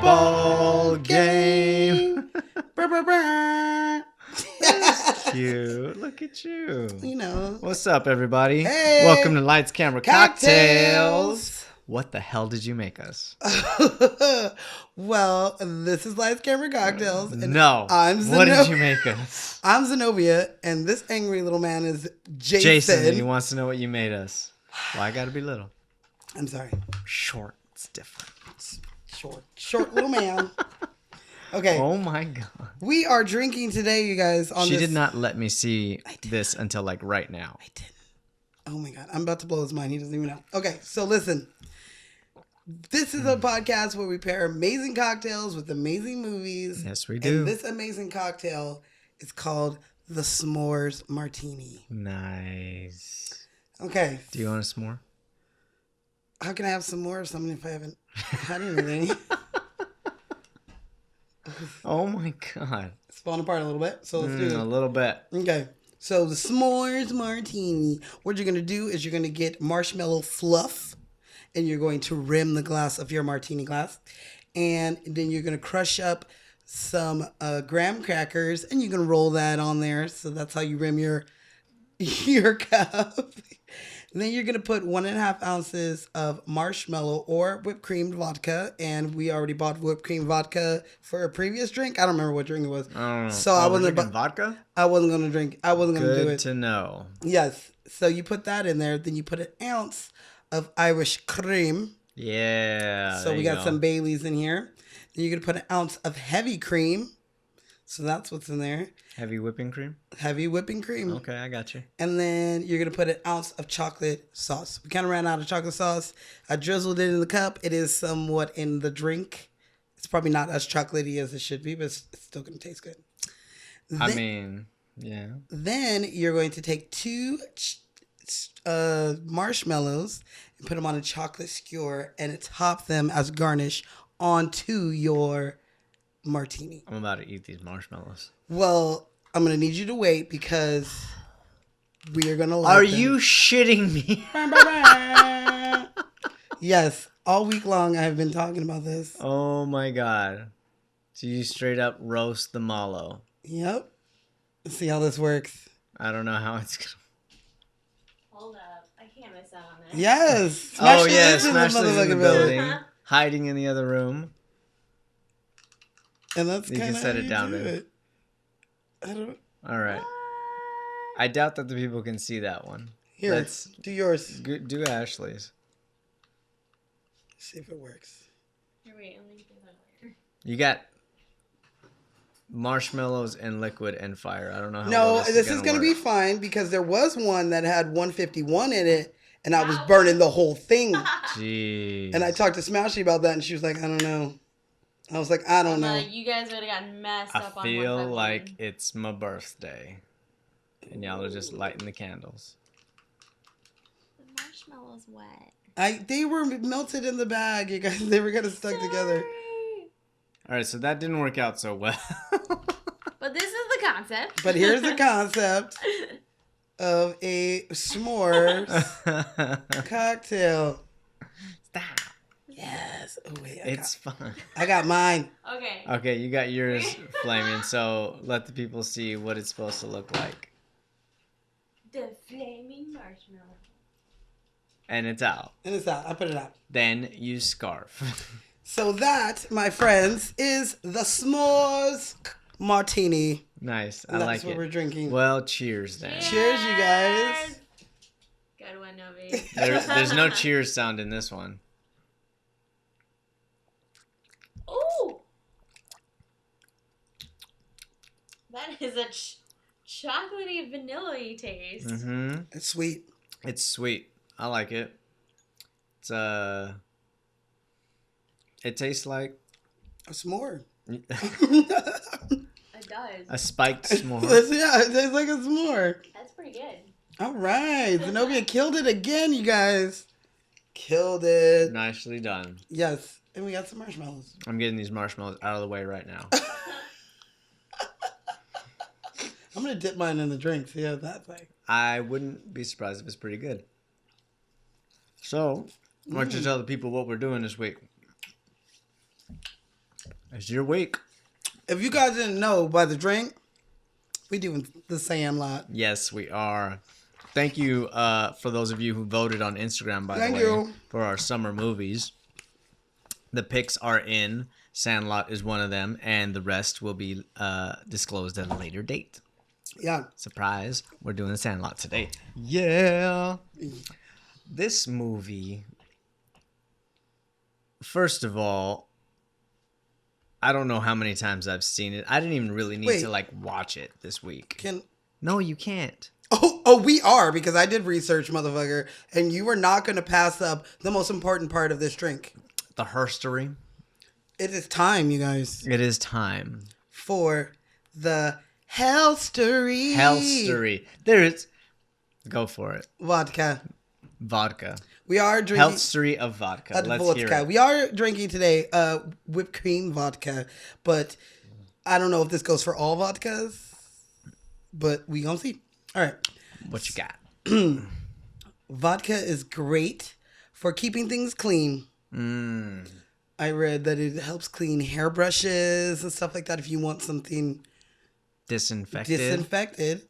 ball game. That's cute. Look at you. You know. What's up, everybody? Hey. Welcome to Lights, Camera, Cocktails. Cocktails. What the hell did you make us? Well, this is Lights, Camera, Cocktails. And No. I'm What did you make us? I'm Zenobia, and this angry little man is Jason. Jason, and he wants to know what you made us. Well, I gotta be little. I'm sorry. Short. It's different. Short little man. Okay. Oh my god. We are drinking today, you guys. She did not let me see this until like right now. I didn't. Oh my god. I'm about to blow his mind. He doesn't even know. Okay, so listen. This is a podcast where we pair amazing cocktails with amazing movies. Yes, we do. And this amazing cocktail is called the S'mores Martini. Nice. Okay. Do you want a s'more? How can I have some more or something if I haven't had anything? Oh my god. It's falling apart a little bit, so let's do it. A little bit. Okay. So the S'mores Martini. What you're going to do is you're going to get marshmallow fluff, and you're going to rim the glass of your martini glass. And then you're going to crush up some graham crackers, and you can roll that on there. So that's how you rim your cup. And then you're going to put 1.5 ounces of marshmallow or whipped cream vodka. And we already bought whipped cream vodka for a previous drink. I don't remember what drink it was. So I wasn't drinking vodka? I wasn't going to drink. I wasn't going to do it. Good to know. Yes. So you put that in there. Then you put 1 ounce of Irish cream. Yeah. So we got some Baileys in here. Then you're going to put 1 ounce of heavy cream. So that's what's in there. Heavy whipping cream? Heavy whipping cream. Okay, I got you. And then you're going to put 1 ounce of chocolate sauce. We kind of ran out of chocolate sauce. I drizzled it in the cup. It is somewhat in the drink. It's probably not as chocolatey as it should be, but it's still going to taste good. Yeah. Then you're going to take 2 marshmallows and put them on a chocolate skewer and top them as garnish onto your martini. I'm about to eat these marshmallows. Well, I'm going to need you to wait because we are going to like Are them. you shitting me? Yes. All week long I have been talking about this. Oh my god. So you straight up roast the mallow. Yep. Let's see how this works. I don't know how it's going to... Hold up. I can't miss out on this. Yes. Smash Liz in the Liz in the motherfucking building. Hiding in the other room. And that's You kind can of set how it you down, do baby. it. I don't... All right. I doubt that the people can see that one. Here, Let's do yours. do Ashley's. See if it works. Here, wait. Let me get that later. You got marshmallows and liquid and fire. I don't know how No, well this is going to be work. fine because there was one that had 151 in it, and I was burning the whole thing. Jeez. And I talked to Smashy about that, and she was like, I don't know. I was like, I don't know. You guys would have gotten messed I up on feel 151. like it's my birthday. And y'all are just lighting the candles. The marshmallow's wet. They were melted in the bag, you guys. They were kind of stuck together. All right, so that didn't work out so well. But this is the concept. But here's the concept of a s'mores cocktail. Stop. Yes. Oh, wait. It's fun. I got mine. Okay. Okay, you got yours flaming, so let the people see what it's supposed to look like. The flaming marshmallow. And it's out. And it's out. I put it out. Then you scarf. So that, my friends, is the S'mores Martini. Nice. I And like that's what it. we're drinking. Well, cheers then. Cheers, you guys. Good one, Novi. There's no cheers sound in this one. Ooh! That is a chocolatey, vanilla-y taste. Mm-hmm. It's sweet. It's sweet. I like it. It's It tastes like A s'more. It does. a spiked s'more. Yeah, it tastes like a s'more. That's pretty good. All right. Zenobia killed it again, you guys. Killed it. Nicely done. Yes. And we got some marshmallows. I'm getting these marshmallows out of the way right now. I'm going to dip mine in the drink. See how that's like. I wouldn't be surprised if it's pretty good. So, why don't you tell the people what we're doing this week? It's your week. If you guys didn't know by the drink, we doing the Sandlot. Yes, we are. Thank you for those of you who voted on Instagram, by Thank the way, you. for our summer movies. The picks are in. Sandlot is one of them, and the rest will be disclosed at a later date. Yeah. Surprise, we're doing the Sandlot today. Yeah. This movie, first of all, I don't know how many times I've seen it. I didn't even really need to like watch it this week. No, you can't. Oh, we are, because I did research, motherfucker, and you are not going to pass up the most important part of this drink. The herstory. It is time, you guys, It is time. for the Hellstory. Hellstory. There's. Go for it. Vodka. Vodka. We are drinking Hellstory of vodka. Let's vodka. hear it. We are drinking today whipped cream vodka, but I don't know if this goes for all vodkas, but we gonna see. All right. What you got? Vodka is great for keeping things clean. I read that it helps clean hairbrushes and stuff like that if you want something disinfected,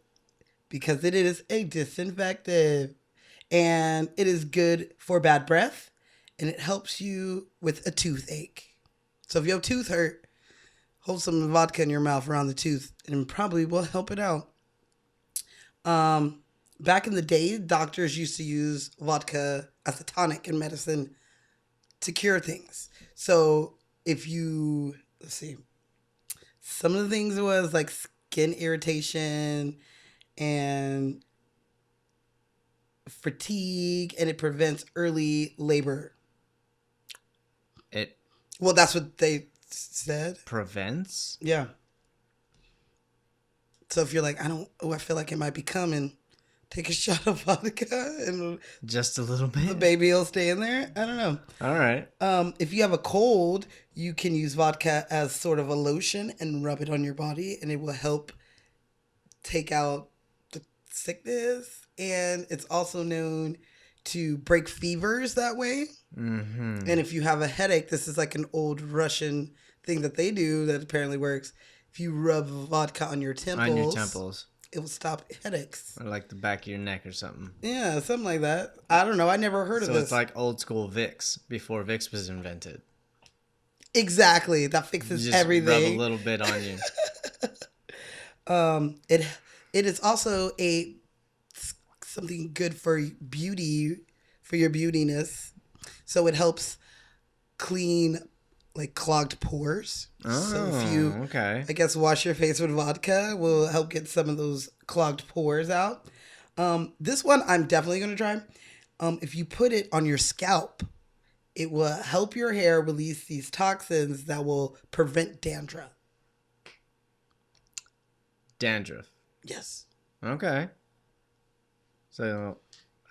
because it is a disinfectant. And it is good for bad breath, and it helps you with a toothache. So if you have tooth hurt, hold some vodka in your mouth around the tooth, and it probably will help it out. Back in the day, doctors used to use vodka as a tonic in medicine to cure things. So if you, let's see, some of the things was like skin irritation and fatigue, and it prevents early labor. Well, that's what they said. Prevents? Yeah. So if you're like, I feel like it might be coming, take a shot of vodka and Just a little bit? the baby will stay in there. I don't know. All right. If you have a cold, you can use vodka as sort of a lotion and rub it on your body, and it will help take out the sickness. And it's also known to break fevers that way. Mm-hmm. And if you have a headache, this is like an old Russian thing that they do that apparently works. If you rub vodka on your temples, it will stop headaches. Or like the back of your neck or something. Yeah, something like that. I don't know. I never heard of So this. it's like old school Vicks before Vicks was invented. Exactly. That fixes You just everything. rub a little bit on you. It is also something good for beauty, for your beautiness. So it helps clean like clogged pores. So if you, okay. I guess, wash your face with vodka, will help get some of those clogged pores out. This one I'm definitely going to try. If you put it on your scalp, it will help your hair release these toxins that will prevent dandruff. Dandruff. Yes. Okay. So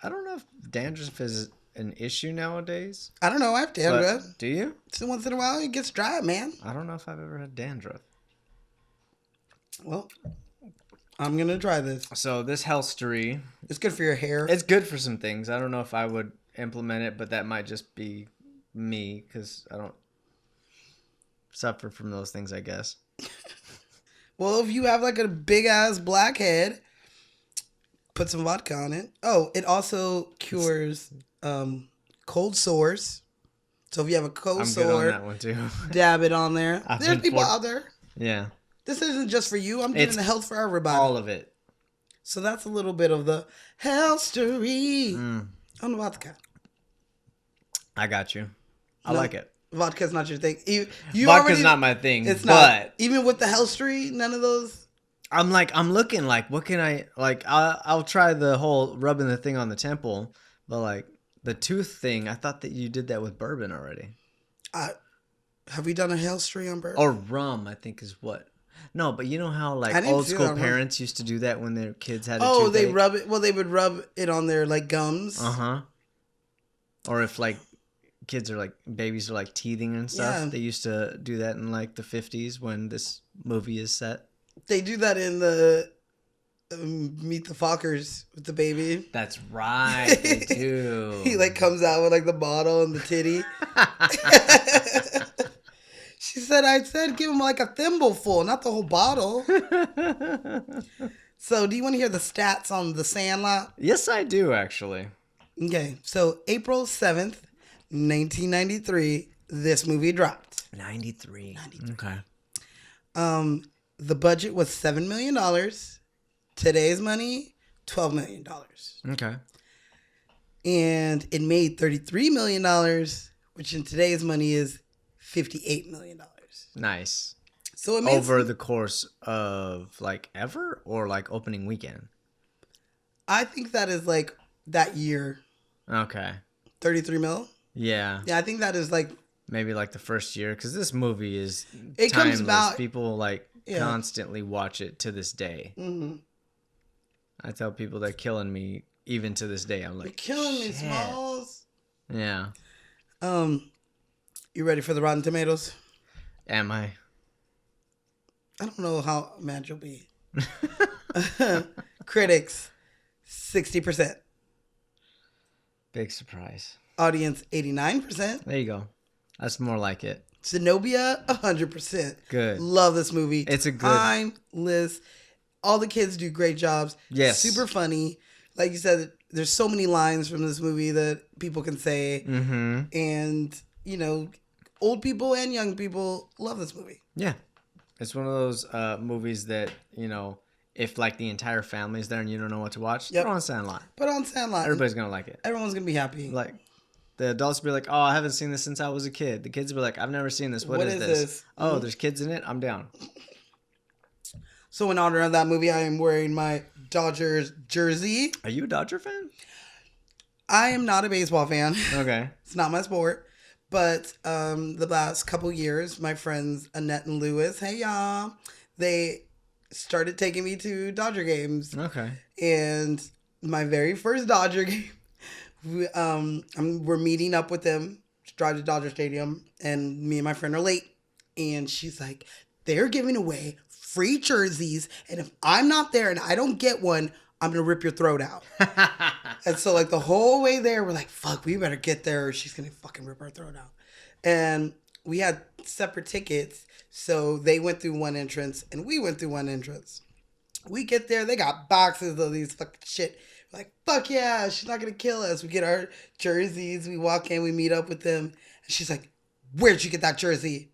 I don't know if dandruff is an issue nowadays. I don't know. I have dandruff. Do you? So once in a while, it gets dry, man. I don't know if I've ever had dandruff. Well, I'm going to try this. So this Hellstory, It's good for your hair. it's good for some things. I don't know if I would implement it, but that might just be me because I don't suffer from those things, I guess. Well, if you have like a big ass blackhead, put some vodka on it. Oh, it also cures cold sores. So if you have a cold I'm good on sore, that one too. dab it on there. I've There's been people out there. Yeah. This isn't just for you. I'm doing It's the health for everybody. All of it. So that's a little bit of the Hellstory on the vodka. I got you. I No, like it. Vodka's not your thing. You Vodka's already, not my thing. It's but not. Even with the Hellstory, none of those. I'm looking like, what can I, like, I'll try the whole rubbing the thing on the temple, but like the tooth thing, I thought that you did that with bourbon already. Have we done a Hellstory on bourbon? Or rum, I think is what. No, but you know how I like didn't old see school that one. parents used to do that when their kids had a Oh, they toothache? rub it. Well, they would rub it on their like gums. Uh-huh. Or if like kids are like, babies are like teething and stuff, Yeah. they used to do that in like the 50s when this movie is set. They do that in the Meet the Fockers with the baby. That's right, they do. He like comes out with like the bottle and the titty. She's I said give him like a thimbleful, not the whole bottle. So, do you want to hear the stats on The Sandlot? Yes, I do actually. Okay, so April 7th, 1993, this movie dropped. 93. Okay. The budget was $7 million. Today's money, $12 million. Okay. And it made $33 million, which in today's money is $58 million. Nice. So it made Over the course of like ever or like opening weekend. I think that is like that year. Okay. 33 mil? Yeah. Yeah, I think that is like Maybe like the first year because this movie is It comes timeless. about- People like Yeah. constantly watch it to this day. I tell people they're killing me even to this day. I'm like, you're killing me, shit. Smalls. Yeah. You ready for the Rotten Tomatoes? Am I? I don't know how mad you'll be. Critics, 60%. Big surprise. Audience, 89%. There you go. That's more like it. Zenobia, 100%. Good. Love this movie. It's a good- timeless. All the kids do great jobs. Yes. Super funny. Like you said, there's so many lines from this movie that people can say. Mm-hmm. And, you know, old people and young people love this movie. Yeah. It's one of those movies that, you know, if like the entire family's there and you don't know what to watch, Yep. throw on Sandlot. Put on Sandlot. Everybody's going to like it. Everyone's going to be happy. Like, the adults be like, oh, I haven't seen this since I was a kid. The kids be like, I've never seen this. What is this? Oh, there's kids in it? I'm down. So in honor of that movie, I am wearing my Dodgers jersey. Are you a Dodger fan? I am not a baseball fan. Okay. It's not my sport. But the last couple years, my friends Annette and Lewis, hey y'all, they started taking me to Dodger games. Okay. And my very first Dodger game, we're meeting up with them to drive to Dodger Stadium, and me and my friend are late. And she's like, they're giving away free jerseys, and if I'm not there and I don't get one, I'm gonna rip your throat out. And so like the whole way there, we're like, fuck, we better get there or she's gonna fucking rip our throat out. And we had separate tickets, so they went through one entrance and we went through one entrance. We get there, they got boxes of these fucking shit. We're like, fuck yeah, she's not gonna kill us. We get our jerseys, we walk in, we meet up with them, and she's like, where'd you get that jersey?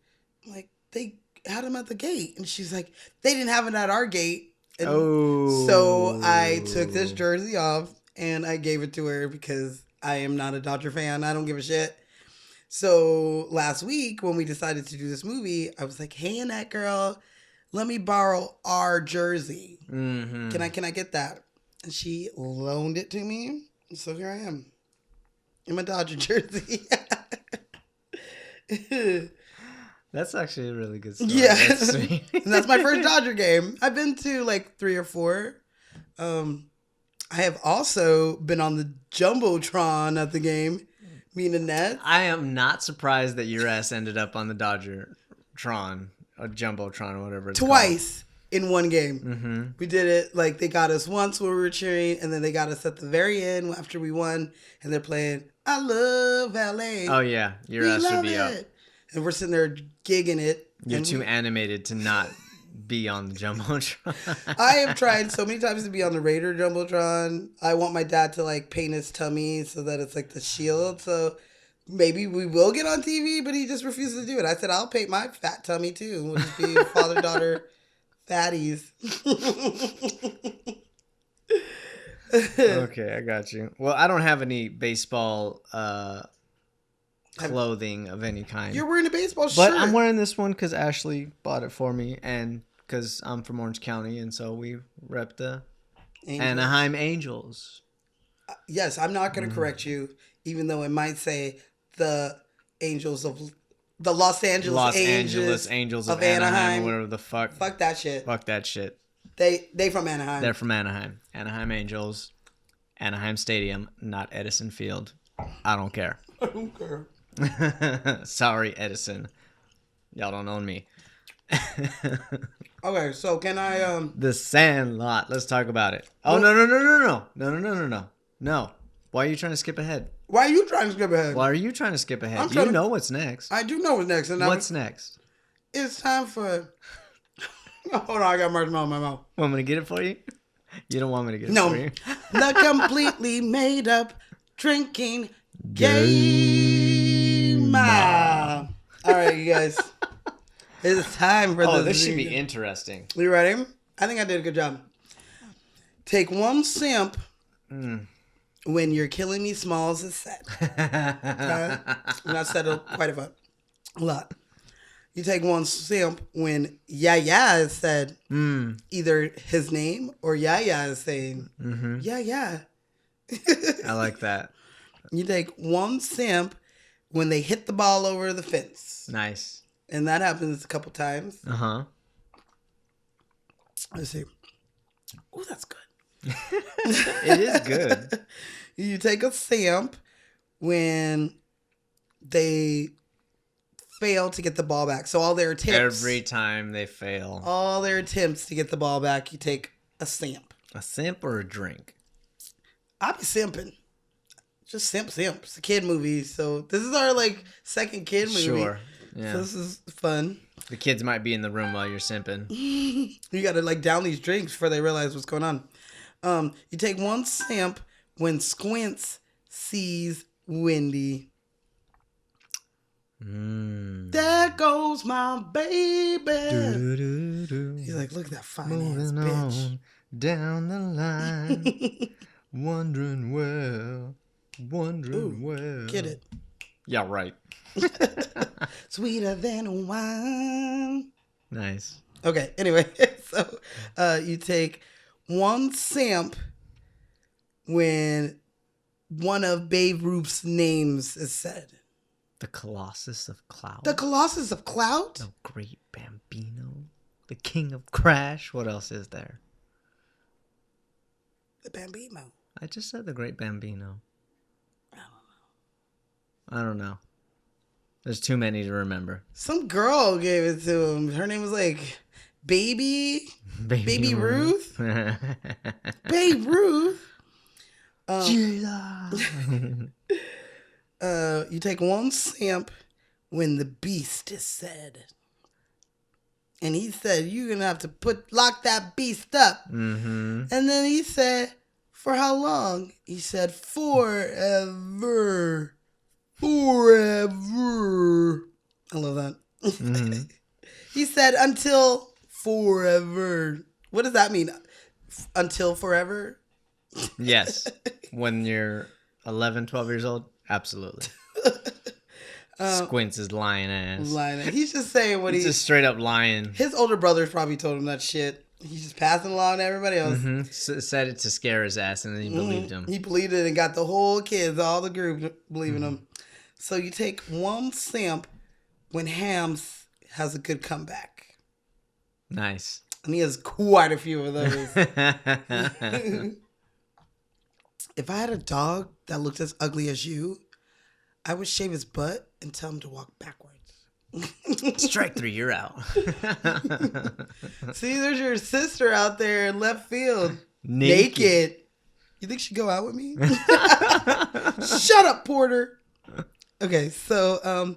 I'm like, they had them at the gate. And she's like, they didn't have it at our gate. And so I took this jersey off and I gave it to her because I am not a Dodger fan. I don't give a shit. So last week when we decided to do this movie, I was like, hey, Annette girl, let me borrow our jersey. Mm-hmm. Can I get that? And she loaned it to me. And so here I am in my Dodger jersey. That's actually a really good story. Yeah. That's sweet. And that's my first Dodger game. I've been to like 3 or 4. I have also been on the Jumbotron at the game. Me and Annette. I am not surprised that your ass ended up on the Dodger Tron or Jumbotron or whatever it's Twice in one game. Mm-hmm. We did it like they got us once when we were cheering, and then they got us at the very end after we won, and they're playing I Love LA. Oh yeah, your ass should be up. And we're sitting there gigging it. You're and too animated to not be on the Jumbotron. I have tried so many times to be on the Raider Jumbotron. I want my dad to like paint his tummy so that it's like the shield. So maybe we will get on TV, but he just refuses to do it. I said, I'll paint my fat tummy too. We'll just be father-daughter fatties. Okay, I got you. Well, I don't have any baseball clothing of any kind. You're wearing a baseball shirt. But I'm wearing this one because Ashley bought it for me and because I'm from Orange County and so we rep the Anaheim Angels. Yes, I'm not going to correct you, even though it might say the Angels of the Los Angeles Angels of Anaheim or whatever the fuck. Fuck that shit. Fuck that shit. They from Anaheim. They're from Anaheim. Anaheim Angels. Anaheim Stadium, not Edison Field. I don't care. I don't care. Sorry, Edison. Y'all don't own me. Okay, so can I The Sandlot. Let's talk about it. Oh, Well- no. Why are you trying to skip ahead? why are you trying to skip ahead? Why are you trying to skip ahead? I'm You trying to- know what's next. I do know what's next. And What's next? it's time for. Hold on, I got marshmallow in my mouth. Want me to get it for you? You don't want me to get it No, for you? the completely made up drinking game. All right, you guys. It's time for Oh, this should be interesting. You ready? I think I did a good job. Take one simp when You're Killing Me Smalls is said. And I said it quite a lot. You take one simp when yeah is said. Either his name or yeah is saying yeah. I like that. You take one simp when they hit the ball over the fence. Nice. And that happens a couple times. Uh-huh. Let's see. Oh, that's good. It is good. You take a simp when they fail to get the ball back. So all their attempts. Every time they fail. All their attempts to get the ball back, you take a simp. A simp or a drink? I'll be simping. Just simp. It's a kid movie. So this is our second kid movie. Sure. Yeah. So this is fun. The kids might be in the room while you're simping. You got to down these drinks before they realize what's going on. You take one simp when Squints sees Wendy. There goes my baby. He's like, look at that fine ass bitch. On down the line, wondering well. Get it. Yeah, right. Sweeter than wine. Nice. Okay, anyway, so you take one simp when one of Babe Ruth's names is said. The Colossus of Cloud. The Colossus of Cloud? The Great Bambino. The King of Crash. What else is there? The Bambino. I just said the Great Bambino. I don't know. There's too many to remember. Some girl gave it to him. Her name was Baby Ruth. Babe Ruth. You take one simp when the beast is said. And he said, you're going to have to lock that beast up. Mm-hmm. And then he said, for how long? He said, forever. Forever. I love that. Mm-hmm. He said, until forever. What does that mean? Until forever? Yes. When you're 11, 12 years old? Absolutely. Squints is lying ass. He's just saying what He's just straight up lying. His older brothers probably told him that shit. He's just passing along to everybody else. Mm-hmm. Said it to scare his ass, and then he believed him. He believed it and got the whole kids, all the group believing him. So you take one simp when Hams has a good comeback. Nice. And he has quite a few of those. If I had a dog that looked as ugly as you, I would shave his butt and tell him to walk backwards. Strike 3, you're out. See, there's your sister out there in left field. Naked. You think she'd go out with me? Shut up, Porter. Okay, so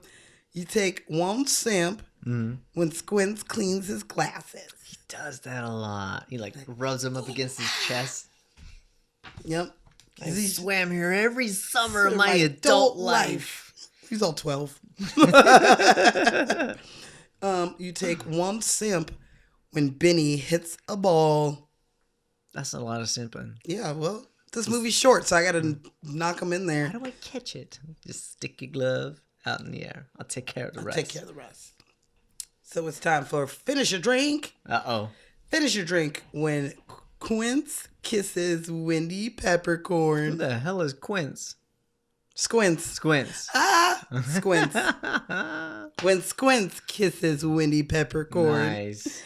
you take one simp when Squints cleans his glasses. He does that a lot. He rubs them up against his chest. Yep. I swam here every summer of my adult life. He's all 12. You take one simp when Benny hits a ball. That's a lot of simping. Yeah, well, this movie's short, so I gotta knock him in there. How do I catch it? Just stick your glove out in the air. I'll take care of the rest. So it's time for Finish Your Drink. Uh-oh. Finish your drink when Quince kisses Wendy Peppercorn. Who the hell is Quince? Squints. Squints. Squints. When Squints kisses Wendy Peppercorn. Nice.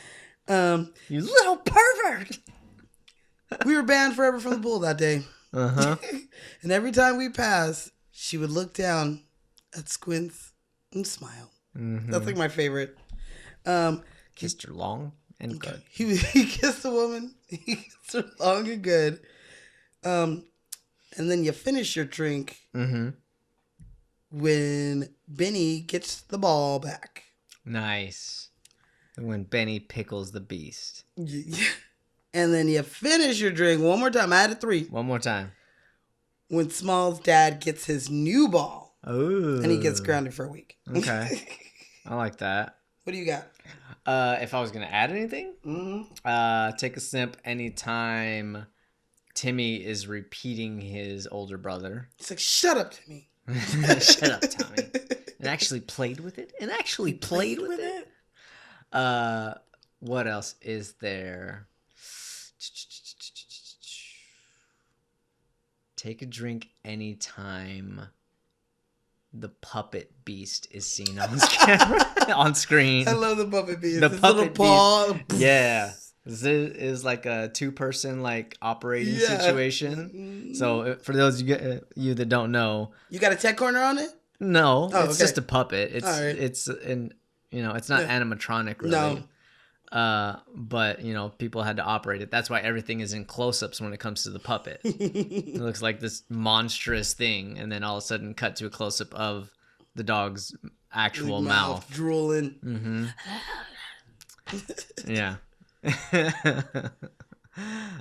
You little pervert. We were banned forever from the pool that day. Uh-huh. And every time we passed, she would look down at Squints and smile. Mm-hmm. That's my favorite. Kissed her long and good. He kissed the woman. He kissed her long and good. And then you finish your drink when Benny gets the ball back. Nice. When Benny pickles the beast. And then you finish your drink one more time. I had 3. One more time. When Small's dad gets his new ball. Oh. And he gets grounded for a week. Okay. I like that. What do you got? If I was going to add anything, take a sip anytime Timmy is repeating his older brother. It's like, shut up, Timmy. Shut up, Tommy. And actually played with it. What else is there? Take a drink anytime the puppet beast is seen on camera, on screen. I love the puppet beast. The His puppet little paw. beast. Yeah. This is like a 2-person like operating situation. So for those of you that don't know, You got a tech corner on it? no, Oh, it's okay. just a puppet. It's All right. it's it's not animatronic really. No. But people had to operate it. That's why everything is in close-ups when it comes to the puppet. It looks like this monstrous thing, and then all of a sudden cut to a close-up of the dog's actual mouth. Drooling. Yeah.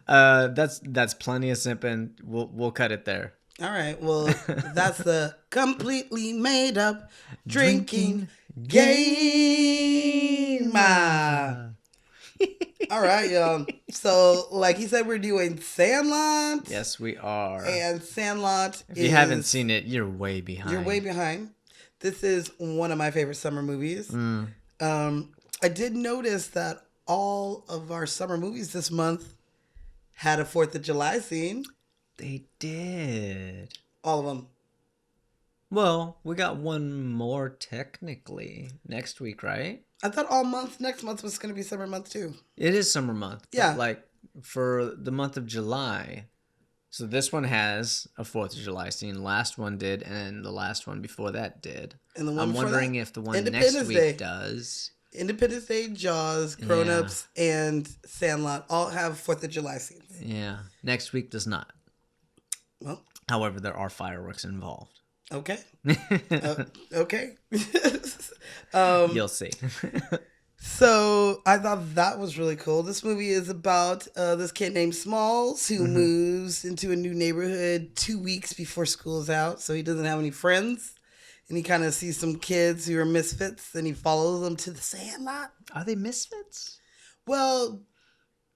That's plenty of simping. We'll cut it there. All right. Well, that's the completely made up drinking game. All right, y'all. So, like he said, we're doing Sandlot. Yes, we are. And Sandlot If you haven't seen it, you're way behind. You're way behind. This is one of my favorite summer movies. I did notice that all of our summer movies this month had a 4th of July scene. They did. All of them. Well, we got one more technically next week, right? I thought next month was going to be summer month too. It is summer month. Yeah. But like for the month of July. So this one has a 4th of July scene. Last one did, and the last one before that did. And the one I'm before wondering that? if the one next Independence week Day. does. Independence Day, Jaws, Grown Ups, and Sandlot all have 4th of July scenes. Yeah. Next week does not. Well, However, there are fireworks involved. okay. Okay. You'll see. So I thought that was really cool. This movie is about this kid named Smalls who moves into a new neighborhood 2 weeks before school's out. So he doesn't have any friends. And he kind of sees some kids who are misfits and he follows them to the Sandlot. Are they misfits? Well,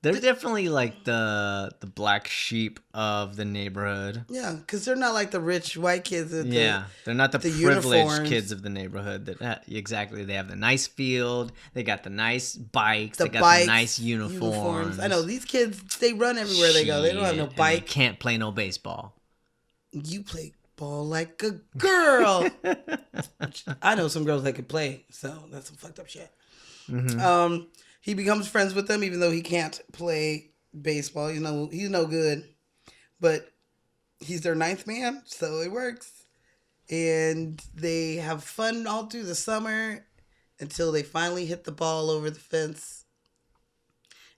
They're definitely like the black sheep of the neighborhood. yeah, because they're not like the rich white kids. They're not the privileged uniforms. kids of the neighborhood. Exactly. They have the nice field. They got the nice bikes. They got bikes, the nice uniforms. I know these kids. They run everywhere they go. They don't have no Shit, and bike. They can't play no baseball. You play ball like a girl. I know some girls that can play, so that's some fucked up shit. He becomes friends with them, even though he can't play baseball. He's no good, but he's their 9th man, so it works. And they have fun all through the summer until they finally hit the ball over the fence,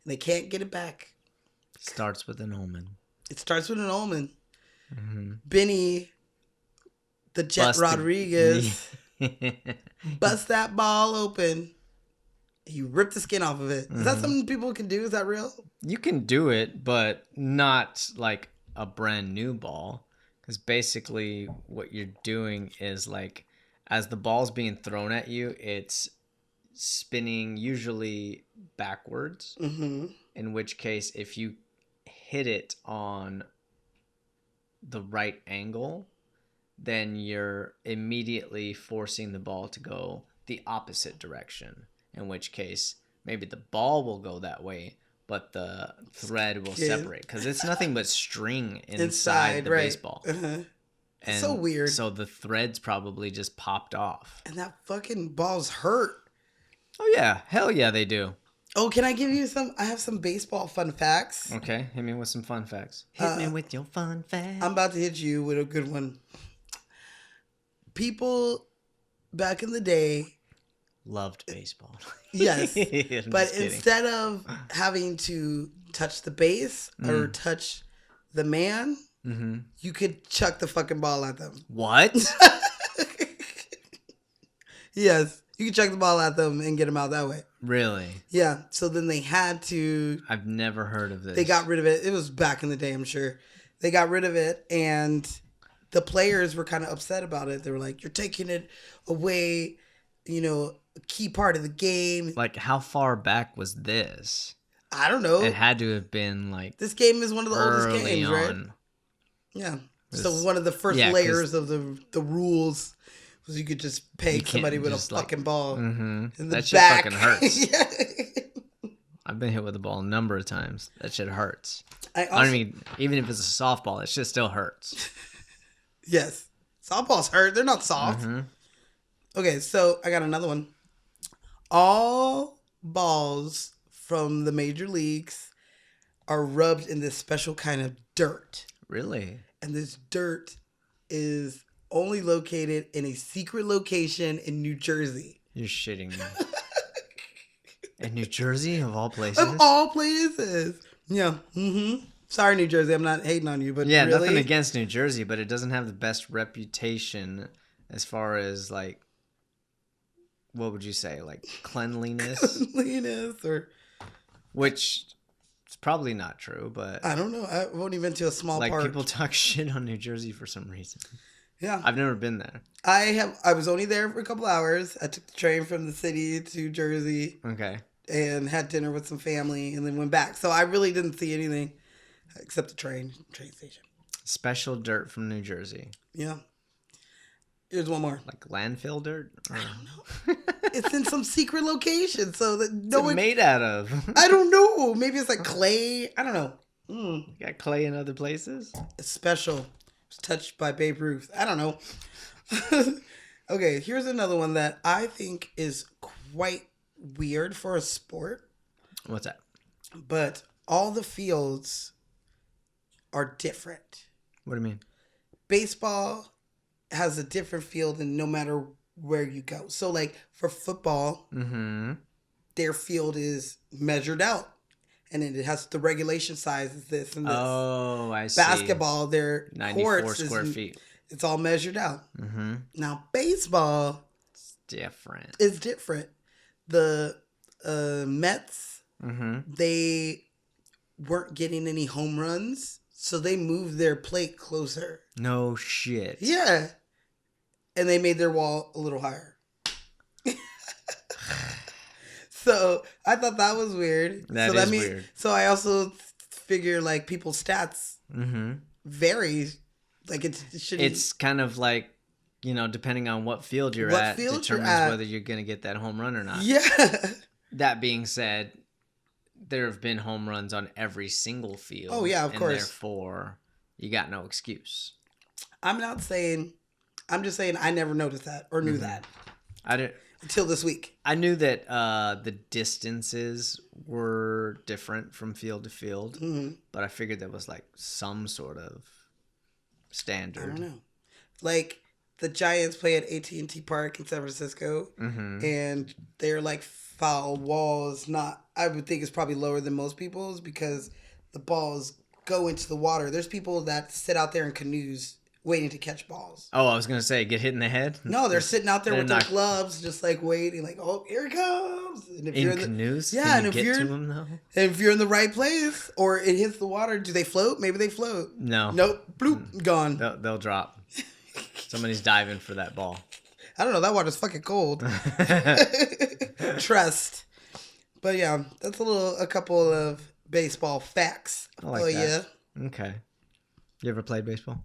and they can't get it back. Starts with an omen. It starts with an omen. Benny, the Jet Busted. Rodriguez, busts that ball open. He ripped the skin off of it. Is that something people can do? Is that real? You can do it, but not like a brand new ball. Because basically what you're doing is like, as the ball's being thrown at you, it's spinning usually backwards. In which case, if you hit it on the right angle, then you're immediately forcing the ball to go the opposite direction. In which case, maybe the ball will go that way, but the thread will separate. Because it's nothing but string inside the baseball. And so weird. So the threads probably just popped off. And that fucking ball's hurt. Oh, yeah. Hell yeah, they do. Oh, can I give you some? I have some baseball fun facts. Okay, hit me with some fun facts. Hit me with your fun facts. I'm about to hit you with a good one. People back in the day loved baseball. Yes. I'm But just kidding. instead of having to touch the base or touch the man, you could chuck the fucking ball at them. What? Yes. You can chuck the ball at them and get them out that way. Really? Yeah. So then they had to. I've never heard of this. They got rid of it. It was back in the day, I'm sure. They got rid of it, and the players were kind of upset about it. They were like, "You're taking it away, a key part of the game." Like, how far back was this? I don't know. It had to have been like This game is one of the oldest early games, right? on. Yeah. This- So one of the first yeah, 'cause- layers of the rules was you could just peg can't somebody with a just, like- fucking ball Mm-hmm. in the That shit back. fucking hurts. Yeah. I've been hit with a ball a number of times. That shit hurts. I I mean, even if it's a softball, it shit still hurts. Yes. Softballs hurt. They're not soft. Mm-hmm. Okay, so I got another one. All balls from the major leagues are rubbed in this special kind of dirt. Really? And this dirt is only located in a secret location in New Jersey. You're shitting me. In New Jersey, of all places? Of all places. Yeah. Mm-hmm. Sorry, New Jersey. I'm not hating on you, but Yeah, really? nothing against New Jersey, but it doesn't have the best reputation as far as, like, what would you say? Like, cleanliness? Cleanliness or... Which is probably not true, but... I don't know. I've only been to a small like, park. people talk shit on New Jersey for some reason. Yeah. I've never been there. I was only there for a couple hours. I took the train from the city to Jersey Okay. and had dinner with some family and then went back. So I really didn't see anything except the train station. Special dirt from New Jersey. Yeah. Here's one more. Like landfill dirt? Or... I don't know. It's in some secret location, so that no What's one. it made out of? I don't know. Maybe it's like clay. I don't know. You got clay in other places? It's special. It's touched by Babe Ruth. I don't know. Okay, here's another one that I think is quite weird for a sport, What's that? but all the fields are different. What do you mean? Baseball has a different field and no matter where you go. So like for football, Mm-hmm. their field is measured out. And then it has the regulation size is this and this. Oh, I see. Basketball, their 94 courts square feet. It's all measured out. Mm-hmm. Now baseball It's different. is different. The Mets, Mm-hmm. they weren't getting any home runs, so they moved their plate closer. No shit. Yeah. And they made their wall a little higher. So I thought that was weird. That is weird. So I also figure like people's stats Mm-hmm. vary. Like it shouldn't. It's kind of like, depending on what field you're What at, field you're determines at. whether you're going to get that home run or not. Yeah. That being said, there have been home runs on every single field. Oh, yeah, of and course. Therefore, you got no excuse. I'm just saying I never noticed that or knew that I until this week. I knew that the distances were different from field to field, but I figured there was like some sort of standard. I don't know. Like the Giants play at AT&T Park in San Francisco, and their like foul wall is not. I would think it's probably lower than most people's because the balls go into the water. There's people that sit out there in canoes waiting to catch balls. Oh, I was gonna say, get hit in the head. No, they're sitting out there They're with their not- gloves, just like waiting, like, oh, here it comes. And if In canoes? yeah, Can and you if get you're to them though? and if you're in the right place or it hits the water, do they float? Maybe they float. No. Nope, bloop, gone. They'll drop. Somebody's diving for that ball. I don't know. That water's fucking cold. Trust. But yeah, that's a couple of baseball facts. I like that. Okay. You ever played baseball?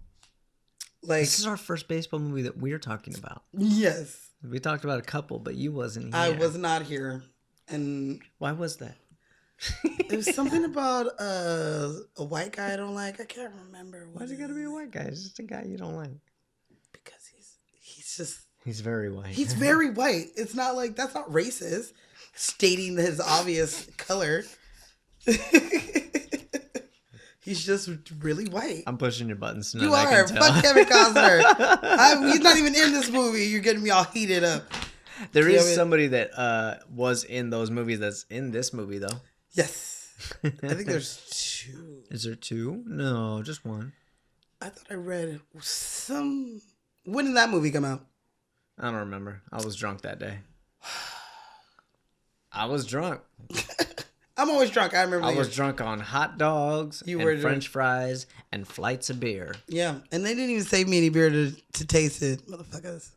Like, This is our first baseball movie that we're talking about. yes, We talked about a couple, but you wasn't here. I was not here. And Why was that? it was something about a white guy I don't like. I can't remember. Why's it gotta be a white guy? It's just a guy you don't like. Because he's just, He's very white. he's very white. It's not like, that's not racist. Stating his obvious color. He's just really white. I'm pushing your buttons tonight. You I are. can tell. Fuck Kevin Costner. He's not even in this movie. You're getting me all heated up. There Damn is it. somebody that was in those movies that's in this movie though. Yes. I think there's two. Is there two? No, just one. I thought I read some. When did that movie come out? I don't remember. I was drunk that day. I was drunk. I'm always drunk. I remember. I the was years. drunk on hot dogs You and were French fries and flights of beer. Yeah, and they didn't even save me any beer to taste it, motherfuckers.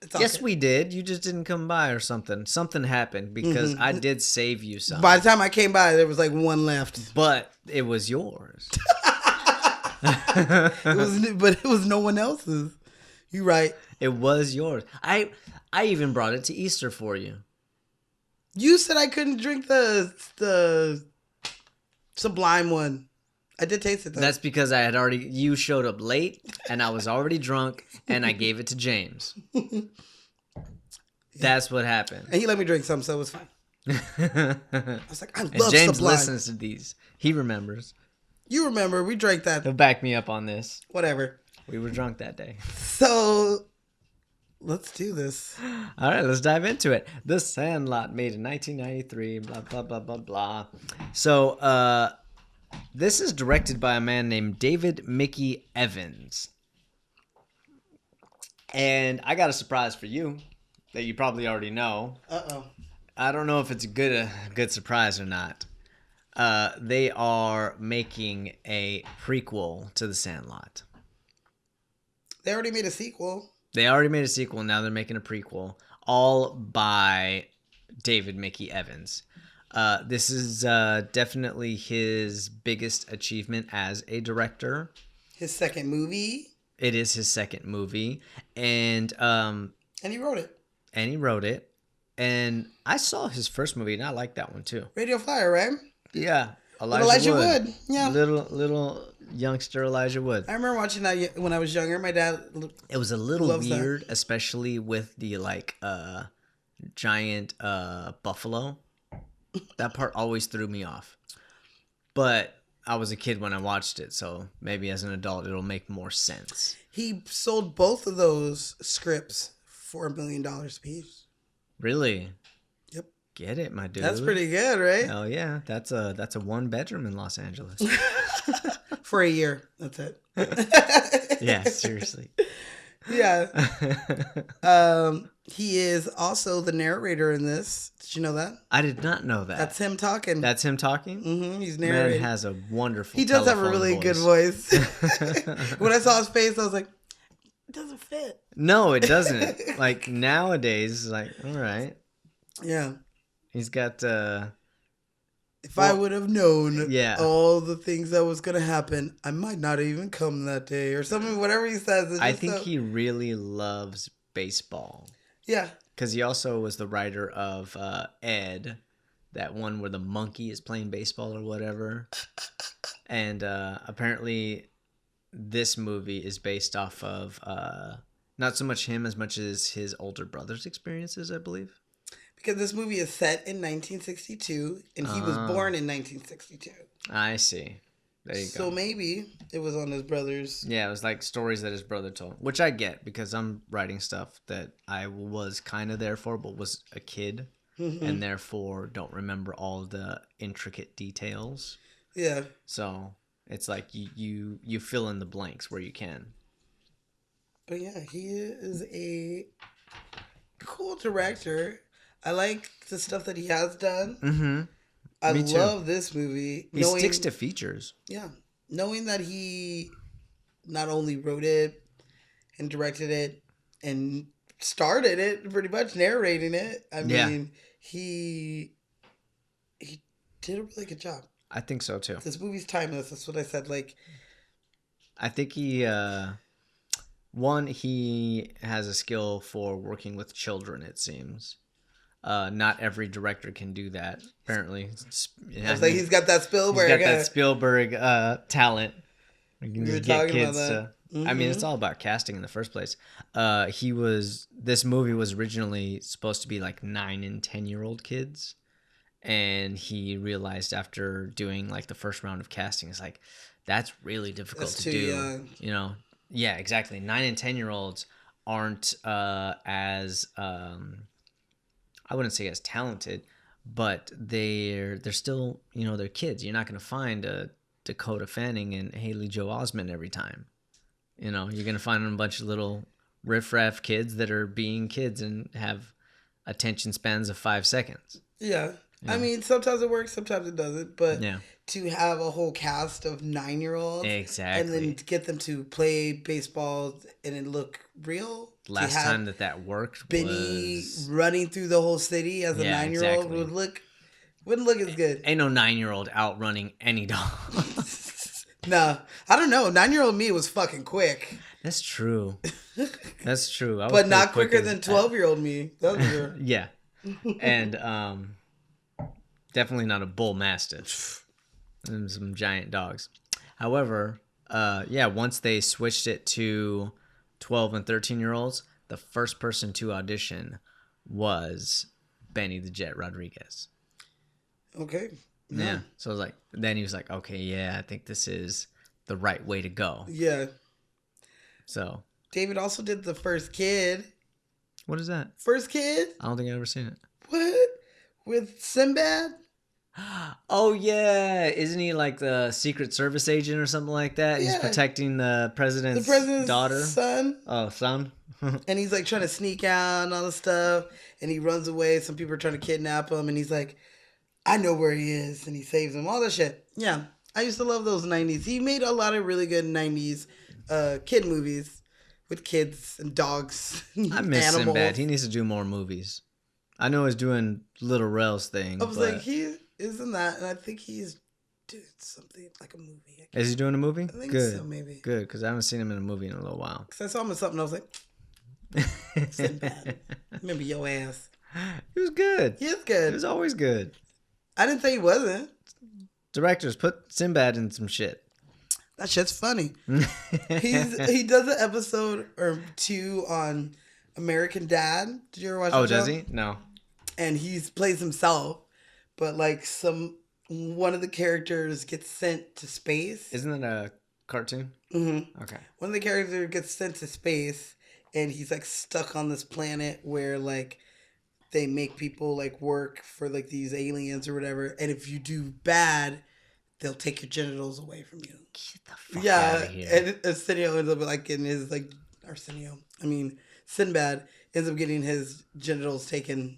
It's all Yes, good. we did. You just didn't come by or something. Something happened because I did save you some. By the time I came by, there was like one left. But it was yours. But it was no one else's. You right. It was yours. I even brought it to Easter for you. You said I couldn't drink the Sublime one. I did taste it though. That's because you showed up late and I was already drunk and I gave it to James. That's what happened. And he let me drink some, so it was fine. I was like, I love James Sublime. listens to these. He remembers. You remember, we drank that. He'll back me up on this. Whatever. We were drunk that day. So, let's do this. All right, let's dive into it. The Sandlot, made in 1993, blah, blah, blah, blah, blah. So, this is directed by a man named David Mickey Evans. And I got a surprise for you that you probably already know. Uh-oh. I don't know if it's a good surprise or not. They are making a prequel to The Sandlot. They already made a sequel. They already made a sequel. Now they're making a prequel, all by David Mickey Evans. This is definitely his biggest achievement as a director. His second movie. It is his second movie, and he wrote it. And I saw his first movie, and I liked that one too. Radio Flyer, right? Yeah, Elijah Wood. Yeah. Little youngster Elijah Wood. I remember watching that when I was younger. My dad. It was a little loves weird, especially with the giant buffalo. That part always threw me off. But I was a kid when I watched it, so maybe as an adult it'll make more sense. He sold both of those scripts for $1 million apiece. Really? Yep. Get it, my dude. That's pretty good, right? Oh yeah, that's a 1-bedroom in Los Angeles. For a year. That's it. Yeah, seriously. Yeah. He is also the narrator in this. Did you know that? I did not know that. That's him talking. That's him talking? Mm-hmm. He's narrating. Man has a wonderful He does have a really good voice. When I saw his face, I was like, it doesn't fit. No, it doesn't. Like nowadays, it's like, all right. Yeah. He's got If I would have known yeah. all the things that was going to happen, I might not have even come that day or something, whatever he says. I think he really loves baseball. Yeah. Because he also was the writer of Ed, that one where the monkey is playing baseball or whatever. And apparently this movie is based off of not so much him as much as his older brother's experiences, I believe. Because this movie is set in 1962, and he was born in 1962. I see. There you go. So maybe it was on his brother's. Yeah, it was like stories that his brother told, which I get because I'm writing stuff that I was kind of there for, but was a kid, and therefore don't remember all the intricate details. Yeah. So it's like you fill in the blanks where you can. But yeah, he is a cool director. I like the stuff that he has done. Mm-hmm. I Me too. love this movie. He sticks to features. Yeah. Knowing that he not only wrote it and directed it and started it, pretty much narrating it. I mean, he did a really good job. I think so too. This movie's timeless. That's what I said. Like, I think he has a skill for working with children, it seems. Not every director can do that, apparently. I was like, he's got that Spielberg. He's got that Spielberg talent. You can We were just get talking about kids that. I mean, it's all about casting in the first place. This movie was originally supposed to be like 9 and 10-year-old kids. And he realized after doing like the first round of casting, it's like, that's really difficult to do. Young. You know? Yeah, exactly. 9 and 10-year-olds aren't as I wouldn't say as talented, but they're still, you know, they're kids. You're not going to find a Dakota Fanning and Haley Joel Osment every time. You know, you're going to find a bunch of little riffraff kids that are being kids and have attention spans of 5 seconds. Yeah. Yeah. I mean, sometimes it works, sometimes it doesn't. But Yeah. to have a whole cast of 9-year-olds and Exactly. then to get them to play baseball and it look real. Last to have time that worked Benny was... running through the whole city as a Yeah, 9-year-old exactly. wouldn't look as good. Ain't no 9-year-old outrunning any dog. No, I don't know. 9-year-old me was fucking quick. That's true. That's true. I was But pretty not quick quicker as- than 12-year-old me. That's for sure. Yeah. And definitely not a bull mastiff. And some giant dogs. However, once they switched it to 12 and 13-year-olds, the first person to audition was Benny the Jet Rodriguez. Okay. Yeah. So I was like, then he was like, okay, yeah, I think this is the right way to go. Yeah. So David also did The First Kid. what is that? First Kid? I don't think I've ever seen it. What? With Sinbad? Oh yeah, isn't he like the Secret Service agent or something like that? He's Yeah. protecting the president's daughter. son. Oh, son. And he's like trying to sneak out and all this stuff. And he runs away. Some people are trying to kidnap him. And he's like, I know where he is. And he saves him. All that shit. Yeah. I used to love those 90s. He made a lot of really good 90s kid movies with kids and dogs. I miss animals. Sinbad. He needs to do more movies. I know he's doing Little Rail's thing. I was but like, he isn't that. And I think he's doing something like a movie. is he doing a movie? I think Good. so, maybe. Good, because I haven't seen him in a movie in a little while. Because I saw him in something. I was like, Sinbad. Remember your ass. He was good. He is He good. was always good. I didn't say he wasn't. Directors, put Sinbad in some shit. That shit's funny. He does an episode or two on American Dad. Did you ever watch that Oh, show? does he? No. And he plays himself, but like one of the characters gets sent to space. Isn't that a cartoon? Mm-hmm. Okay. One of the characters gets sent to space, and he's like stuck on this planet where like they make people like work for like these aliens or whatever, and if you do bad, they'll take your genitals away from you. Get the fuck out of here. And Arsenio ends up like getting his like Sinbad ends up getting his genitals taken.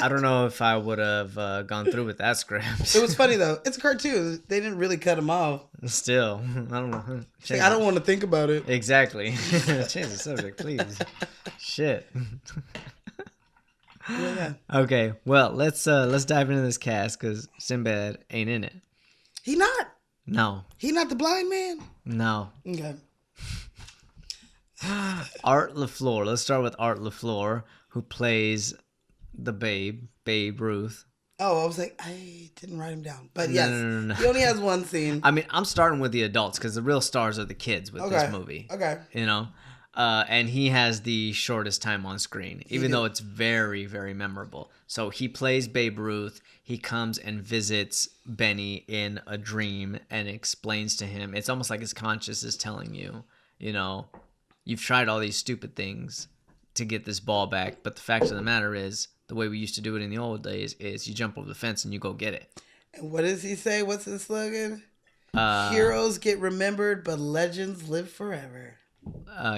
I don't know if I would have gone through with that script. It was funny though. It's a cartoon. They didn't really cut him off. Still, I don't know. It's like, I don't want to think about it. Exactly. Change the subject, please. Shit. Yeah. Okay, well, let's dive into this cast because Sinbad ain't in it. He not. No, He not the blind man. no. Okay. Art LaFleur. Let's start with Art LaFleur, who plays the Babe Ruth. Oh, I was like, I didn't write him down, but yes, No. he only has one scene. I mean, I'm starting with the adults because the real stars are the kids with this movie. Okay. You know, and he has the shortest time on screen, even though it's very, very memorable. So he plays Babe Ruth. He comes and visits Benny in a dream and explains to him. It's almost like his conscience is telling you, you know, you've tried all these stupid things to get this ball back, but the fact of the matter is, the way we used to do it in the old days is you jump over the fence and you go get it. And what does he say? What's his slogan? Heroes get remembered, but legends live forever.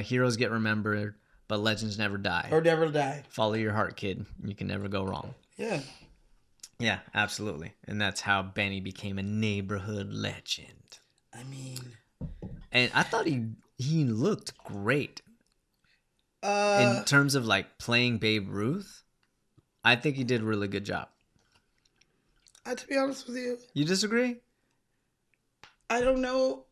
Heroes get remembered, but legends never die. Or never die. Follow your heart, kid. You can never go wrong. Yeah. Yeah, absolutely. And that's how Benny became a neighborhood legend. I mean, And I thought he looked great. In uh, terms of like playing Babe Ruth, I think he did a really good job. to be honest with you, You disagree? I don't know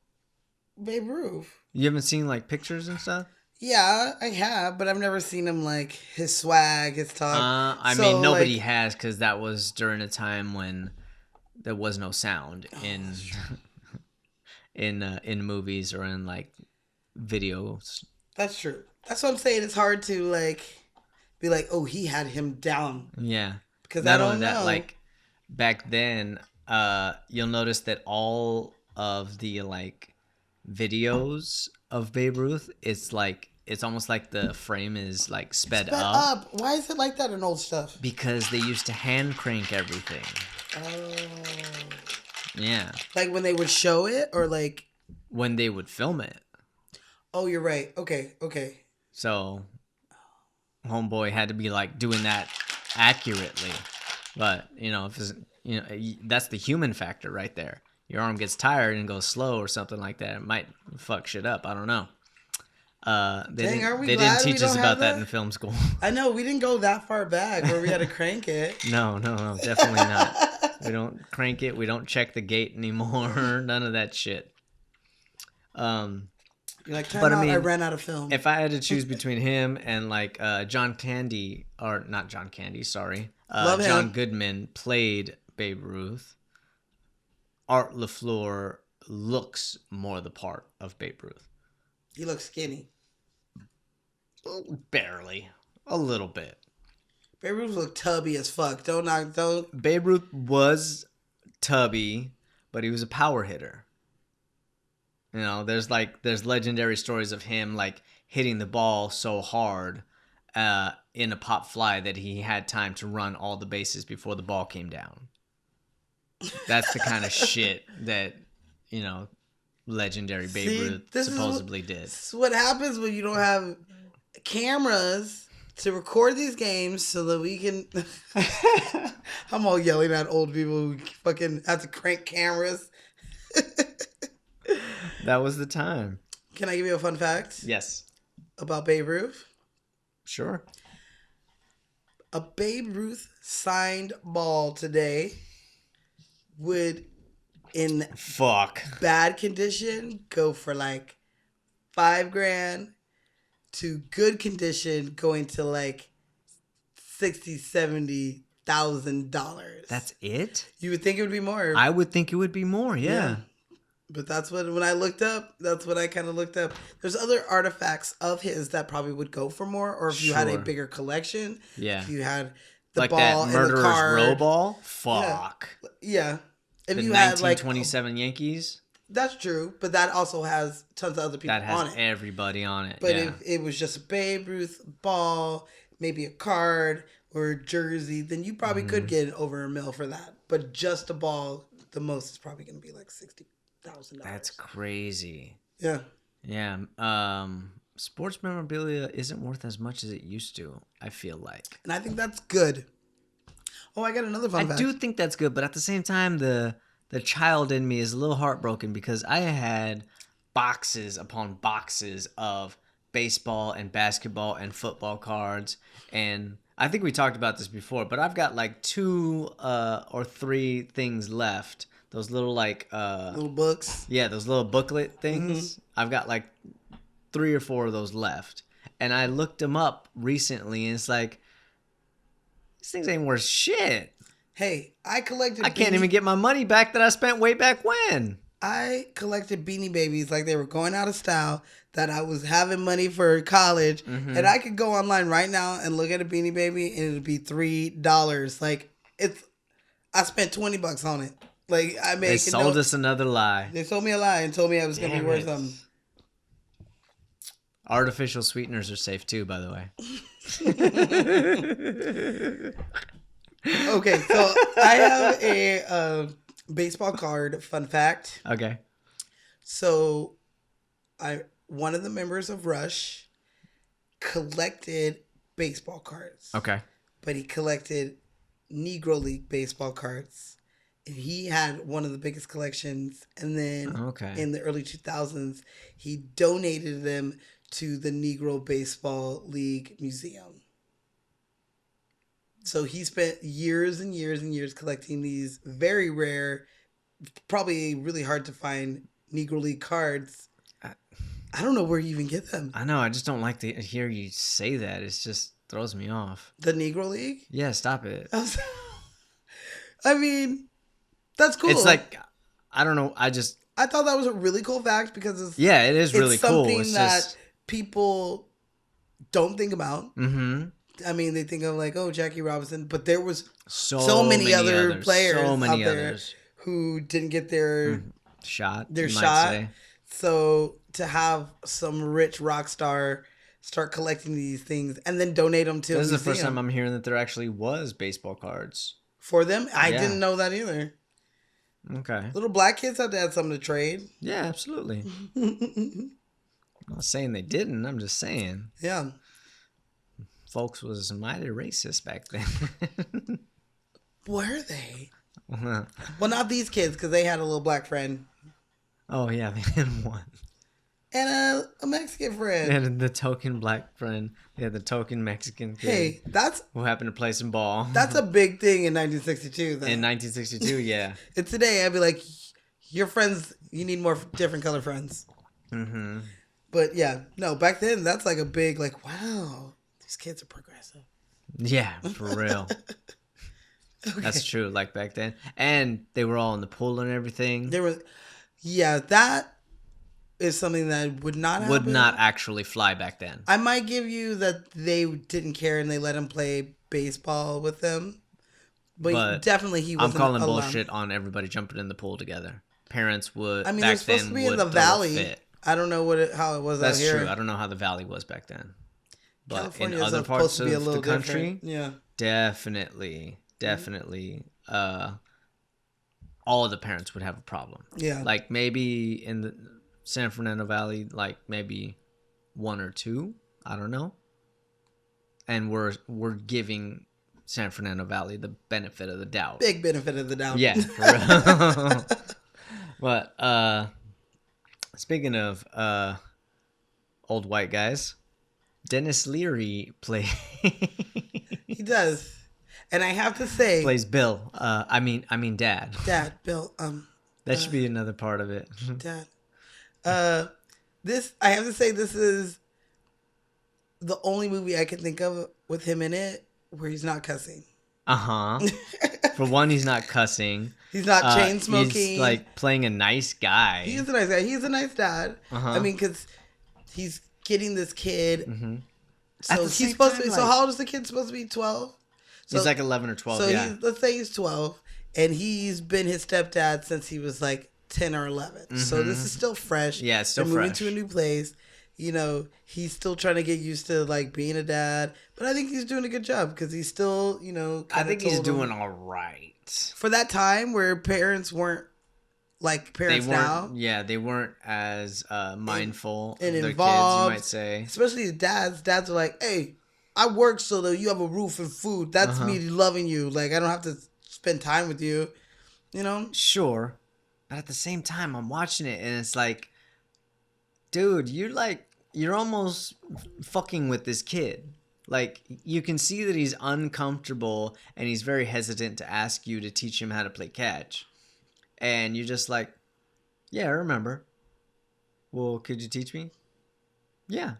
Babe Ruth. You haven't seen like pictures and stuff? Yeah, I have, but I've never seen him like his swag, his talk. I So, mean, nobody like, has because that was during a time when there was no sound in movies or in like videos. That's true. That's what I'm saying. It's hard to like be like, oh, he had him down. Yeah. Because Not I don't only that, know. like back then, you'll notice that all of the like videos of Babe Ruth, it's almost like the frame is like sped up Why is it like that in old stuff? because they used to hand crank everything. Oh. Yeah. Like when they would show it or like, When they would film it. oh, you're right. Okay. So homeboy had to be like doing that accurately. But if it's, that's the human factor right there. Your arm gets tired and goes slow or something like that. It might fuck shit up. I don't know. Dang, aren't we they glad didn't we teach us don't about have that that? in film school. I know we didn't go that far back where we had to crank it. No, definitely not. We don't crank it. We don't check the gate anymore. None of that shit. You're like, time But out, I mean, I ran out of film. if I had to choose between him and like John Candy, or not John Candy, sorry, Love him. John Goodman played Babe Ruth. Art LaFleur looks more the part of Babe Ruth. He looks skinny. Barely, a little bit. Babe Ruth looked tubby as fuck. Don't. Babe Ruth was tubby, but he was a power hitter. There's legendary stories of him like hitting the ball so hard in a pop fly that he had time to run all the bases before the ball came down. That's the kind of shit that, legendary Babe Ruth supposedly did. This is what happens when you don't have cameras to record these games so that we can... I'm all yelling at old people who fucking have to crank cameras. That was the time. Can I give you a fun fact? Yes. About Babe Ruth? Sure. A Babe Ruth signed ball today would, in bad condition, go for like $5,000 to good condition going to like $60,000-$70,000. That's it? You would think it would be more. I would think it would be more, yeah. But that's when I looked up, that's what I kind of looked up. There's other artifacts of his that probably would go for more, or if you had a bigger collection. Yeah. If you had the like ball that and the card. Murderer's Row ball? Fuck. Yeah. If The you had like 1927 Yankees? That's true, but that also has tons of other people on it. That has everybody on it. But yeah. if it was just a Babe Ruth ball, maybe a card or a jersey, then you probably could get over $1 million for that. But just a ball, the most is probably going to be like $60,000. That's crazy. Yeah. Yeah. Sports memorabilia isn't worth as much as it used to, I feel like. And I think that's good. Oh, I got another fun fact. I do think that's good, but at the same time, the child in me is a little heartbroken because I had boxes upon boxes of baseball and basketball and football cards. And I think we talked about this before, but I've got like 2 or 3 things left. Those little like... little books. Yeah, those little booklet things. Mm-hmm. I've got like 3 or 4 of those left. And I looked them up recently and it's like, these things ain't worth shit. Hey, I can't even get my money back that I spent way back when. I collected Beanie Babies like they were going out of style, that I was having money for college. Mm-hmm. And I could go online right now and look at a Beanie Baby and it would be $3. Like, I spent $20 on it. Like, They sold us another lie. They sold me a lie and told me I was going to be worth something. Artificial sweeteners are safe too, by the way. Okay, so I have a baseball card fun fact. Okay. So, one of the members of Rush collected baseball cards. Okay. But he collected Negro League baseball cards. And he had one of the biggest collections. And then in the early 2000s, he donated them to the Negro Baseball League Museum. So he spent years and years and years collecting these very rare, probably really hard to find Negro League cards. I don't know where you even get them. I know. I just don't like to hear you say that. It just throws me off. The Negro League? Yeah, stop it. I mean, that's cool. It's like, I don't know. I thought that was a really cool fact because it is really cool. Something it's that just... people don't think about. Mm-hmm. I mean, they think of like, oh, Jackie Robinson, but there was so many other players out there who didn't get their shot. Say. So to have some rich rock star start collecting these things and then donate them to this is the first time I'm hearing that there actually was baseball cards for them. I didn't know that either. Okay. Little black kids have to have something to trade. Yeah, absolutely. I'm not saying they didn't. I'm just saying. Yeah. folks was mighty racist back then. Were they? Well, not these kids, because they had a little black friend Oh yeah, they had one. and a Mexican friend. And the token black friend. They had the token Mexican kid Hey, who happened to play some ball. that's a big thing in 1962. Though. In 1962, yeah. And today, I'd be like, your friends, you need more different color friends. Mm-hmm. But yeah, no, back then, that's like a big, like, wow, these kids are progressive. Yeah, for real. Okay. That's true. Like back then, and they were all in the pool and everything. There was, yeah, that is something that would not happen. Would not actually fly back then. I might give you that they didn't care and they let him play baseball with them. But definitely he I'm wasn't calling allowed. bullshit on everybody jumping in the pool together. Parents would. I mean, back they're supposed then to be in would the throw a valley. fit. I don't know how it was That's out here. true. I don't know how the valley was back then. But California in is other supposed parts to be a of little the country, different. Yeah. definitely, all of the parents would have a problem. Yeah. Like maybe in the San Fernando Valley, like maybe one or two. I don't know. And we're giving San Fernando Valley the benefit of the doubt. Big benefit of the doubt. Yeah, for real. But speaking of old white guys, Dennis Leary He does. And I have to say, plays Bill. I mean Dad. Dad, Bill, That should be another part of it. Dad. This, I have to say, this is the only movie I can think of with him in it where he's not cussing. Uh-huh. For one, he's not cussing. He's not chain smoking. He's like playing a nice guy. He's a nice guy. He's a nice dad. Uh-huh. I mean, because he's getting this kid. Mm-hmm. So he's supposed to be. So how old is the kid supposed to be? 12. So, He's like 11 or 12. So Yeah. let's say he's 12, and he's been his stepdad since he was like 10 or 11. So this is still fresh. Yeah, it's still They're moving fresh. to a new place. You know, he's still trying to get used to like being a dad, but I think he's doing a good job because he's still, you know, I think he's told him- doing all right. for that time where parents weren't like parents now. Yeah, they weren't as mindful and of their involved. kids, you might say. Especially the dads. Dads are like, hey, I work so that you have a roof and food. That's me loving you. Like, I don't have to spend time with you. You know? Sure. But at the same time, I'm watching it and it's like, dude, you're almost fucking with this kid. Like, you can see that he's uncomfortable and he's very hesitant to ask you to teach him how to play catch. And you're just like, yeah, I remember. Well, could you teach me? Yeah.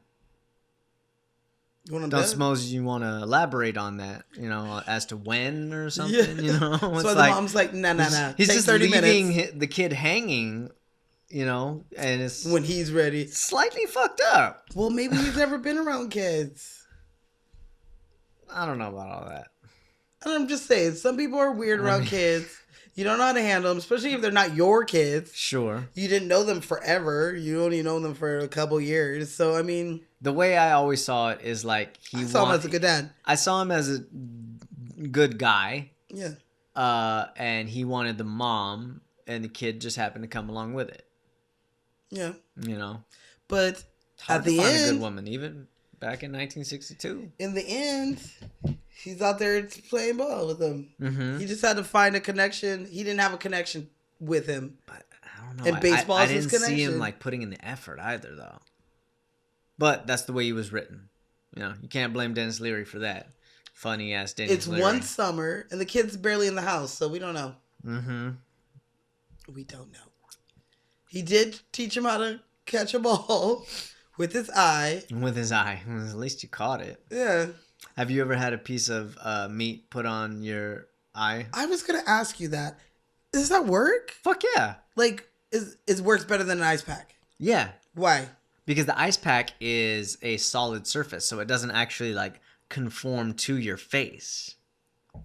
You want Don't to suppose you want to elaborate on that, you know, as to when or something, Yeah. you know? It's So the mom's like, nah. He's Take just 30 leaving minutes the kid hanging, you know, and it's when he's ready. slightly fucked up. Well, maybe he's never been around kids. I don't know about all that. And I'm just saying, some people are weird around kids. You don't know how to handle them, especially if they're not your kids. Sure. You didn't know them forever. You only know them for a couple years. So, I mean, The way I always saw it is like I saw him as a good dad. I saw him as a good guy, Yeah. and he wanted the mom, and the kid just happened to come along with it. Yeah. You know, But hard at to the find a good end, woman, even back in 1962. in the end, he's out there playing ball with them. Mm-hmm. He just had to find a connection. He didn't have a connection with him. But I don't know. And baseball I is his didn't see him connection. like putting in the effort either, though. But that's the way he was written. You know, you can't blame Dennis Leary for that. Funny ass Dennis It's Leary. one summer, and the kid's barely in the house, so we don't know. Mm-hmm. We don't know. He did teach him how to catch a ball with his eye. With his eye. At least you caught it. Yeah. Have you ever had a piece of meat put on your eye? I was going to ask you that. Does that work? Fuck yeah. Like, is works better than an ice pack? Yeah. Why? Because the ice pack is a solid surface, so it doesn't actually like conform to your face.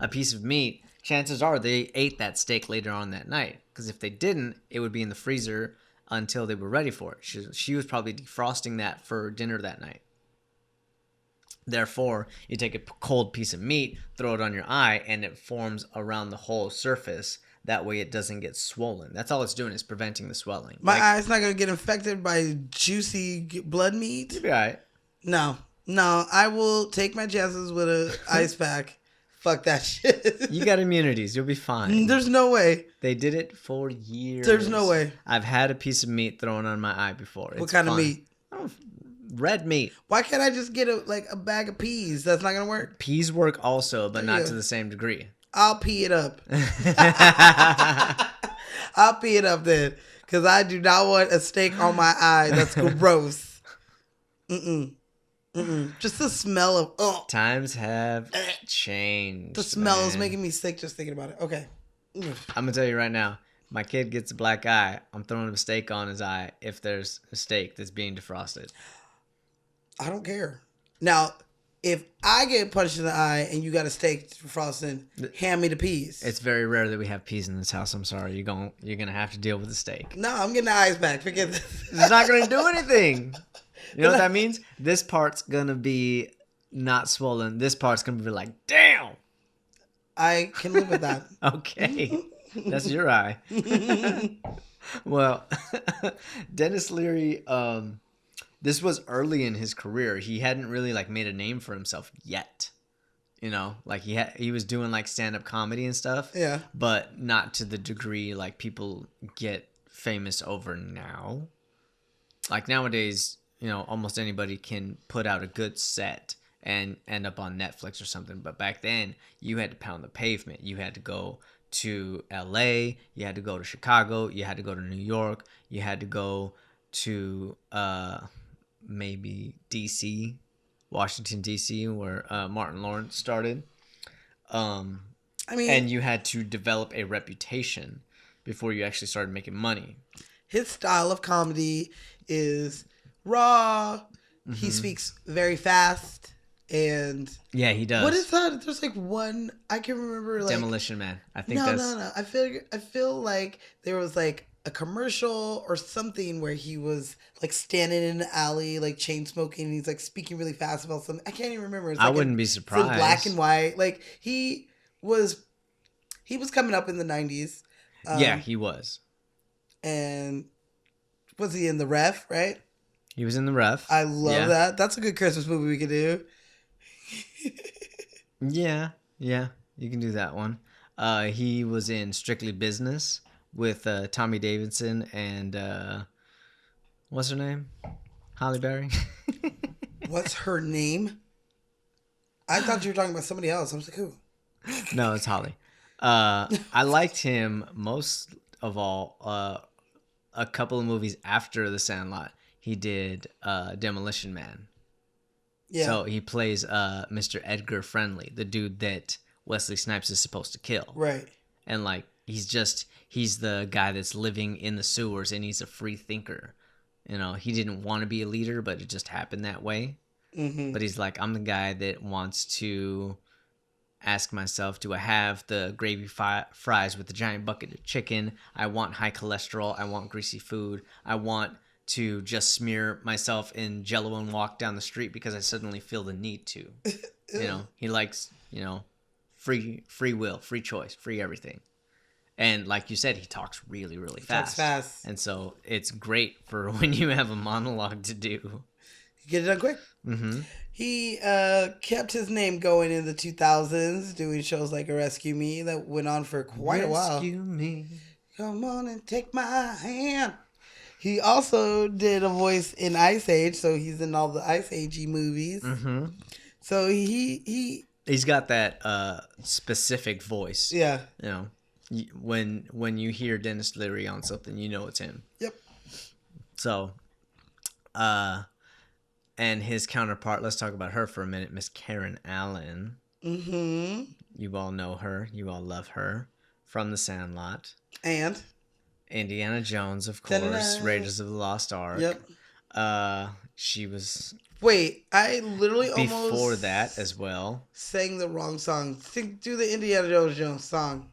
A piece of meat, chances are they ate that steak later on that night. Because if they didn't, it would be in the freezer until they were ready for it. She was probably defrosting that for dinner that night. Therefore, you take a cold piece of meat, throw it on your eye, and it forms around the whole surface. That way it doesn't get swollen. That's all it's doing is preventing the swelling. My eye's not going to get infected by juicy blood meat? You'll be all right. No. No, I will take my chances with a ice pack. Fuck that shit. You got immunities. You'll be fine. There's no way. They did it for years. There's no way. I've had a piece of meat thrown on my eye before. What kind of meat? Red meat. Why can't I just get a bag of peas? That's not gonna work. Peas work also, but not Yeah. to the same degree. I'll pee it up. I'll pee it up then, because I do not want a steak on my eye. That's gross. Just the smell of Times have changed. the smell is man. making me sick just thinking about it. Okay. I'm gonna tell you right now. My kid gets a black eye. I'm throwing a steak on his eye if there's a steak that's being defrosted. I don't care. Now, if I get punched in the eye and you got a steak for frosting, hand me the peas. It's very rare that we have peas in this house. I'm sorry. You're gonna have to deal with the steak. No, I'm getting the ice back. Forget this. It's not gonna do anything. You know what that means? This part's gonna be not swollen. This part's gonna be like, damn. I can live with that. Okay, that's your eye. Well, Dennis Leary. This was early in his career. He hadn't really like made a name for himself yet. You know, like he was doing like stand-up comedy and stuff. Yeah. But not to the degree like people get famous over now. Like nowadays, you know, almost anybody can put out a good set and end up on Netflix or something. But back then, you had to pound the pavement. You had to go to LA, you had to go to Chicago, you had to go to New York, you had to go to maybe DC, Washington DC, where Martin Lawrence started. I mean, And you had to develop a reputation before you actually started making money. his style of comedy is raw. He speaks very fast, and Yeah, he does. what is that? There's like one I can remember. Like Demolition Man. I think no, that's no, no. I feel like there was like a commercial or something where he was like standing in an alley, like chain smoking, and he's like speaking really fast about something. I can't even remember. It's I like wouldn't be it's in surprised. black and white. Like he was coming up in the 90s. Yeah, he was. And was he in The Ref, right? He was in the Ref. I love Yeah. that. That's a good Christmas movie we could do. Yeah, you can do that one. He was in Strictly Business with Tommy Davidson and what's her name? Halle Berry. What's her name? I thought you were talking about somebody else. I was like, who? No, it's Holly. I liked him most of all. A couple of movies after The Sandlot, he did Demolition Man. Yeah. So he plays Mr. Edgar Friendly, the dude that Wesley Snipes is supposed to kill. Right. And like he's the guy that's living in the sewers and he's a free thinker. You know, he didn't want to be a leader, but it just happened that way. Mm-hmm. But he's like, I'm the guy that wants to ask myself, do I have the gravy fries with the giant bucket of chicken? I want high cholesterol. I want greasy food. I want to just smear myself in Jell-O and walk down the street because I suddenly feel the need to. You know, he likes, you know, free will, free choice, free everything. And like you said, he talks really, really fast. Talks fast. And so it's great for when you have a monologue to do. Get it done quick. Mm-hmm. He kept his name going in the 2000s, doing shows like Rescue Me that went on for quite a while. Rescue me. Come on and take my hand. He also did a voice in Ice Age, so he's in all the Ice Age movies. Mm-hmm. So he's got that specific voice. yeah. You know, when you hear Dennis Leary on something, you know it's him. Yep. So, and his counterpart, let's talk about her for a minute, Miss Karen Allen. Mm-hmm. You all know her. You all love her from The Sandlot. And Indiana Jones, of course. Da-da-da. Raiders of the Lost Ark. yep. She was Wait, I literally before almost that as well. sang the wrong song. Do the Indiana Jones song.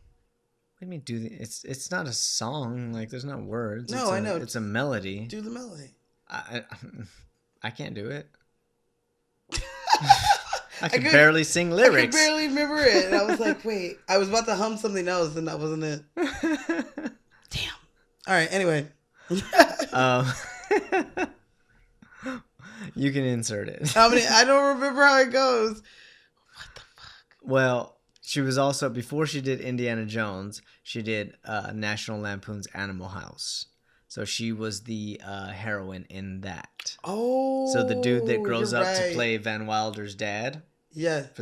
What do you mean it's not a song, like there's no words. No, I know. It's a melody. Do the melody. I can't do it. I could- can barely sing I lyrics. could barely remember it. And I was like, wait, I was about to hum something else and that wasn't it. Damn. All right, anyway. Um, You can insert it. How many? I don't remember how it goes. What the fuck? Well, she was also, before she did Indiana Jones, she did National Lampoon's Animal House. So she was the heroine in that. Oh. So the dude that grows you're up to right. play Van Wilder's dad, Yeah. for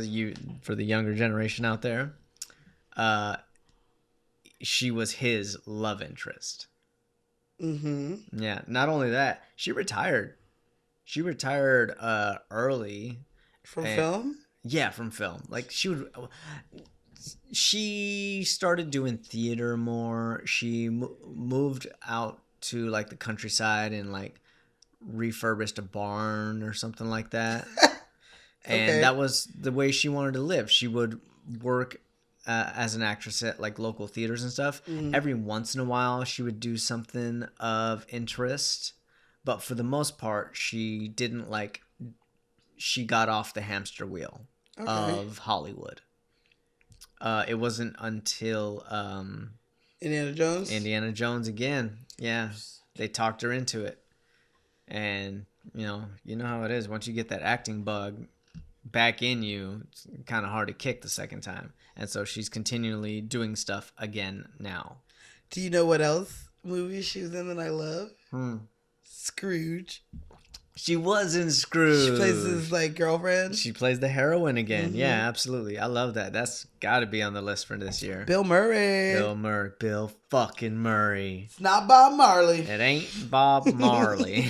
the younger generation out there, she was his love interest. Mm-hmm. Yeah. Not only that, she retired. She retired early. From And- film? Yeah, from film. Like she started doing theater more. She moved out to like the countryside and like refurbished a barn or something like that. And Okay. that was the way she wanted to live. She would work as an actress at like local theaters and stuff. Every once in a while, she would do something of interest, but for the most part, she didn't like. She got off the hamster wheel of Hollywood. It wasn't until Indiana Jones? Indiana Jones again. Yeah, they talked her into it, and you know how it is. Once you get that acting bug back in you, it's kind of hard to kick the second time. And so she's continually doing stuff again now. Do you know what else movie she was in that I love? Scrooge. She was in Scrooge. She plays his like girlfriend. She plays the heroine again. Yeah, absolutely. I love that. That's got to be on the list for this year. Bill Murray. Bill fucking Murray. It's not Bob Marley. It ain't Bob Marley.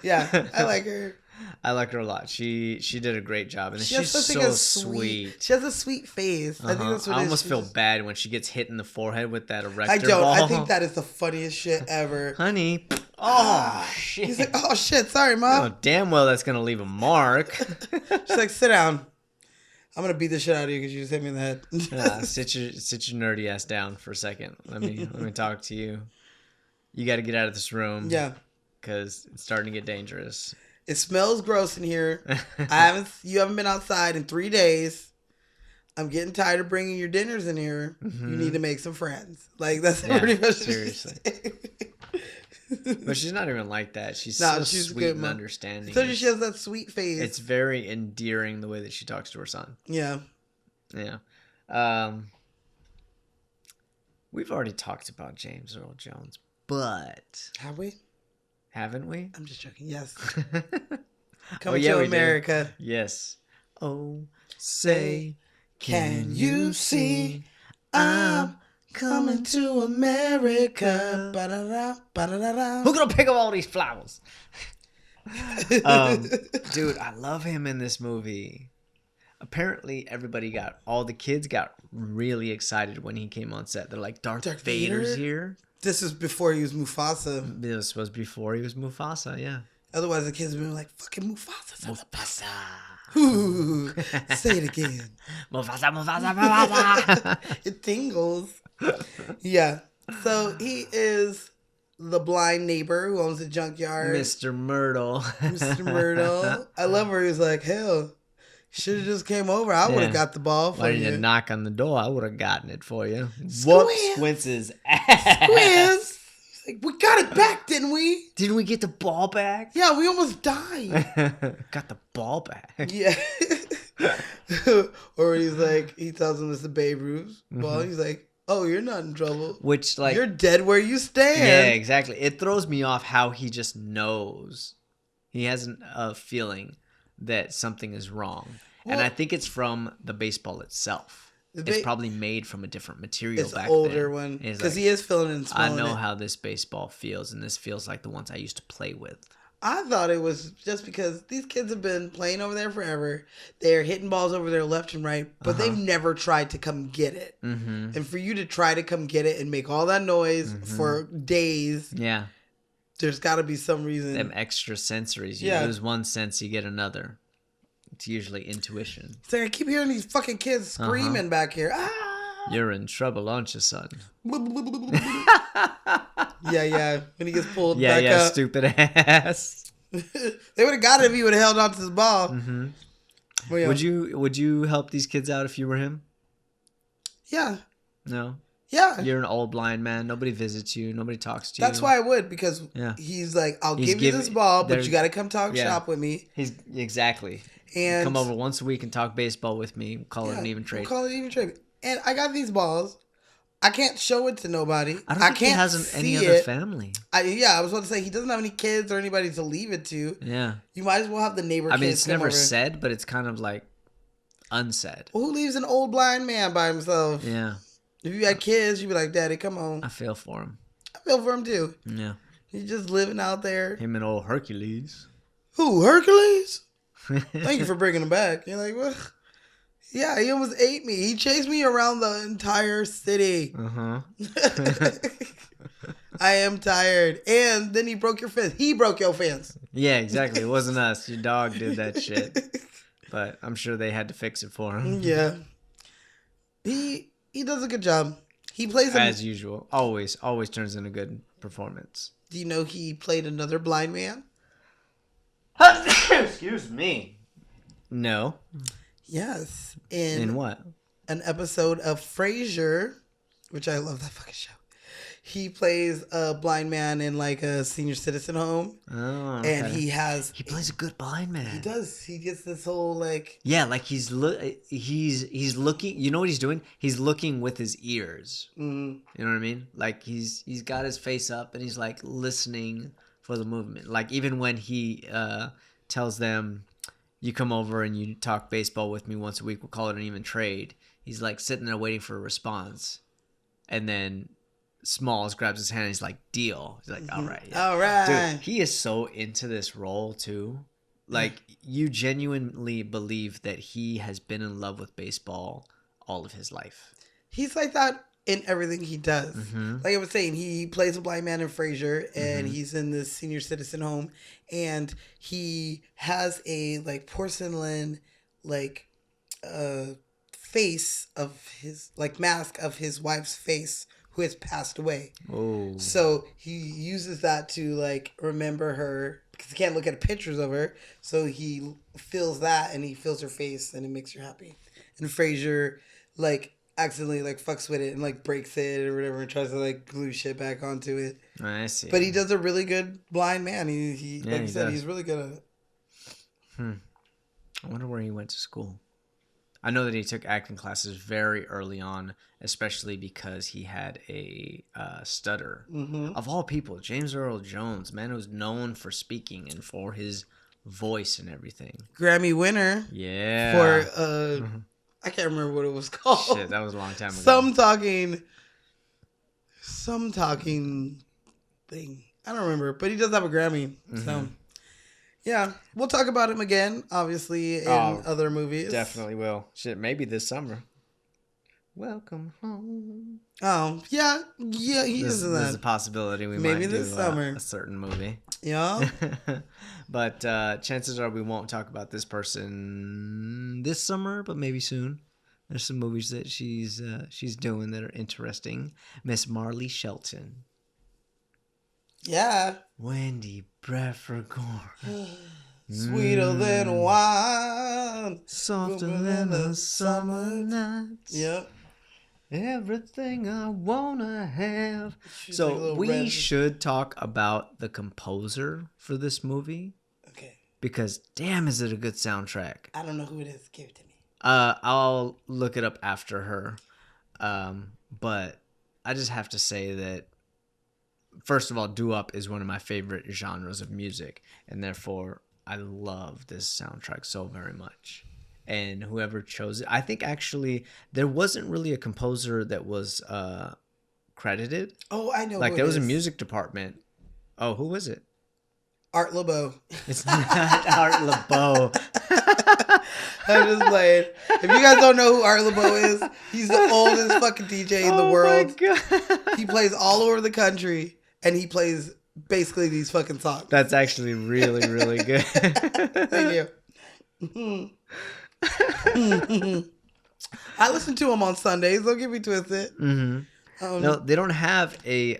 Yeah, I like her. I like her a lot. She did a great job, and She she's has such so a sweet. She has a sweet face. I think that's what I it is. almost She feel just- bad when she gets hit in the forehead with that erector I don't. ball. I think that is the funniest shit ever. Honey. Oh, shit. He's like, oh shit, sorry, mom. Oh, damn well that's going to leave a mark. She's like, sit down. I'm gonna beat the shit out of you because you just hit me in the head. Sit your nerdy ass down for a second. Let me talk to you. You got to get out of this room. Yeah. Because it's starting to get dangerous. It smells gross in here. You haven't been outside in 3 days. I'm getting tired of bringing your dinners in here. You need to make some friends. Like that's Yeah, pretty much seriously. But she's not even like that. She's Nah, so she's sweet good, and Mom. understanding. So she has that sweet face. It's very endearing the way that she talks to her son. Yeah. Yeah. We've already talked about James Earl Jones, but Have we? haven't we? I'm just joking. Yes. Oh, Coming yeah, to we do. America. Yes. Oh, say, Can you see I'm coming to America? Ba-da-da, ba-da-da-da. Who's gonna pick up all these flowers? Dude, I love him in this movie. Apparently, all the kids got really excited when he came on set. They're like, Darth Vader's Vader? here. This is before he was Mufasa. This was before he was Mufasa, yeah. Otherwise, the kids would be like, fucking Mufasa. Mufasa. Ooh, say it again. Mufasa, Mufasa, Mufasa. It tingles. Yeah. So he is the blind neighbor who owns a junkyard. Mr. Myrtle. Mr. Myrtle. I love where he's like, hell, should have just came over. I would have Yeah. got the ball for Why didn't you. you knock on the door? I would have gotten it for you. Squints. Whoops, Squints' ass. Quiz. Like, we got it back, didn't we? Didn't we get the ball back? Yeah, we almost died. Got the ball back. Yeah. Or he's like, he tells him it's the Babe Ruth ball. He's like, oh, you're not in trouble. Which, like, You're dead where you stand. yeah, exactly. It throws me off how he just knows. He has a feeling that something is wrong. And Well- I think it's from the baseball itself. The It's probably made from a different material It's back the older then. one. It's Because like, he is feeling it and I smelling know it. how this baseball feels, and this feels like the ones I used to play with. I thought it was just because these kids have been playing over there forever. They're hitting balls over there left and right, but they've never tried to come get it. Mm-hmm. And for you to try to come get it and make all that noise for days, Yeah. there's got to be some reason. Them extra sensories. You Yeah. lose one sense, you get another. It's usually intuition. It's like I keep hearing these fucking kids screaming back here. Ah! You're in trouble, aren't you, son? Yeah. When he gets pulled Yeah, back yeah, up. stupid ass. They would have got it if he would have held on to his ball. Mm-hmm. Well, yeah. Would you help these kids out if you were him? Yeah. No. Yeah. You're an old blind man. Nobody visits you. Nobody talks to you. That's why I would, because Yeah. he's like, I'll He's give you this ball, but you got to come talk yeah. shop with me. He's exactly. And come over once a week and talk baseball with me. Call it an even trade. Call it an even trade. And I got these balls. I can't show it to nobody. I don't think can't he has any other family. I was about to say he doesn't have any kids or anybody to leave it to. Yeah. You might as well have the neighbor. I mean, kids it's come never over. said, but it's kind of like unsaid. Well, who leaves an old blind man by himself? Yeah. If you had kids, you'd be like, Daddy, come on. I feel for him. I feel for him too. Yeah. He's just living out there. Him and old Hercules. Who, Hercules? Thank you for bringing him back. You're like, what? Yeah, he almost ate me. He chased me around the entire city. Uh-huh. I am tired. And then he broke your fence. He broke your fence. Yeah, exactly. It wasn't us. Your dog did that shit. But I'm sure they had to fix it for him. Yeah. He does a good job. He plays as usual. Always turns in a good performance. Do you know he played another blind man? Excuse me. No. Yes. In what? An episode of Frasier, which I love that fucking show. He plays a blind man in like a senior citizen home. Oh, okay. And he plays a good blind man. He does. He gets this whole like. Yeah, like he's looking. You know what he's doing? He's looking with his ears. Mm. You know what I mean? Like he's got his face up and he's like listening for the movement. Like even when he tells them, "You come over and you talk baseball with me once a week. We'll call it an even trade." He's like sitting there waiting for a response, and then Smalls grabs his hand and he's like, "Deal." He's like, "All right, yeah." All right." Dude, he is so into this role too. Like you genuinely believe that he has been in love with baseball all of his life. He's like that in everything he does. Mm-hmm. Like I was saying, he plays a blind man in Frasier, and he's in this senior citizen home, and he has a like porcelain like face of his like mask of his wife's face who has passed away. Oh. So he uses that to like remember her because he can't look at pictures of her. So he feels that and he feels her face and it makes her happy. And Frasier like accidentally like fucks with it and like breaks it or whatever and tries to like glue shit back onto it. I see. But he does a really good blind man. He like I said, does. he's really good at it. I wonder where he went to school. I know that he took acting classes very early on, especially because he had a stutter. Mm-hmm. Of all people, James Earl Jones, man, who's known for speaking and for his voice and everything. Grammy winner. Yeah. For I can't remember what it was called. Shit, that was a long time ago. Some talking thing. I don't remember, but he does have a Grammy. So yeah, we'll talk about him again, obviously, in other movies. Definitely will. Shit, maybe this summer. Welcome home. Oh, yeah, he is in that. There's a possibility we Maybe might this do summer. A certain movie. Yeah. But chances are we won't talk about this person this summer, but maybe soon. There's some movies that she's doing that are interesting. Miss Marley Shelton. Yeah. Wendy Bradford Gore. Sweeter than wine. Softer than a summer night. Yep. Everything I wanna have. She's like a So little we red. should talk about the composer for this movie Okay. because damn, is it a good soundtrack. I don't know who it is. Give it to me. I'll look it up after her. But I just have to say that first of all, doo-wop is one of my favorite genres of music, and therefore I love this soundtrack so very much. And whoever chose it, I think actually there wasn't really a composer that was credited. Oh, I know. Like who there it was a is. music department. Oh, who was it? Art LeBeau. It's not Art LeBeau. I'm just playing. If you guys don't know who Art LeBeau is, he's the oldest fucking DJ in the world. Oh my God. He plays all over the country, and he plays basically these fucking songs. That's actually really, really good. Thank you. I listen to him on Sundays. Don't get me twisted. Mm-hmm. No, they don't have a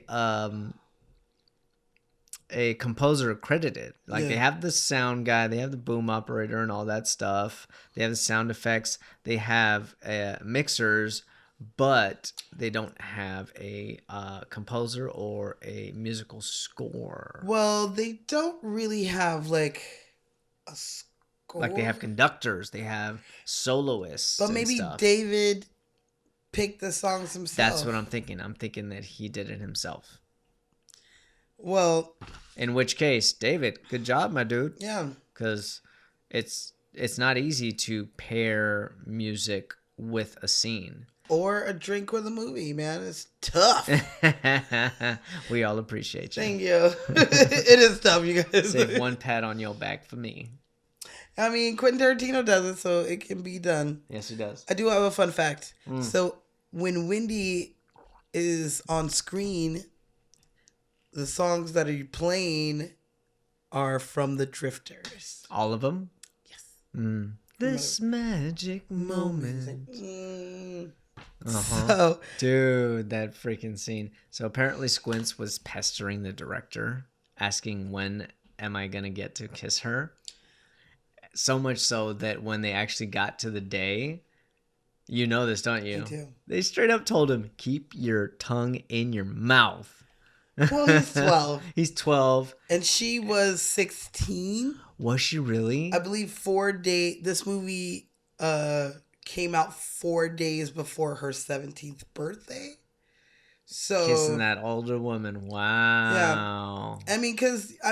composer credited. Like they have the sound guy, they have the boom operator and all that stuff. They have the sound effects. They have mixers, but they don't have a composer or a musical score. Well, they don't really have like a score. Like they have conductors, they have soloists, But and maybe stuff. David picked the songs himself. That's what I'm thinking. I'm thinking that he did it himself. Well, in which case, David, good job, my dude. yeah. Because it's not easy to pair music with a scene. Or a drink with a movie, man. It's tough. We all appreciate you. Thank you. It is tough, you guys. Save one pat on your back for me. I mean, Quentin Tarantino does it, so it can be done. Yes, he does. I do have a fun fact. So when Wendy is on screen, the songs that are playing are from the Drifters. All of them? Yes. This magic moment. So, Dude, that freaking scene. So apparently Squints was pestering the director, asking when am I going to get to kiss her? So much so that when they actually got to the day, you know this, don't you? I do. They straight up told him, keep your tongue in your mouth. Well, he's 12. He's 12. And she was 16. Was she really? I believe this movie came out 4 days before her 17th birthday. So kissing that older woman. Wow. Yeah. I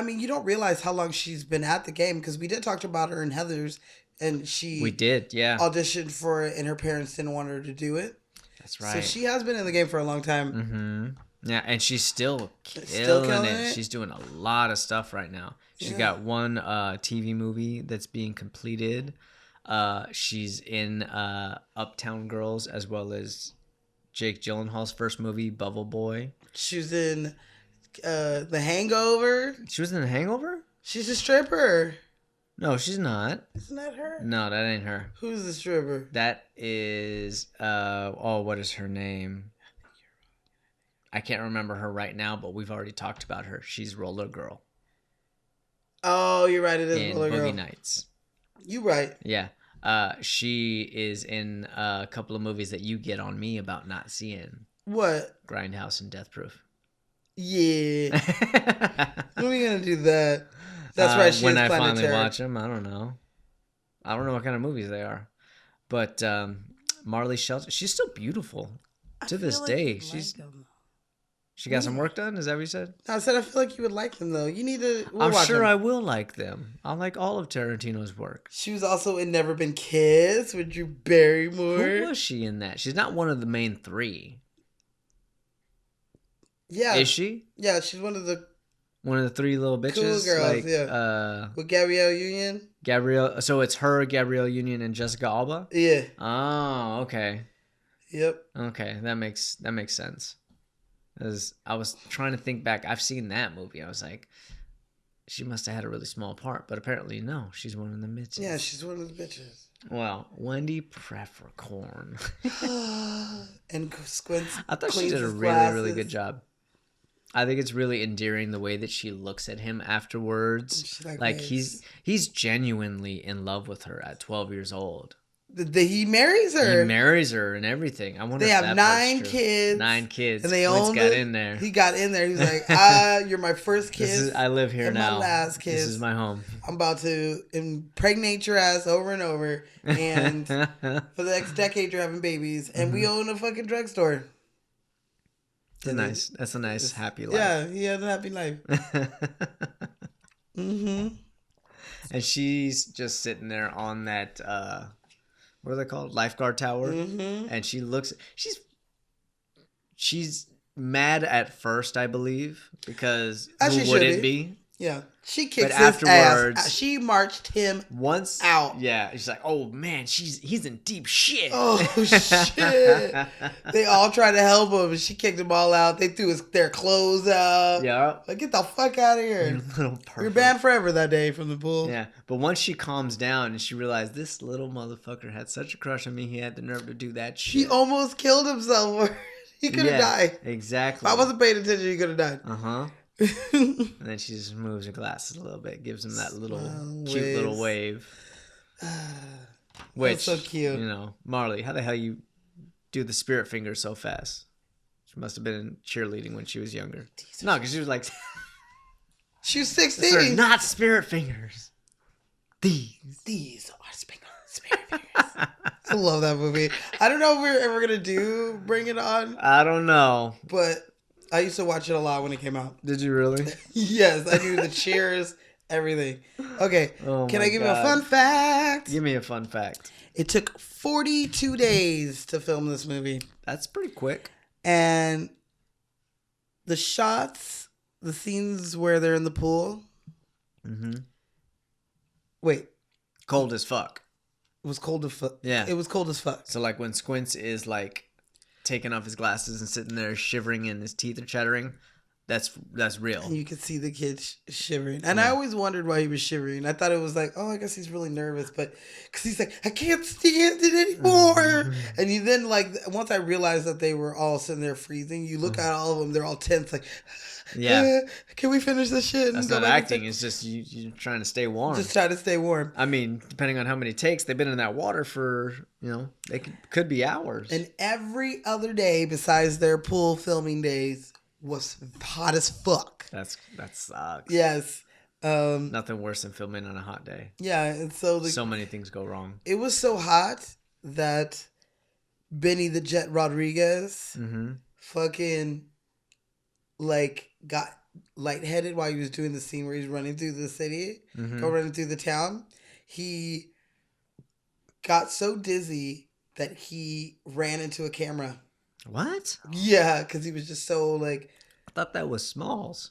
mean, you don't realize how long she's been at the game, because we did talk about her in Heather's, and we did, yeah. auditioned for it, and her parents didn't want her to do it. That's right. So she has been in the game for a long time. Mm-hmm. Yeah, and she's still killing it. She's doing a lot of stuff right now. She's got one TV movie that's being completed. She's in Uptown Girls, as well as Jake Gyllenhaal's first movie, Bubble Boy. She was in The Hangover. She was in The Hangover? She's a stripper. No, she's not. Isn't that her? No, that ain't her. Who's the stripper? That is what is her name? I can't remember her right now, but we've already talked about her. She's Roller Girl. Oh, you're right. It is in Roller Boogie Girl. Nights. You right. Yeah. She is in a couple of movies that you get on me about not seeing. What? Grindhouse and Death Proof. Yeah. When are we gonna do that? That's right. She when is I Planet finally Terror. watch them, I don't know. I don't know what kind of movies they are, but Marley Shelton, she's still beautiful to this day. She got some work done. Is that what you said? I said I feel like you would like them though. You need to. I'm sure I will like them. I like all of Tarantino's work. She was also in Never Been Kissed with Drew Barrymore. Who was she in that? She's not one of the main three. Yeah. Is she? Yeah, she's one of the three little bitches. cool girls. Like, yeah. With Gabrielle Union. Gabrielle. So it's her, Gabrielle Union, and Jessica Alba. Yeah. Oh, okay. Yep. Okay, that makes sense. As I was trying to think back, I've seen that movie. I was like, she must have had a really small part, but apparently no, she's one of the bitches. Yeah, she's one of the bitches. Well, Wendy Peppercorn. And Squints. I thought she did a really good job. I think it's really endearing the way that she looks at him afterwards. Like he's genuinely in love with her at 12 years old. He marries her. He marries her and everything. I wonder. They if have that 9 kids. 9 kids. And they Quint's own got it. in there. He got in there. He was like, you're my first kid. I live here and now. My last kid. This is my home. I'm about to impregnate your ass over and over, and for the next decade you're having babies, and we own a fucking drugstore. That's a nice happy life. Yeah, he had a happy life. Mm-hmm. And she's just sitting there on that what are they called? Lifeguard tower. Mm-hmm. And she looks she's mad at first, I believe, because who wouldn't be? Yeah. She kicks but his afterwards, ass. She marched him out. Yeah. She's like, oh man, he's in deep shit. Oh shit. They all tried to help him, and she kicked them all out. They threw their clothes out. Yeah. Like, get the fuck out of here. You little pervert. You're banned forever that day from the pool. Yeah. But once she calms down and she realized this little motherfucker had such a crush on me, he had the nerve to do that shit. He almost killed himself. He could have died. Exactly. If I wasn't paying attention, he could have died. Uh-huh. And then she just moves her glasses a little bit, gives him that little cute little wave. Which, so cute. You know, Marley, how the hell you do the spirit finger so fast? She must have been cheerleading when she was younger. No, because she was like, She was these are 16. not spirit fingers. These are spirit fingers. I love that movie. I don't know if we're ever going to Bring It On, I don't know. but I used to watch it a lot when it came out. Did you really? Yes, I knew the cheers, everything. Okay, Oh can my I give you a God. fun fact? Give me a fun fact. It took 42 days to film this movie. That's pretty quick. And the shots, the scenes where they're in the pool. Mm-hmm. Wait, Cold as fuck. it was cold as fuck. Yeah. It was cold as fuck. So like when Squints is like taking off his glasses and sitting there shivering and his teeth are chattering, that's real. And you could see the kid shivering. And I always wondered why he was shivering. I thought it was like, oh, I guess he's really nervous. But because he's like, I can't stand it anymore. And you then, like, once I realized that they were all sitting there freezing, you look at all of them, they're all tense. Like, Yeah. Can we finish this shit? and That's go not back acting. inside?" It's just you're trying to stay warm. Just try to stay warm. I mean, depending on how many takes, they've been in that water for, they could be hours. And every other day besides their pool filming days was hot as fuck. That sucks. Yes. Nothing worse than filming on a hot day. Yeah, and so So many things go wrong. it was so hot that Benny the Jet Rodriguez Mm-hmm. fucking like got lightheaded while he was doing the scene where he's running through the city, Mm-hmm. running through the town. He got so dizzy that he ran into a camera. What? Yeah, because he was just so like, I thought that was Smalls.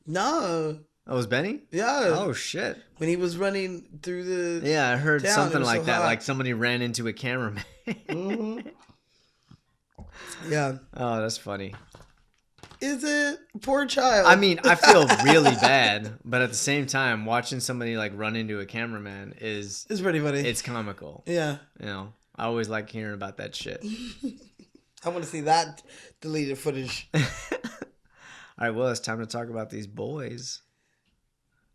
no. Oh, was Benny? Yeah. Oh, shit. When he was running through the... Yeah, I heard Town, it something was like so that. hot. Like somebody ran into a cameraman. Mhm. Yeah. Oh, that's funny. Is it? Poor child. I mean, I feel really bad, but at the same time, watching somebody like run into a cameraman It's pretty funny. it's comical. Yeah. I always like hearing about that shit. I want to see that deleted footage. All right, well, it's time to talk about these boys.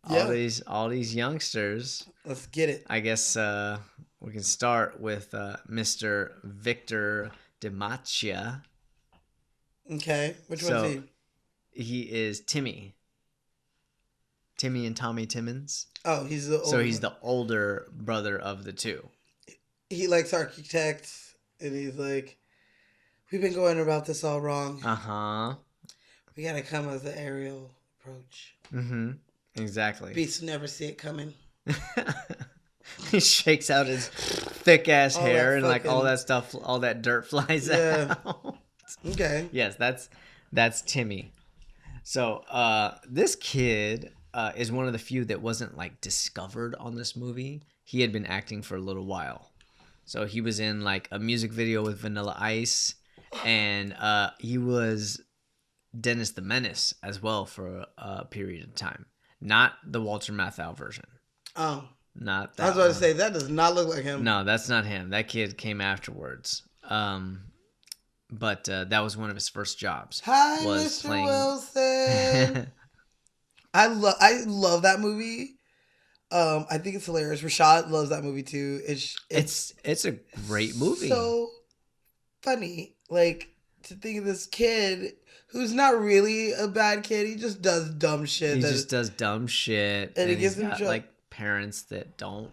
Yeah. All these youngsters. Let's get it. I guess we can start with Mr. Victor DiMaccia. Okay. Which So- one's he? He is Timmy. Timmy and Tommy Timmons. Oh, he's the So older he's one. the older brother of the two. He likes architects, and he's like, we've been going about this all wrong. Uh-huh. We gotta come with an aerial approach. Mm-hmm. Exactly. Beasts never see it coming. He shakes out his thick ass All hair that and like all fucking- that stuff, all that dirt flies Yeah. out. Okay. Yes, that's Timmy. So this kid is one of the few that wasn't like discovered on this movie. He had been acting for a little while. So he was in like a music video with Vanilla Ice, and he was Dennis the Menace as well for a period of time. Not the Walter Matthau version. Oh. Not that I was about to one. say, that does not look like him. No, that's not him. That kid came afterwards. But that was one of his first jobs. Hi, was Mr. playing- Wilson. I love that movie. I think it's hilarious. Rashad loves that movie too. It's a great movie. So funny. Like, to think of this kid who's not really a bad kid. He just does dumb shit. He that- just does dumb shit, And it he's gives him got joy. like parents that don't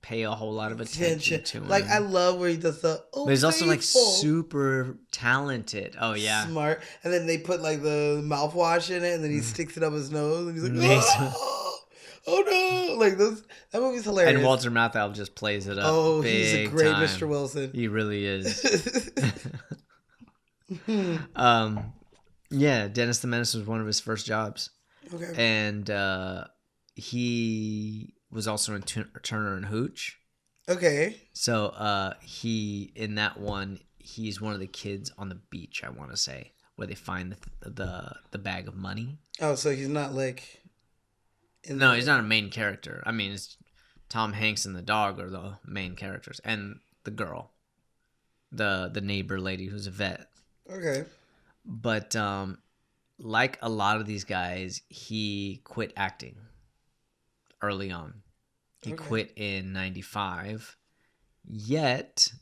pay a whole lot of attention to him. Like, I love where he does the but he's also like faithful, super talented. Oh yeah, smart. And then they put like the mouthwash in it, and then he sticks it up his nose, and he's like, Makes- oh no! Like that movie's hilarious. and Walter Matthau just plays it up. Oh, he's a big great time. Mr. Wilson. He really is. Yeah, Dennis the Menace was one of his first jobs, Okay. and he was also in Turner and Hooch. Okay. So he in that one, he's one of the kids on the beach. I want to say where they find the bag of money. Oh, so he's not like. No, he's not a main character. I mean, it's Tom Hanks and the dog are the main characters, and the girl, the neighbor lady who's a vet. Okay. But like a lot of these guys, he quit acting early on. He Okay. quit in 95. Yet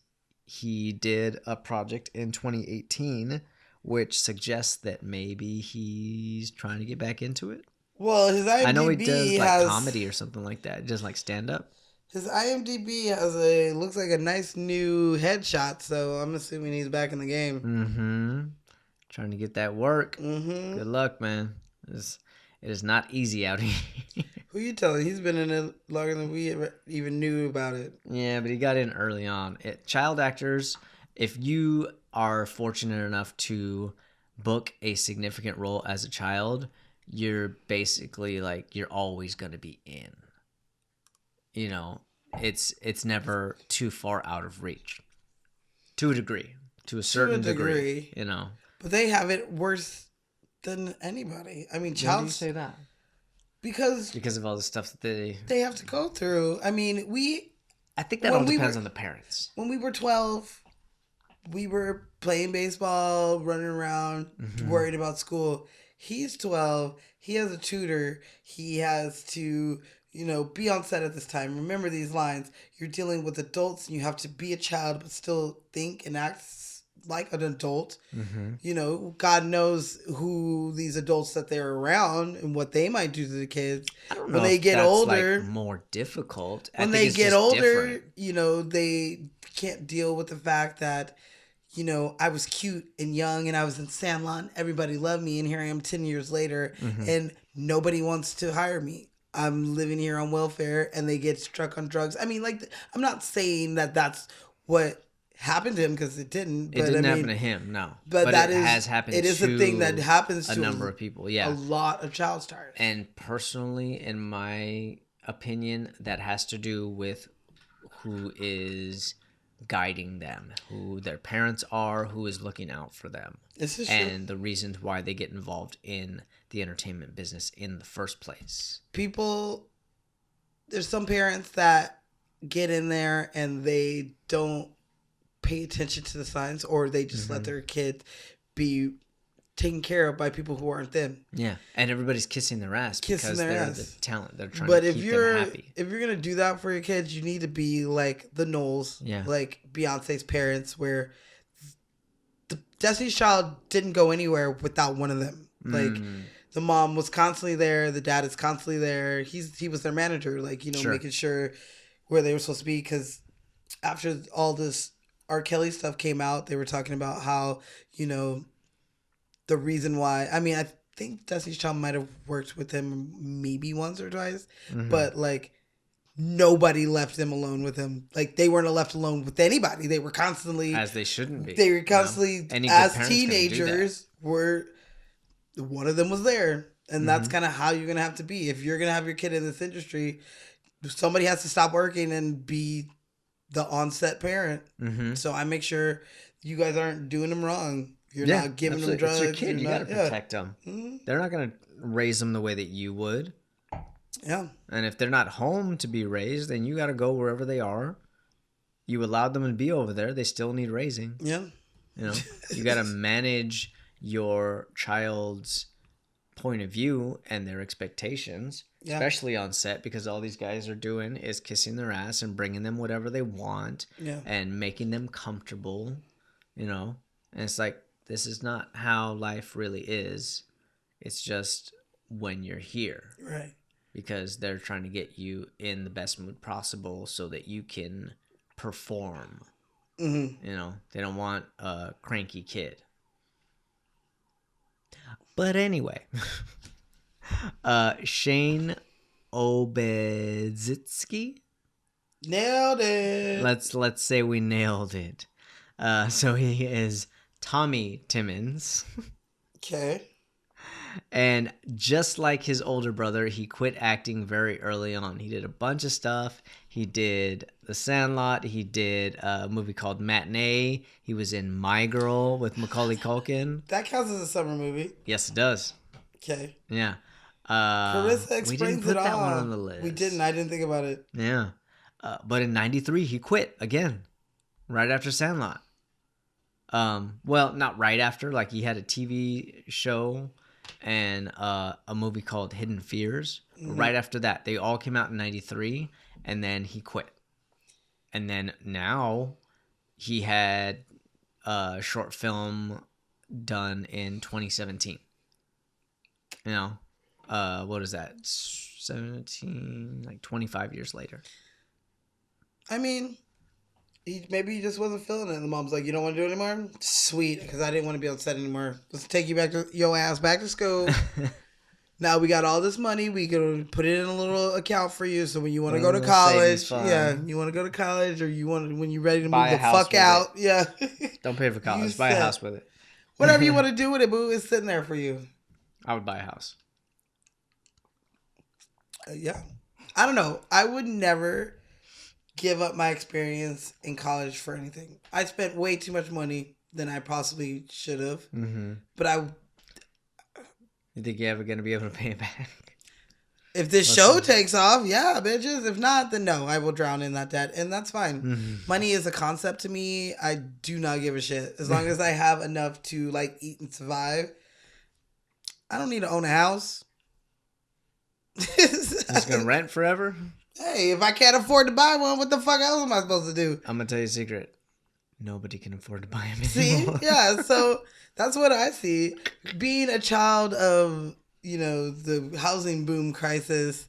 he did a project in 2018, which suggests that maybe he's trying to get back into it. Well, his I know he does IMDb like has comedy or something like that, just like stand up. his IMDb has a looks like a nice new headshot. So I'm assuming he's back in the game. Mm-hmm. Trying to get that work. Mm-hmm. Good luck, man. It is not easy out here. Who you telling? He's been in it longer than we even knew about it. Yeah, but he got in early on. Child actors, if you are fortunate enough to book a significant role as a child, you're basically like you're always going to be in. You know, it's never too far out of reach. To a degree, to a certain degree, you know. But they have it worse than anybody. I mean, Why do child you say that? because of all the stuff that they have to go through. I mean, I think that when all we depends were- on the parents. when we were 12, we were playing baseball, running around, worried about school. He's 12. He has a tutor. He has to, be on set at this time. Remember these lines. You're dealing with adults and you have to be a child but still think and act like an adult. God knows who these adults that they're around and what they might do to the kids. I don't know When they if get that's older, like more difficult. I when think they it's get just older, different. they can't deal with the fact that, I was cute and young and I was in Sandlot and everybody loved me. And here I am 10 years later and nobody wants to hire me. I'm living here on welfare and they get struck on drugs. I mean, like, I'm not saying that that's what happened to him because it didn't. It didn't happen to him, no. But that it is, has happened it is to a thing that happens a to number of people, a yeah. lot of child stars. And personally, in my opinion, that has to do with who is guiding them, who their parents are, who is looking out for them, This is and the reasons why they get involved in the entertainment business in the first place. There's some parents that get in there and they don't pay attention to the signs, or they just let their kid be taken care of by people who aren't them. Yeah, and everybody's kissing their ass because they're the talent. They're trying to keep them happy. If you're gonna do that for your kids, you need to be like the Knowles, like Beyonce's parents, where the Destiny's Child didn't go anywhere without one of them. Like the mom was constantly there, the dad is constantly there. He was their manager, like making sure where they were supposed to be. Because after all this R. Kelly stuff came out, they were talking about how the reason why. I mean, I think Destiny's Child might have worked with him maybe once or twice, but like nobody left them alone with him. Like they weren't left alone with anybody. They were constantly, as they shouldn't be. They were constantly, as teenagers, one of them was there. And that's kind of how you're going to have to be. If you're going to have your kid in this industry, somebody has to stop working and be the on-set parent. So I make sure you guys aren't doing them wrong. You're not giving them drugs. It's your kid. You got to protect them. They're not going to raise them the way that you would. Yeah. And if they're not home to be raised, then you got to go wherever they are. You allowed them to be over there. They still need raising. Yeah. You got to manage your child's point of view and their expectations, especially on set, because all these guys are doing is kissing their ass and bringing them whatever they want and making them comfortable, And it's like, this is not how life really is. It's just when you're here. Right. Because they're trying to get you in the best mood possible so that you can perform. They don't want a cranky kid. But anyway, Shane Obezitsky. Nailed it. Let's say we nailed it. So he is Tommy Timmons. Okay. And just like his older brother, he quit acting very early on. He did a bunch of stuff. He did The Sandlot. He did a movie called Matinee. He was in My Girl with Macaulay Culkin. That counts as a summer movie. Yes, it does. Okay. Yeah. Carissa explains we didn't put it that all. one on the list. We didn't. I didn't think about it. Yeah. But in 93, he quit again, right after Sandlot. Well, not right after. Like, he had a TV show and a movie called Hidden Fears. Right after that, they all came out in 93, and then he quit. And then now he had a short film done in 2017. You know, what is that? 17, like 25 years later. I mean, maybe he just wasn't feeling it. And the mom's like, "You don't want to do it anymore? Sweet, because I didn't want to be on set anymore. Let's take you back to your ass back to school. Now we got all this money. We gonna put it in a little account for you. So when you want to go to Savings college, fund. you want to go to college, or you want when you're ready to Buy move a the house fuck with out, yeah, Don't pay for college. You Buy a said- house with it. whatever you want to do with it, boo, it's sitting there for you. I would buy a house. Yeah, I don't know. I would never give up my experience in college for anything. I spent way too much money than I possibly should have, but You think you're ever going to be able to pay it back? if this show takes off, yeah, bitches. If not, then no, I will drown in that debt, and that's fine. Money is a concept to me. I do not give a shit. As long as I have enough to like eat and survive, I don't need to own a house. Just going to rent forever? Hey, if I can't afford to buy one, what the fuck else am I supposed to do? I'm going to tell you a secret. Nobody can afford to buy them See? anymore. Yeah, so that's what I see. Being a child of, the housing boom crisis,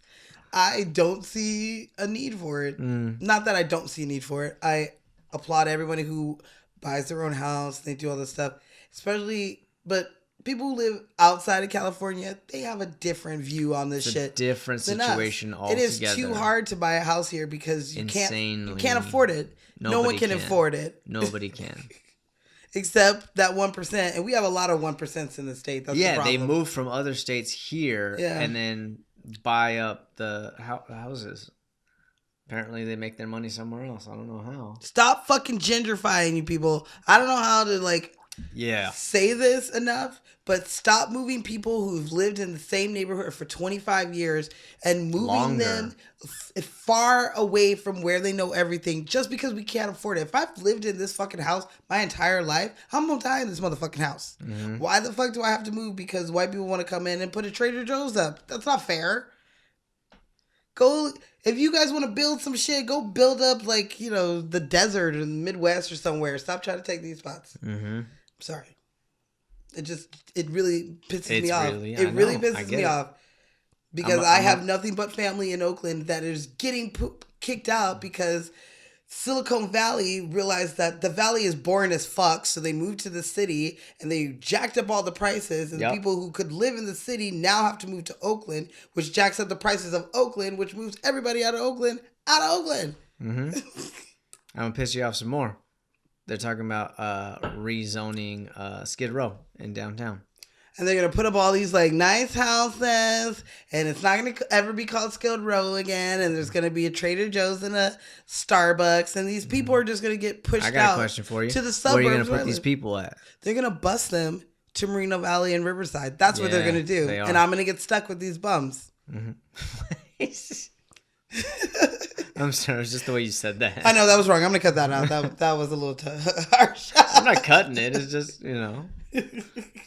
I don't see a need for it. Not that I don't see a need for it. I applaud everybody who buys their own house. They do all this stuff. But people who live outside of California, they have a different view on this It's shit. a different than us. situation altogether. It is too hard to buy a house here because you Insanely. can't afford it. No one can afford it. Nobody can. Except that 1%. And we have a lot of 1% in the state. That's the Yeah, problem. they move from other states here and then buy up the houses. Apparently, they make their money somewhere else. I don't know how. Stop fucking gentrifying, you people. I don't know how to, say this enough, but stop moving people who've lived in the same neighborhood for 25 years and moving them far away from where they know everything just because we can't afford it. If I've lived in this fucking house my entire life, I'm gonna die in this motherfucking house. Why the fuck do I have to move because white people want to come in and put a Trader Joe's up? That's not fair. If you guys want to build some shit, go build up the desert in the Midwest or somewhere. Stop trying to take these spots. Sorry. It really pisses me off. It really pisses me off because I have nothing but family in Oakland that is getting kicked out because Silicon Valley realized that the valley is boring as fuck, so they moved to the city and they jacked up all the prices, and the people who could live in the city now have to move to Oakland, which jacks up the prices of Oakland, which moves everybody out of Oakland. I'm gonna piss you off some more. They're talking about rezoning Skid Row in downtown. And they're going to put up all these nice houses, and it's not going to ever be called Skid Row again, and there's going to be a Trader Joe's and a Starbucks, and these people are just going to get pushed out. I got a question for you. To the suburbs. Where are you going to put these people at? They're going to bus them to Moreno Valley and Riverside. That's what they're going to do. And I'm going to get stuck with these bums. I'm sorry, it's just the way you said that. I know, that was wrong. I'm going to cut that out. That was a little harsh. I'm not cutting it. It's just,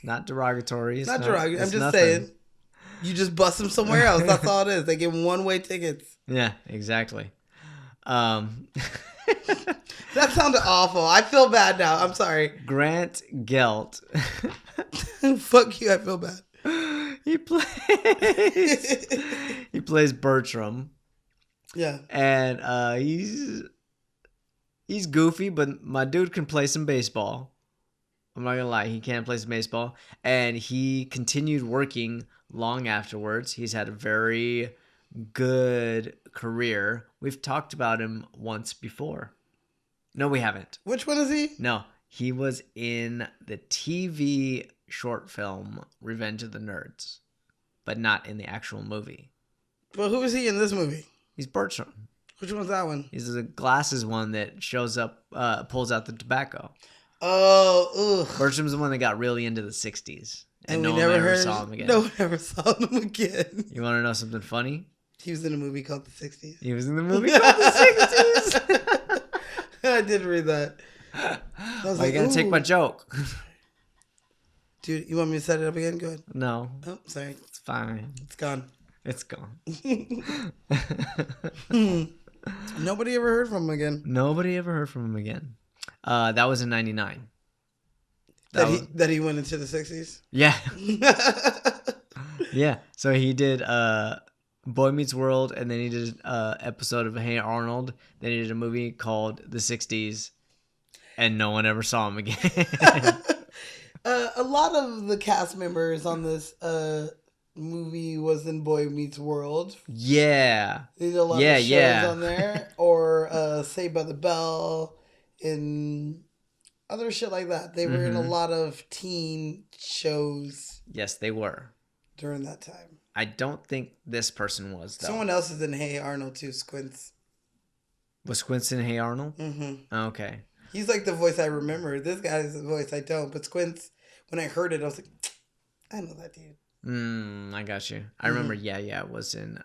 not derogatory. It's not derogatory. I'm just saying. You just bust them somewhere else. That's all it is. They get one-way tickets. Yeah, exactly. That sounded awful. I feel bad now. I'm sorry. Grant Gelt. Fuck you. I feel bad. He plays Bertram. Yeah. And he's goofy, but my dude can play some baseball. I'm not gonna lie, he can play some baseball. And he continued working long afterwards. He's had a very good career. We've talked about him once before. No, we haven't. Which one is he? No, he was in the TV short film Revenge of the Nerds, but not in the actual movie. Well, who is he in this movie? He's Bertram. Which one's that one? He's the glasses one that shows up, pulls out the tobacco. Oh, ugh. Bertram's the one that got really into the 60s. And no we never one ever heard, saw him again. No one ever saw him again. You want to know something funny? He was in a movie called The 60s. He was in the movie called The 60s. I did read that. I was Why you gotta take my joke? Dude, you want me to set it up again? Go ahead. No. Oh, sorry. It's fine. It's gone. It's gone. Nobody ever heard from him again. Nobody ever heard from him again. That was in '99. That he went into the 60s. Yeah. Yeah. So he did Boy Meets World, and then he did episode of Hey Arnold. Then he did a movie called The 60s, and no one ever saw him again. A lot of the cast members on this movie was in Boy Meets World. Yeah. They did a lot Yeah, of shows yeah. on there, or Saved by the Bell, and other shit like that. They were in a lot of teen shows Yes, they were. during that time. I don't think this person was, though. Someone else is in Hey Arnold too, Squints. Was Quincy Hey Arnold? Mm-hmm. Okay. He's like the voice I remember. This guy's the voice I don't. But Squints, when I heard it, I was like, I know that dude. I got you. I remember Yeah was in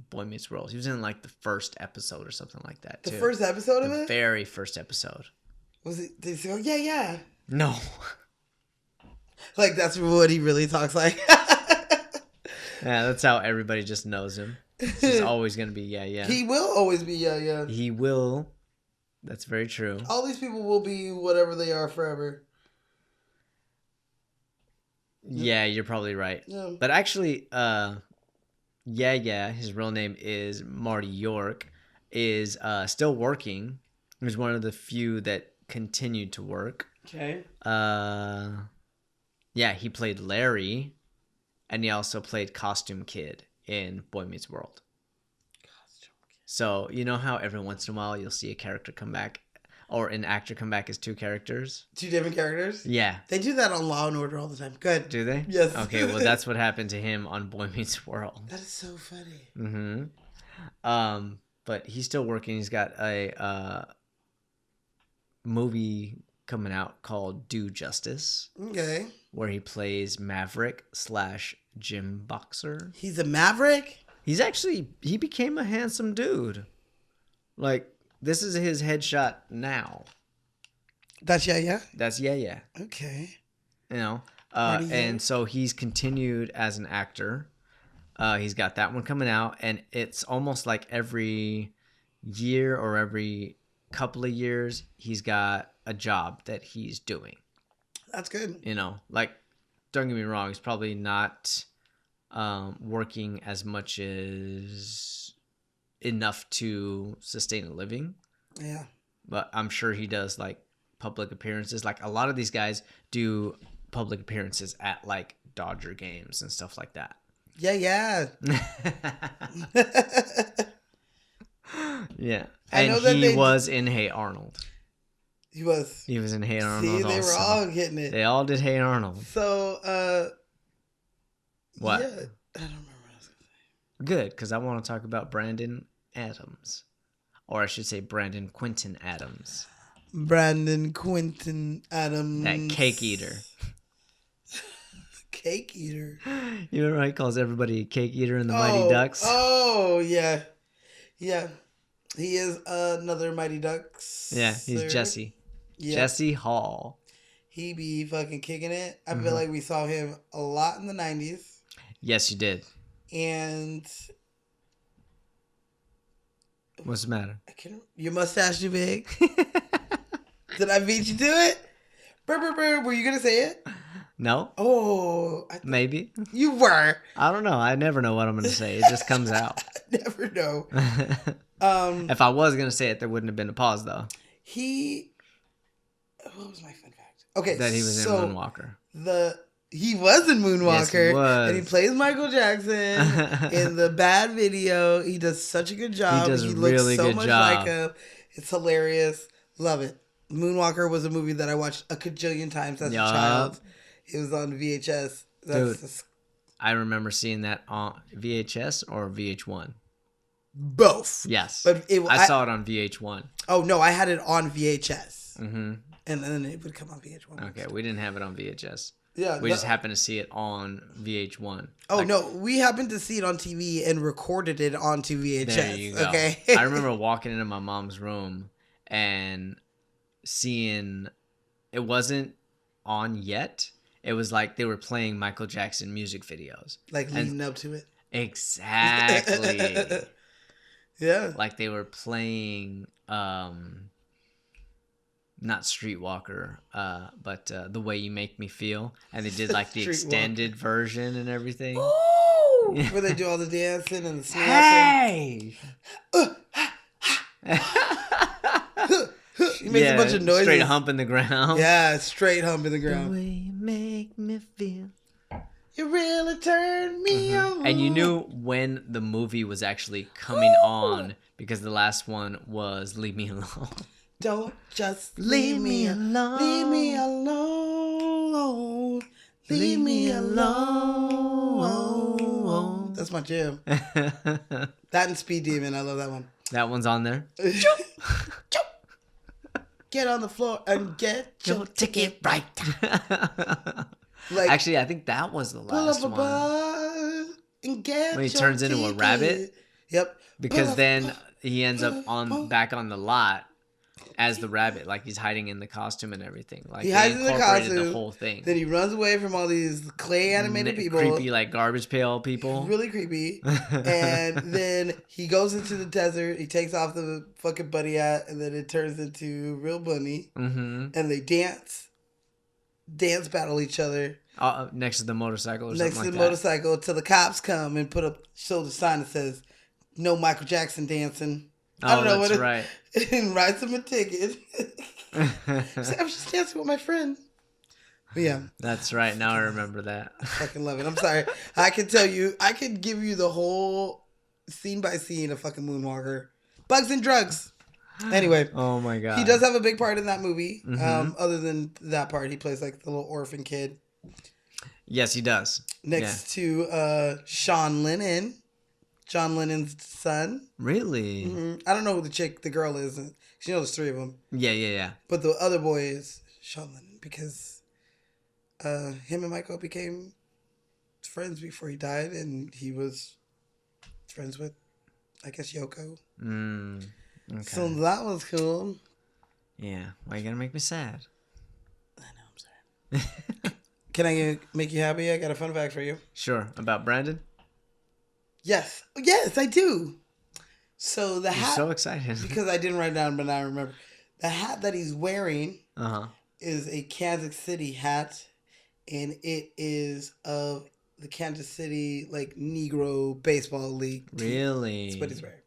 Boy Meets World. He was in like the first episode or something like that, too. The first episode of The it? very first episode. Was it? Did he go, yeah? No. Like, that's what he really talks like. Yeah, that's how everybody just knows him. He's always going to be Yeah. He will always be yeah. He will. That's very true. All these people will be whatever they are forever. Yeah, you're probably right. Yeah. But actually, his real name is Marty York, is still working. He was one of the few that continued to work. Okay. He played Larry, and he also played Costume Kid in Boy Meets World. So, you know how every once in a while you'll see a character come back, or an actor come back as two characters? Two different characters? Yeah. They do that on Law and Order all the time. Good. Do they? Yes. Okay, well, that's what happened to him on Boy Meets World. That is so funny. Mm-hmm. But he's still working. He's got a movie coming out called Do Justice. Okay. Where he plays Maverick / gym boxer. He's a maverick? He became a handsome dude. Like, this is his headshot now. That's yeah? That's yeah. Okay. You know? Marty York. And so he's continued as an actor. He's got that one coming out, and it's almost like every year or every couple of years, he's got a job that he's doing. That's good. You know, like, don't get me wrong, he's probably not working as much as enough to sustain a living. Yeah. But I'm sure he does, like, public appearances. Like, a lot of these guys do public appearances at, like, Dodger games and stuff like that. Yeah. Yeah. I know And that he was in Hey Arnold. He was. He was in Hey Arnold. See, they were also. all getting it. They all did Hey Arnold. So, What? Yeah, I don't remember what I was going to say. Good, because I want to talk about Brandon Adams. Or I should say Brandon Quinton Adams. Brandon Quinton Adams. That cake eater. Cake eater. You remember how he calls everybody a cake eater in the Mighty Ducks? Oh, yeah. Yeah. He is another Mighty Ducks. Yeah, he's Jesse. Yeah. Jesse Hall. He be fucking kicking it. I feel like we saw him a lot in the 90s. Yes, you did. And What's the matter? your mustache too big. Did I beat you to it? Were you going to say it? No? Oh. Maybe. You were. I don't know. I never know what I'm going to say. It just comes out. Never know. If I was going to say it, there wouldn't have been a pause, though. What was my fun fact? Okay, That he was in Moonwalker. He was in Moonwalker. Yes, he was. And he plays Michael Jackson in the bad video. He does such a good job. He does a looks really so good much job. like him. It's hilarious. Love it. Moonwalker was a movie that I watched a cajillion times as a child. It was on VHS. Dude, I remember seeing that on VHS or VH1. Both. Yes. But I saw it on VH1. Oh, no, I had it on VHS. Mm-hmm. And then it would come on VH1. Okay, we didn't have it on VHS. Yeah. We just happened to see it on VH1. Oh, no, we happened to see it on TV and recorded it onto VHS. There you go. Okay. I remember walking into my mom's room and seeing it wasn't on yet. It was like they were playing Michael Jackson music videos. Like leading up to it. Exactly. Yeah. Like they were playing not Streetwalker, but The Way You Make Me Feel, and they did like the extended version and everything. Oh, where they do all the dancing and the snapping. Hey! He makes a bunch of noises. Straight humping the ground. Yeah, straight humping the The ground. way you make me feel. You really turned me on. And you knew when the movie was actually coming on because the last one was Leave Me Alone. Don't just leave me alone. Leave me alone. Leave me alone. That's my jam. That and Speed Demon. I love that one. That one's on there. Get on the floor and get your ticket right. Like, actually, I think that was the last pull up a one. bus and get When he your turns into a ticket. rabbit. Yep. Because then he ends up back on the lot as the rabbit, like he's hiding in the costume and everything. Like he they hides in the incorporated costume. the whole thing. Then he runs away from all these clay animated people. Creepy, like garbage pail people. Really creepy. And then he goes into the desert. He takes off the fucking bunny hat, and then it turns into real bunny. Mm-hmm. And they dance battle each other Next to the motorcycle or next something to like the motorcycle till the cops come and show the sign that says "No Michael Jackson dancing." that. I don't know that's what right. and writes him a ticket. So I was just dancing with my friend. But yeah, That's right. Now I remember that. I fucking love it. I'm sorry. I can tell you, I could give you the whole scene by scene of fucking Moonwalker. Bugs and drugs. Anyway. Oh my god. He does have a big part in that movie. Mhm. Other than that part, he plays like the little orphan kid. Yes, he does. Next to Sean Lennon. John Lennon's son. Really? I don't know who the girl is. You know there's three of them. Yeah. But the other boy is Sean Lennon because him and Michael became friends before he died, and he was friends with, I guess, Yoko. Okay. So that was cool. Yeah. Why you gotta make me sad? I know, I'm sorry. Can I make you happy? I got a fun fact for you. Sure. About Brandon? Yes, I do. So the You're hat, so excited. because I didn't write it down, but now I remember. The hat that he's wearing Uh-huh. is a Kansas City hat, and it is of the Kansas City like Negro baseball league team. Really? That's what he's wearing.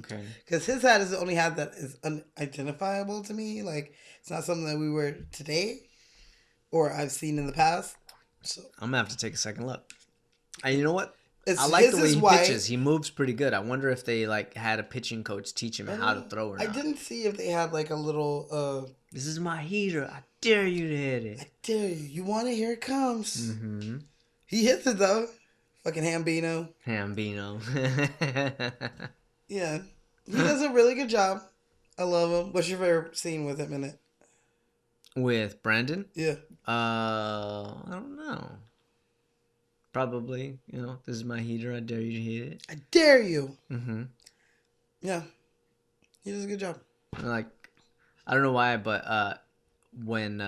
Okay. Because his hat is the only hat that is unidentifiable to me. Like, it's not something that we wear today or I've seen in the past. So I'm gonna have to take a second look. And you know what? it's, I like his the way is he white. pitches. He moves pretty good. I wonder if they like had a pitching coach teach him how to throw or I not. didn't see if they had like a little This is my heater. I dare you to hit it. I dare you. You want it? Here it comes. Mm-hmm. He hits it though. Fucking Hambino. Hambino. Yeah. He does a really good job. I love him. What's your favorite scene with him in it? With Brandon? Yeah. I don't know. Probably, this is my heater. I dare you to hit it. I dare you. Mm-hmm. Yeah. He does a good job. Like, I don't know why, but when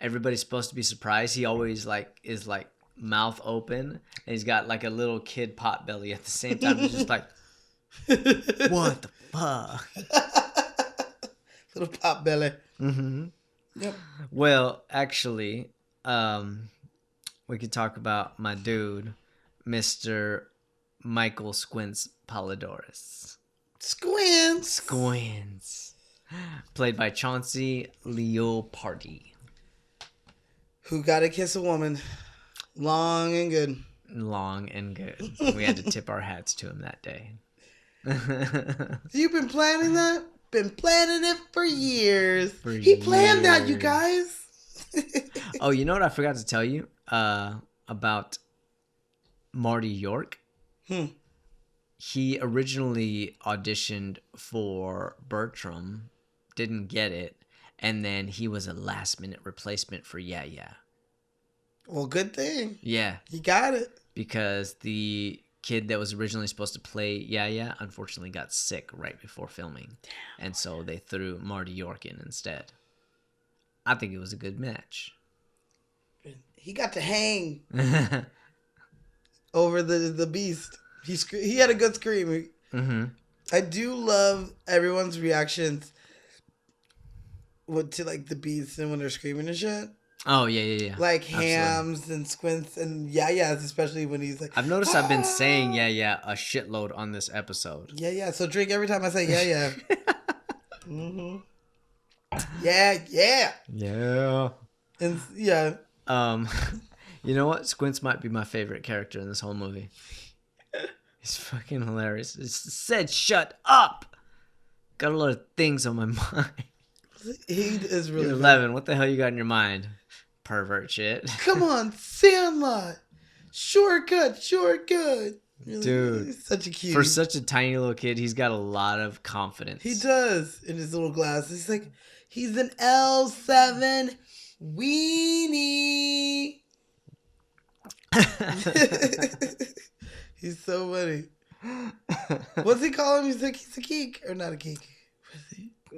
everybody's supposed to be surprised, he always is mouth open, and he's got like a little kid pot belly at the same time. He's just like, what the fuck? Little pop belly. Mm-hmm. Yep. Well, actually, we could talk about my dude, Mr. Michael Squints Polidorus. Squints. Played by Chauncey Leopardi. Who got to kiss a woman. Long and good. Long and good. We had to tip our hats to him that day. You've been planning that? Been planning it for years. He planned that, you guys. Oh, you know what I forgot to tell you about Marty York? He originally auditioned for Bertram, didn't get it, and then he was a last-minute replacement for Yeah Yeah. Well, good thing. Yeah. He got it. Because the kid that was originally supposed to play Yeah Yeah unfortunately got sick right before filming. Damn. And so they threw Marty York in instead. I think it was a good match. He got to hang over the beast. He had a good scream. Mm-hmm. I do love everyone's reactions what to like the beats and when they're screaming and shit. Oh yeah. Like Absolutely. Hams and Squints and yeah, especially when he's like. I've noticed I've been saying yeah a shitload on this episode. Yeah. So drink every time I say yeah. Mm-hmm. Yeah. Yeah. And yeah. You know what? Squints might be my favorite character in this whole movie. He's fucking hilarious. It said shut up. Got a lot of things on my mind. He is really. You're 11. What the hell you got in your mind? Pervert shit. Come on, Sandlot. Shortcut. Really, Dude, he's such a cute. For such a tiny little kid, he's got a lot of confidence. He does in his little glasses. He's like, he's an L7 weenie. He's so funny. What's he call him? He's like, he's a geek or not a geek?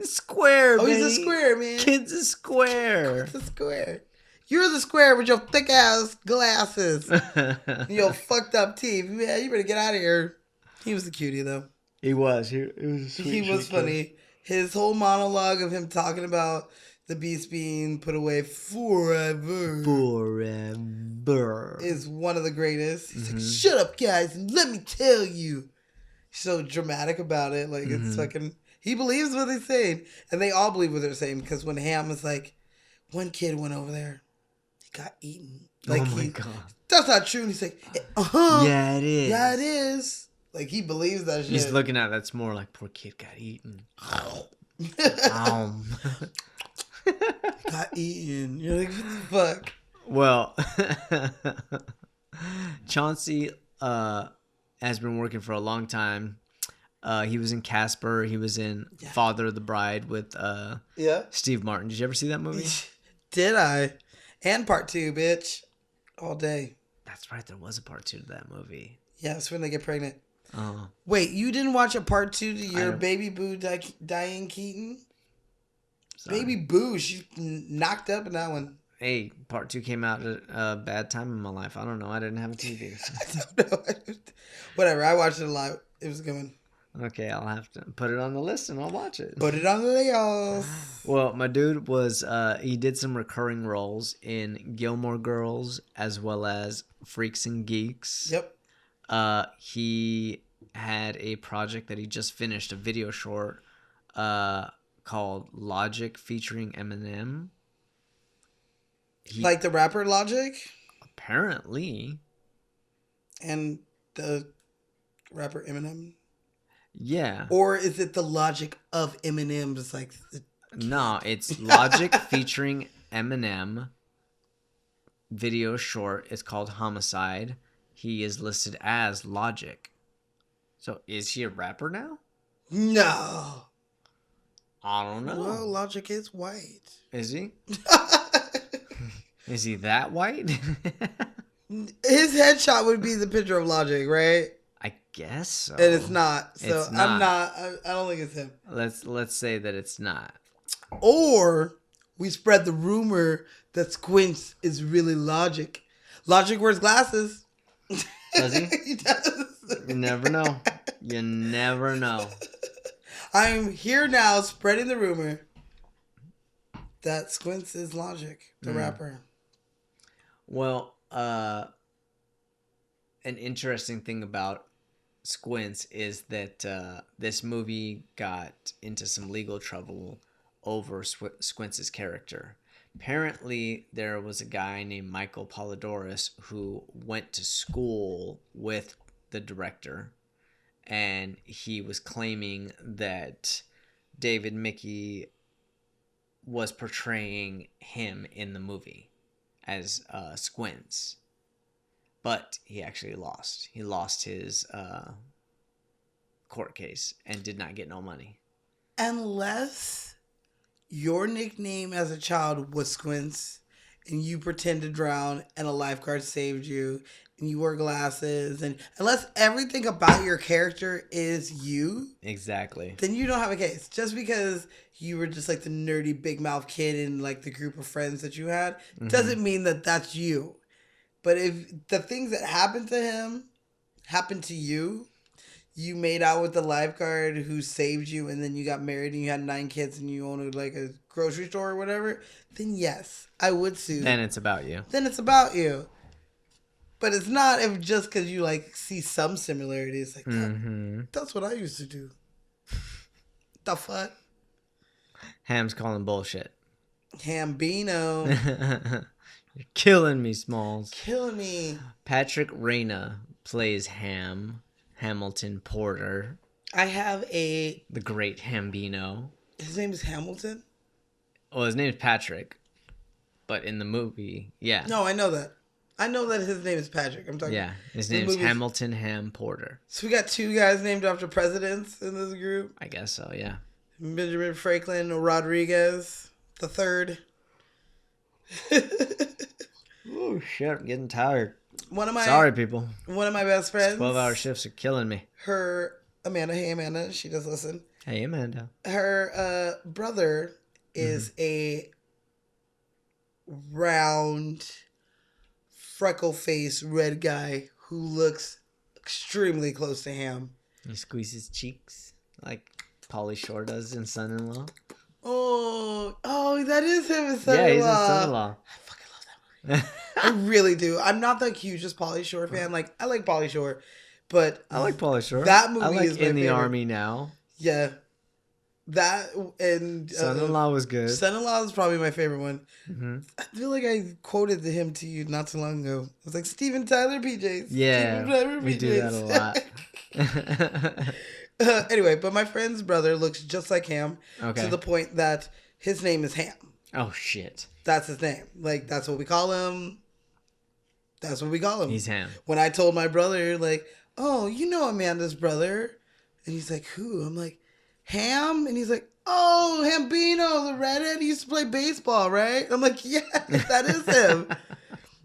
Square. Oh, man. he's a square, man. Kid's a square. It's a square. You're the square with your thick ass glasses, and your fucked up teeth. Man, you better get out of here. He was a cutie though. He was. He was a sweet. He was funny. Kid. His whole monologue of him talking about the beast being put away forever is one of the greatest. He's like, "Shut up, guys, and let me tell you." He's so dramatic about it. Like it's fucking. He believes what they're saying, and they all believe what they're saying. Because when Ham was like, one kid went over there, he got eaten. Like, oh my god, that's not true. And he's like, yeah, it is. Yeah, it is. Like he believes that shit. He's looking at it, that's more like poor kid got eaten. Got eaten. You're like, what the fuck? Well, Chauncey has been working for a long time. He was in Casper. He was in Father of the Bride with Steve Martin. Did you ever see that movie? Did I? And part 2, bitch. All day. That's right. There was a part 2 to that movie. Yeah, it's when they get pregnant. Oh. Wait, you didn't watch a part 2 to your baby boo Diane Keaton? Sorry. Baby boo, she's knocked up in that one. Hey, part 2 came out at a bad time in my life. I don't know. I didn't have a TV. I don't know. Whatever. I watched it a lot. It was a good one. Okay, I'll have to put it on the list and I'll watch it. Put it on the list. Well, my dude was, he did some recurring roles in Gilmore Girls as well as Freaks and Geeks. Yep. He had a project that he just finished, a video short called Logic featuring Eminem. Like the rapper Logic? Apparently. And the rapper Eminem? Yeah. Or is it the Logic of Eminem? It's like no, it's Logic featuring Eminem. Video short. It's called Homicide. He is listed as Logic. So is he a rapper now? No. I don't know. Well, Logic is white. Is he? Is he that white? His headshot would be the picture of Logic, right? I guess so. And it's not. So it's not. I'm not. I don't think it's him. Let's say that it's not. Or we spread the rumor that Squints is really Logic. Logic wears glasses. Does he? He does. You never know. You never know. I'm here now spreading the rumor that Squints is Logic, the rapper. Well, an interesting thing about Squints is that this movie got into some legal trouble over Squints' character. Apparently, there was a guy named Michael Polidorus who went to school with the director, and he was claiming that David Mickey was portraying him in the movie as Squints. But he actually lost. He lost his court case and did not get no money. Unless your nickname as a child was Squints and you pretend to drown and a lifeguard saved you and you wore glasses, and unless everything about your character is you, exactly, then you don't have a case. Just because you were just like the nerdy big mouth kid in like the group of friends that you had doesn't mean that that's you. But if the things that happened to him happened to you, you made out with the lifeguard who saved you, and then you got married and you had 9 kids and you owned like a grocery store or whatever, then yes, I would sue. Then it's about you. Then it's about you. But it's not if just because you like see some similarities. Like that's what I used to do. The fuck? Ham's calling bullshit. Hambino. You're killing me, Smalls. Killing me. Patrick Reyna plays Hamilton Porter. I have a... The great Hambino. His name is Hamilton? Well, his name is Patrick. But in the movie, yeah. No, I know that. I know that his name is Patrick. I'm talking. Yeah, his name is Hamilton Ham Porter. So we got two guys named after presidents in this group. I guess so, yeah. Benjamin Franklin Rodriguez the third. Oh shit, I'm getting tired. Sorry, people. One of my best friends. 12-hour shifts are killing me. Her Amanda. Hey Amanda, she does listen. Hey Amanda. Her brother is a round, freckle-faced red guy who looks extremely close to Ham. He squeezes cheeks like Pauly Shore does in Son-in-Law. Oh, that is him in Son-in-Law. Yeah, he's in Son-in-Law. I fucking love that movie. I really do. I'm not the hugest Pauly Shore fan. Like, I like Pauly Shore, but I like Pauly Shore. That movie I like is my In the favorite. Army Now. Yeah. That and Son-in-Law was good. Son-in-Law is probably my favorite one. Mm-hmm. I feel like I quoted him to you not too long ago. I was like, Steven Tyler PJs. Yeah, Steven Tyler we do that a lot. Anyway, but my friend's brother looks just like Ham Okay. to the point that his name is Ham. Oh shit. That's his name. Like, that's what we call him. That's what we call him. He's Ham. When I told my brother, like, oh, you know Amanda's brother. And he's like, who? I'm like, Ham? And he's like, oh, Hambino, the redhead. He used to play baseball, right? I'm like, yeah, that is him.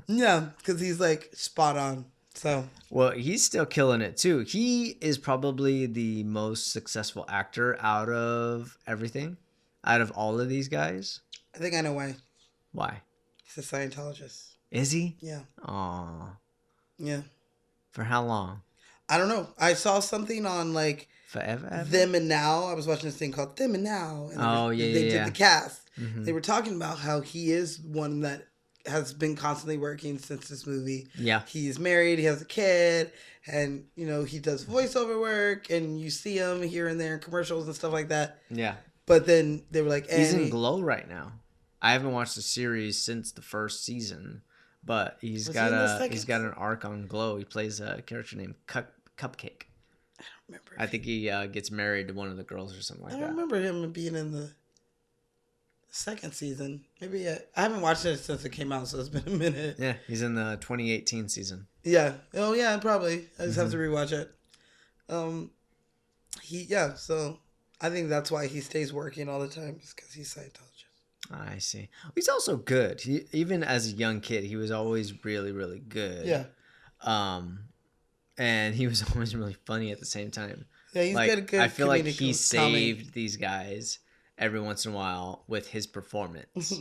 Yeah, because he's like spot on. So, Well, he's still killing it too. He is probably the most successful actor out of everything, out of all of these guys. I think I know why. Why? He's a Scientologist. Is he? Yeah. Aw. Yeah. For how long? I don't know. I saw something on like Forever? Ever? Them and Now. I was watching this thing called Them and Now. And they did the cast. Mhm. They were talking about how he is one that has been constantly working since this movie. Yeah. He's married, he has a kid, and, you know, he does voiceover work, and you see him here and there in commercials and stuff like that. Yeah. But then they were like, He's in Glow right now. I haven't watched the series since the first season, but he's got an arc on Glow. He plays a character named Cupcake. I don't remember. I think he gets married to one of the girls or something like I that. don't remember him being in the second season. Maybe I haven't watched it since it came out, so it's been a minute. Yeah, he's in the 2018 season. Yeah. Oh yeah, probably. I just have to rewatch it. So I think that's why he stays working all the time, is because he's Scientologist. I see. He's also good. He, even as a young kid, he was always really, really good. Yeah. And he was always really funny at the same time. Yeah, he's like, got a good I feel like he comedic saved these guys every once in a while with his performance.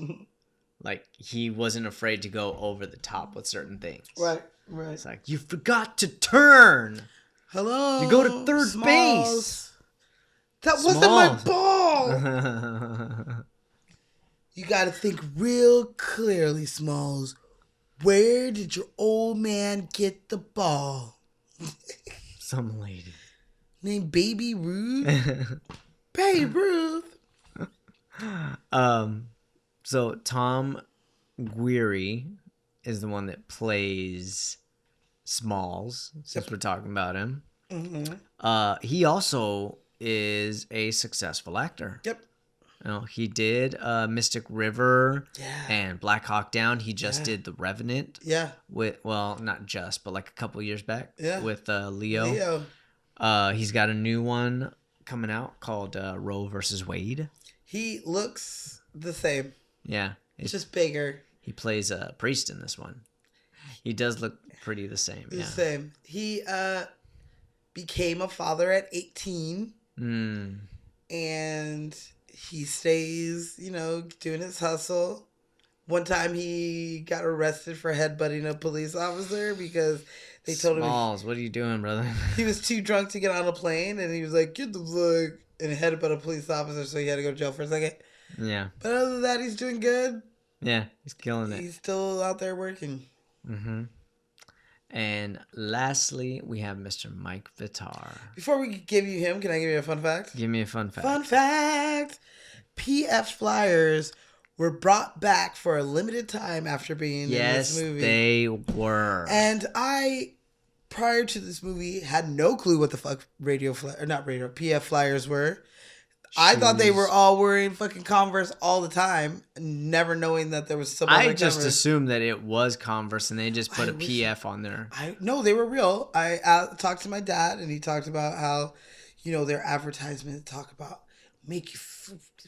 Like, he wasn't afraid to go over the top with certain things. Right. It's like, you forgot to turn. Hello. You go to third Smalls. That wasn't my ball. base. You got to think real clearly, Smalls. Where did your old man get the ball? Some lady. Named Baby Ruth? Baby Ruth. So Tom Guiri is the one that plays Smalls, since we're talking about him. Mm-hmm. He also is a successful actor. Yep. You know, he did Mystic River Yeah. and Black Hawk Down. He just did The Revenant. Yeah. With, well, not just, but like a couple years back. Yeah. With Leo. He's got a new one coming out called Roe versus Wade. He looks the same. Yeah. It's just bigger. He plays a priest in this one. He does look pretty the same. The Yeah. same. He became a father at 18. And he stays, you know, doing his hustle. One time he got arrested for headbutting a police officer because they told him Smalls, what are you doing, brother? he was too drunk to get on a plane, and he was like, get the fuck, and headbutt a police officer, so he had to go to jail for a second. Yeah. But other than that, he's doing good. Yeah. He's killing it. He's still out there working. Mm-hmm. And lastly, we have Mr. Mike Vitar. Before we give you him, can I give you a fun fact? Give me a fun fact. Fun fact. PF Flyers were brought back for a limited time after being in this movie. Yes, they were. And I, prior to this movie, had no clue what the fuck PF Flyers were. I thought they were all wearing fucking Converse all the time, never knowing that there was some other I just Converse. assumed that it was Converse and they just put a PF on there. No, they were real. I talked to my dad, and he talked about how, their advertisements talk about make you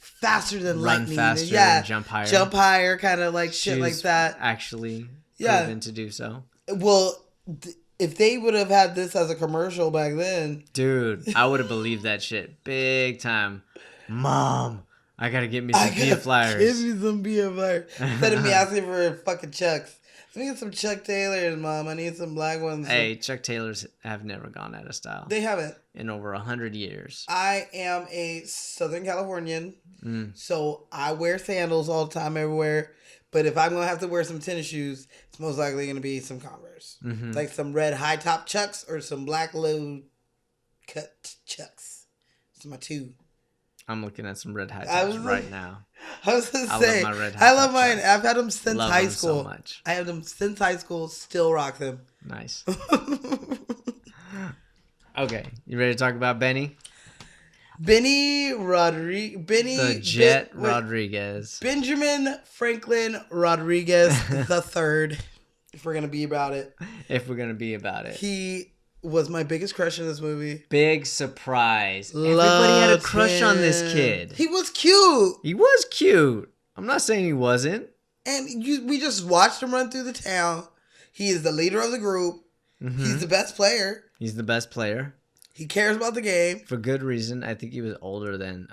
faster than Run lightning. faster, yeah, jump higher. Jump higher, kind of like shit like that. Actually Yeah. proven to do so. Well, if they would have had this as a commercial back then. Dude, I would have believed that shit big time. Mom, I gotta get me some PF Flyers. Give me some PF Flyers. Instead of me asking for fucking Chucks. Let me get some Chuck Taylors, Mom. I need some black ones. Hey, Chuck Taylors have never gone out of style. They haven't. In over 100 years. I am a Southern Californian, so I wear sandals all the time everywhere. But if I'm going to have to wear some tennis shoes, it's most likely going to be some Converse. Mm-hmm. Like some red high top Chucks or some black low cut Chucks. It's my two. I'm looking at some red high tops right now. I was going to I say, love my red I high love top mine. Chucks. I've had them since Love high them school. so much. I have them since high school, still rock them. Nice. Okay, you ready to talk about Benny? Benny Rodriguez. The Jet Rodriguez. Benjamin Franklin Rodriguez the third. If we're gonna be about it. If we're gonna be about it. He was my biggest crush in this movie. Big surprise. Everybody had a crush on this kid. He was cute. He was cute. I'm not saying he wasn't. And we just watched him run through the town. He is the leader of the group. Mm-hmm. He's the best player. He's the best player. He cares about the game. For good reason. I think he was older than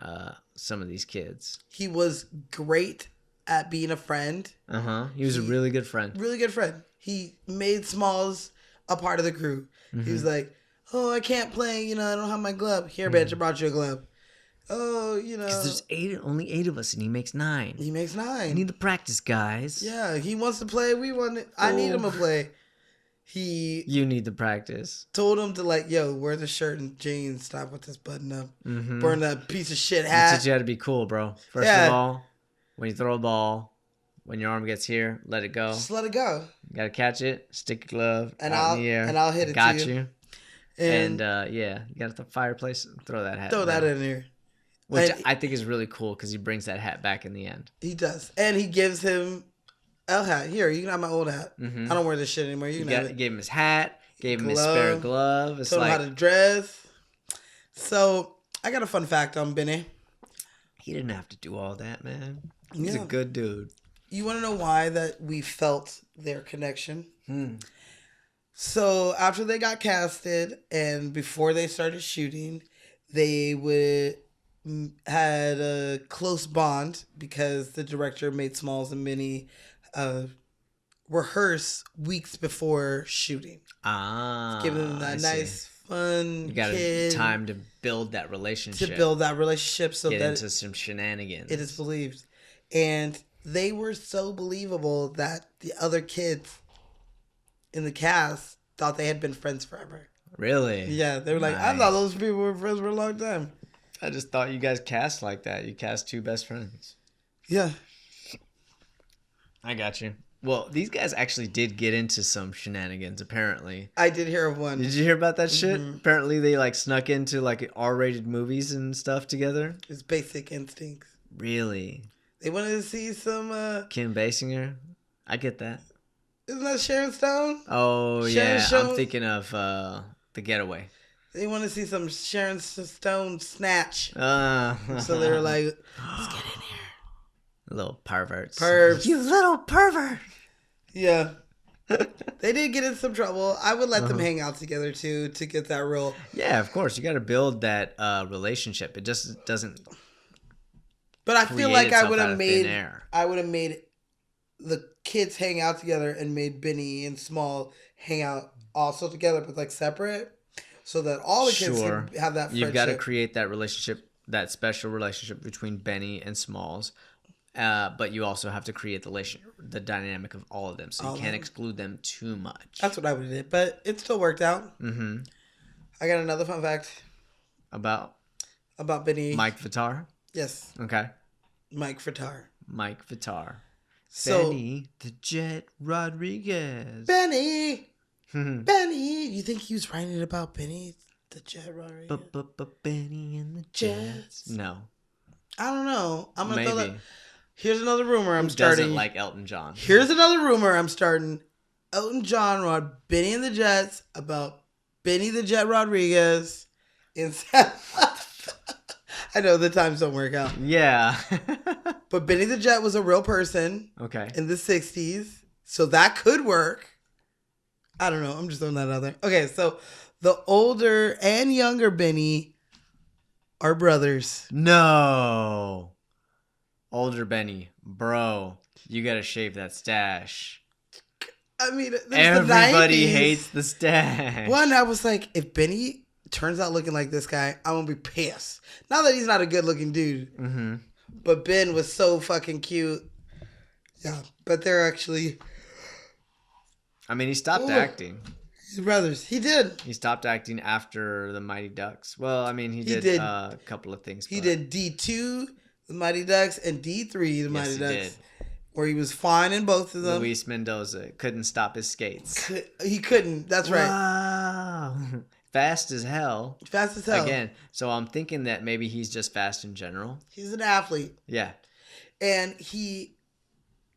some of these kids. He was great at being a friend. Uh-huh. He was a really good friend. Really good friend. He made Smalls a part of the crew. Mm-hmm. He was like, oh, I can't play. I don't have my glove. Here, bitch, I brought you a glove. Oh, Because there's only 8 of us, and he makes 9. He makes 9. We need to practice, guys. Yeah, he wants to play. We want it. I need him to play. You need to practice. Told him to wear the shirt and jeans. Stop with this button up. Mm-hmm. Burn that piece of shit He hat. teach you how to be cool, bro. First of all, when you throw a ball, when your arm gets here, let it go. Just let it go. You gotta catch it, stick your glove And out in the air. And I'll hit it Got to you. And you got at the fireplace, throw that hat. Throw that in here. Which I think is really cool because he brings that hat back in the end. He does. And he gives him L hat. Here, you can have my old hat. Mm-hmm. I don't wear this shit anymore. You can have it. Gave him his hat, gave him his spare glove. It's Told him like, how to dress. So, I got a fun fact on Benny. he didn't have to do all that, man. He's a good dude. You want to know why that we felt their connection? So, after they got casted and before they started shooting, they had a close bond because the director made Smalls and Benny rehearse weeks before shooting. Give them that nice, fun. You got kid time to build that relationship. to build that relationship, so get that into some shenanigans. it is believed, and they were so believable that the other kids in the cast thought they had been friends forever. Really? Yeah, they were like, I Nice. thought those people were friends for a long time. I just thought you guys cast like that. You cast 2 best friends. Yeah. I got you. Well, these guys actually did get into some shenanigans, apparently. I did hear of one. Did you hear about that shit? Mhm. Apparently they snuck into R-rated movies and stuff together. It's Basic Instincts. Really? They wanted to see some, Kim Basinger? I get that. isn't that Sharon Stone? Oh, Sharon yeah. Stone? I'm thinking of The Getaway. They want to see some Sharon Stone snatch. So So they were like, let's get in here. Little perverts. Pervs. You little pervert. Yeah. They did get in some trouble. I would let them hang out together too to get that real. Yeah, of course. You got to build that relationship. It just doesn't. But I feel create like I itself would out have of made thin air. the kids hang out together and made Benny and Small hang out also together, but separate, so that all the kids Sure. can have that friendship. You've got to create that relationship that special relationship between Benny and Smalls. But you also have to create the dynamic of all of them, so All you of can't them. exclude them too much. That's what I would have did, but it still worked out. Mm-hmm. I got another fun fact About about Benny. Mike Vitar. Yes, Okay. Mike Frattar. Mike Vitar. So Benny the Jet Rodriguez. Benny, Benny. You think he was writing about Benny the Jet Rodriguez? Benny and the Jets. Jets. No. I don't know. I'm gonna throw that. Maybe. Here's another rumor I'm Who starting. doesn't like Elton John? Here's another rumor I'm starting. Elton John wrote Benny and the Jets about Benny the Jet Rodriguez in I know the times don't work out. Yeah. But Benny the Jet was a real person Okay. in the 60s. So that could work. I don't know. I'm just throwing that out there. Okay, so the older and younger Benny are brothers. No. Older Benny. Bro, you gotta shave that stash. I mean, there's Everybody the 90s. hates the stash. One, I was like, if Benny turns out looking like this guy, I'm gonna be pissed. Not that he's not a good looking dude, Mm-hmm. but Ben was so fucking cute. Yeah, but they're actually I mean, he stopped Ooh. acting. his brothers. He did. He stopped acting after the Mighty Ducks. Well, I mean, he did did. a couple of things. He but- did D2, the Mighty Ducks, and D3, the Yes, Mighty he Ducks, did. where he was fine in both of them. Luis Mendoza couldn't stop his skates. He couldn't. That's right. Wow. Fast as hell. Fast as hell. Again, so I'm thinking that maybe he's just fast in general. He's an athlete, Yeah. and he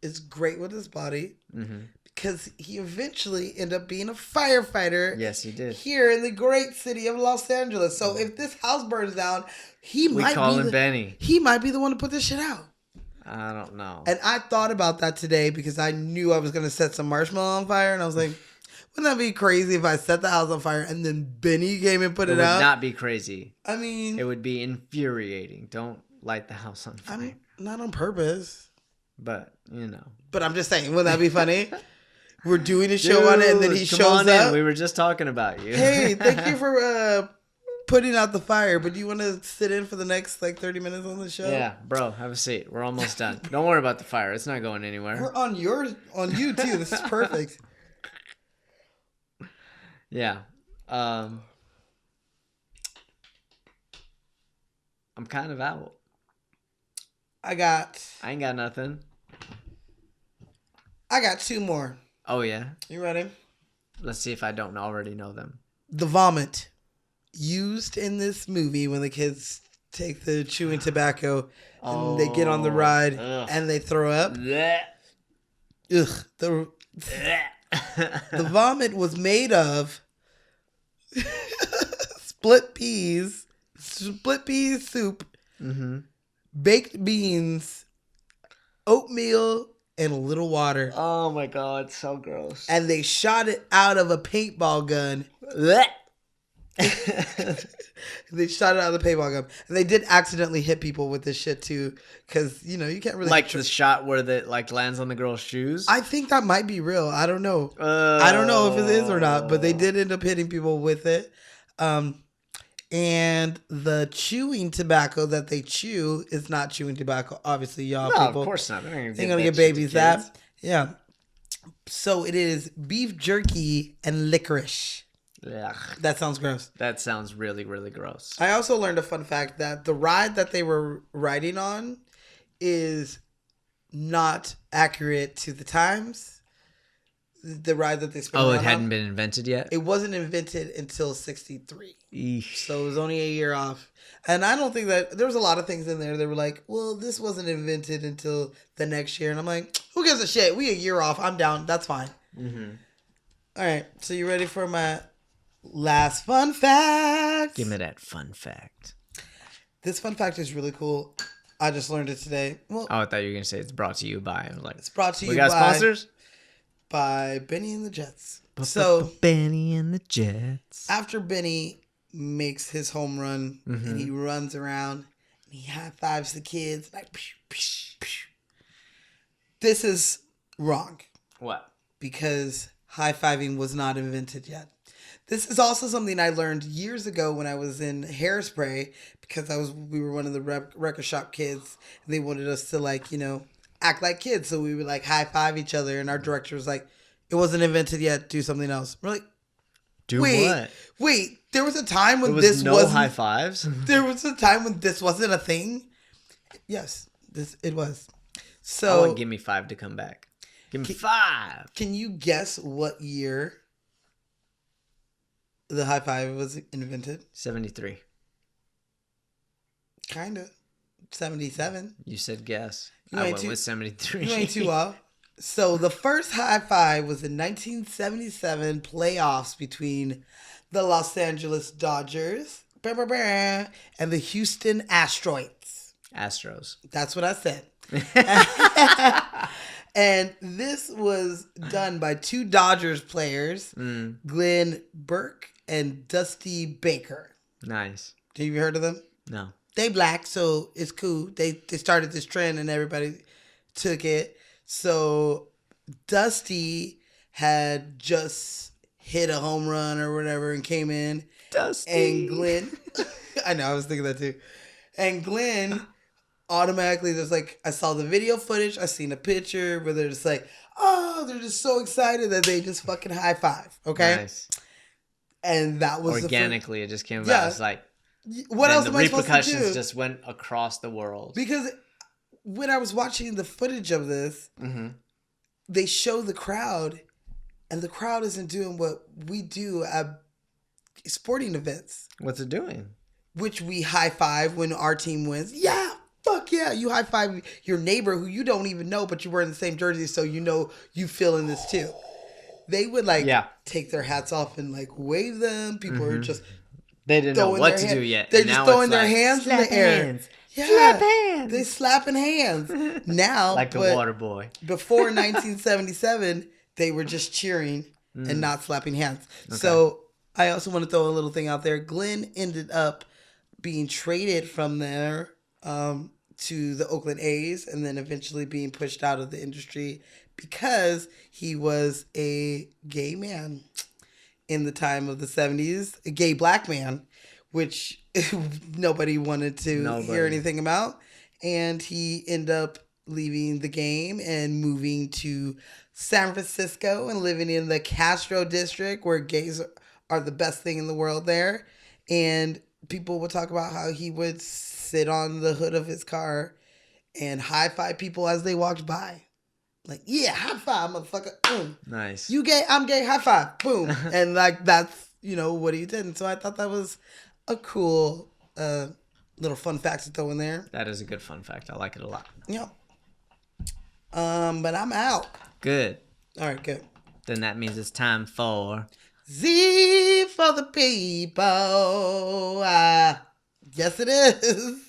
is great with his body Mm-hmm. because he eventually ended up being a firefighter. Yes, he did. Here in the great city of Los Angeles. So if this house burns down, he We might call be him the, Benny. he might be the one to put this shit out. I don't know. And I thought about that today because I knew I was gonna set some marshmallow on fire, and I was like, wouldn't that be crazy if I set the house on fire and then Benny came and put It it would out? not be crazy. I mean, It would be infuriating. Don't light the house on fire. I'm not on purpose, But, you know. but I'm just saying, wouldn't that be funny? We're doing a show on it, and then he Dude, come shows on up. in. We were just talking about you. Hey, thank you for putting out the fire, but do you want to sit in for the next like 30 minutes on the show? Yeah, bro, have a seat. We're almost done. Don't worry about the fire. It's not going anywhere. We're on you too. This is perfect. Yeah. I'm kind of out. I ain't got nothing. got two more. Oh, yeah? You ready? Let's see if I don't already know them. The vomit used in this movie when the kids take the chewing tobacco and they get on the ride ugh. and they throw up. Blech. Ugh. The Blech. vomit was made of split peas soup, Mm-hmm. baked beans, oatmeal, and a little water. Oh, my God. So gross. And they shot it out of a paintball gun. Blech. They shot it out of the paintball gun. And they did accidentally hit people with this shit too. Because, you know, you can't really... Like the shot where it like lands on the girl's shoes? I think that might be real. I don't know. I don't know if it is or not. But they did end up hitting people with it. And the chewing tobacco that they chew is not chewing tobacco. Obviously, y'all No, people. of course not. They're They're going to get that shit to babies kids. that. Yeah. So it is beef jerky and licorice. Ugh. That sounds gross. That sounds really, really gross. I also learned a fun fact that the ride that they were riding on is not accurate to the times. The ride that they spent. Oh, it around hadn't on, been invented yet? It wasn't invented until 63. Eesh. So it was only a year off. And I don't think that there was a lot of things in there that were like, well, this wasn't invented until the next year. And I'm like, who gives a shit? We a year off. I'm down. That's fine. Mm-hmm. All right. So you ready for my last fun fact? Give me that fun fact. This fun fact is really cool. I just learned it today. Well, Oh, I thought you were going to say it's brought to you by. I was like, it's brought to you we got by, sponsors? by Benny and the Jets. So Benny and the Jets. after Benny makes his home run and he runs around and he high fives the kids like, pew, pew, pew. This is wrong What? because high fiving was not invented yet. This is also something I learned years ago when I was in Hairspray because we were one of the record shop kids. And they wanted us to like, act like kids. So we would like high five each other and our director was like, it wasn't invented yet, do something else. We're like, Do wait, what? wait, there was a time when There was this no wasn't high fives. there was a time when this wasn't a thing. Yes, it was. I So want Give Me Five to come back. Give me five. can you guess what year the high five was invented? 73. Kind of. 77. You said guess. You I ain't went too- with 73. You ain't too off. So the first high five was in 1977 playoffs between the Los Angeles Dodgers and the Houston Astros. Astros. That's what I said. And this was done by two Dodgers players, Glenn Burke and Dusty Baker. Nice. Have you heard of them? No. They black, so it's cool. They started this trend and everybody took it. So Dusty had just hit a home run or whatever and came in. Dusty. And Glenn, I know, I was thinking that too. And Glenn automatically, there's like, I saw the video footage, I seen a picture where they're just like, oh, they're just so excited that they just fucking high five. Okay. Nice. And that was organically, it just came about. Yeah. It's like, what else the am I supposed to repercussions do? just went across the world. Because when I was watching the footage of this, they show the crowd, and the crowd isn't doing what we do at sporting events, What's it doing? which we high five when our team wins. Yeah, fuck yeah. You high five your neighbor who you don't even know, but you wear the same jersey, so you know you feeling this too. They would like take their hats off and like wave them. People are just They didn't know throwing what their to do yet. They're and just now throwing it's their like, hands in the slap air. hands. Yeah, Slap hands. they slapping hands now. Like the but water boy. Before 1977, they were just cheering and not slapping hands. So I also want to throw a little thing out there. Glenn ended up being traded from there to the Oakland A's and then eventually being pushed out of the industry because he was a gay man in the time of the 70s, a gay black man, which nobody wanted to hear anything about. And he ended up leaving the game and moving to San Francisco and living in the Castro district where gays are the best thing in the world there. And people would talk about how he would sit on the hood of his car and high five people as they walked by. Like, yeah, high five, motherfucker. Boom. Nice. You gay, I'm gay, high five. Boom. And like that's, what he did. And so I thought that was a cool little fun fact to throw in there. That is a good fun fact. I like it a lot. Yep. But I'm out. Good. All right, good. Then that means it's time for... Z for the people. Yes, it is.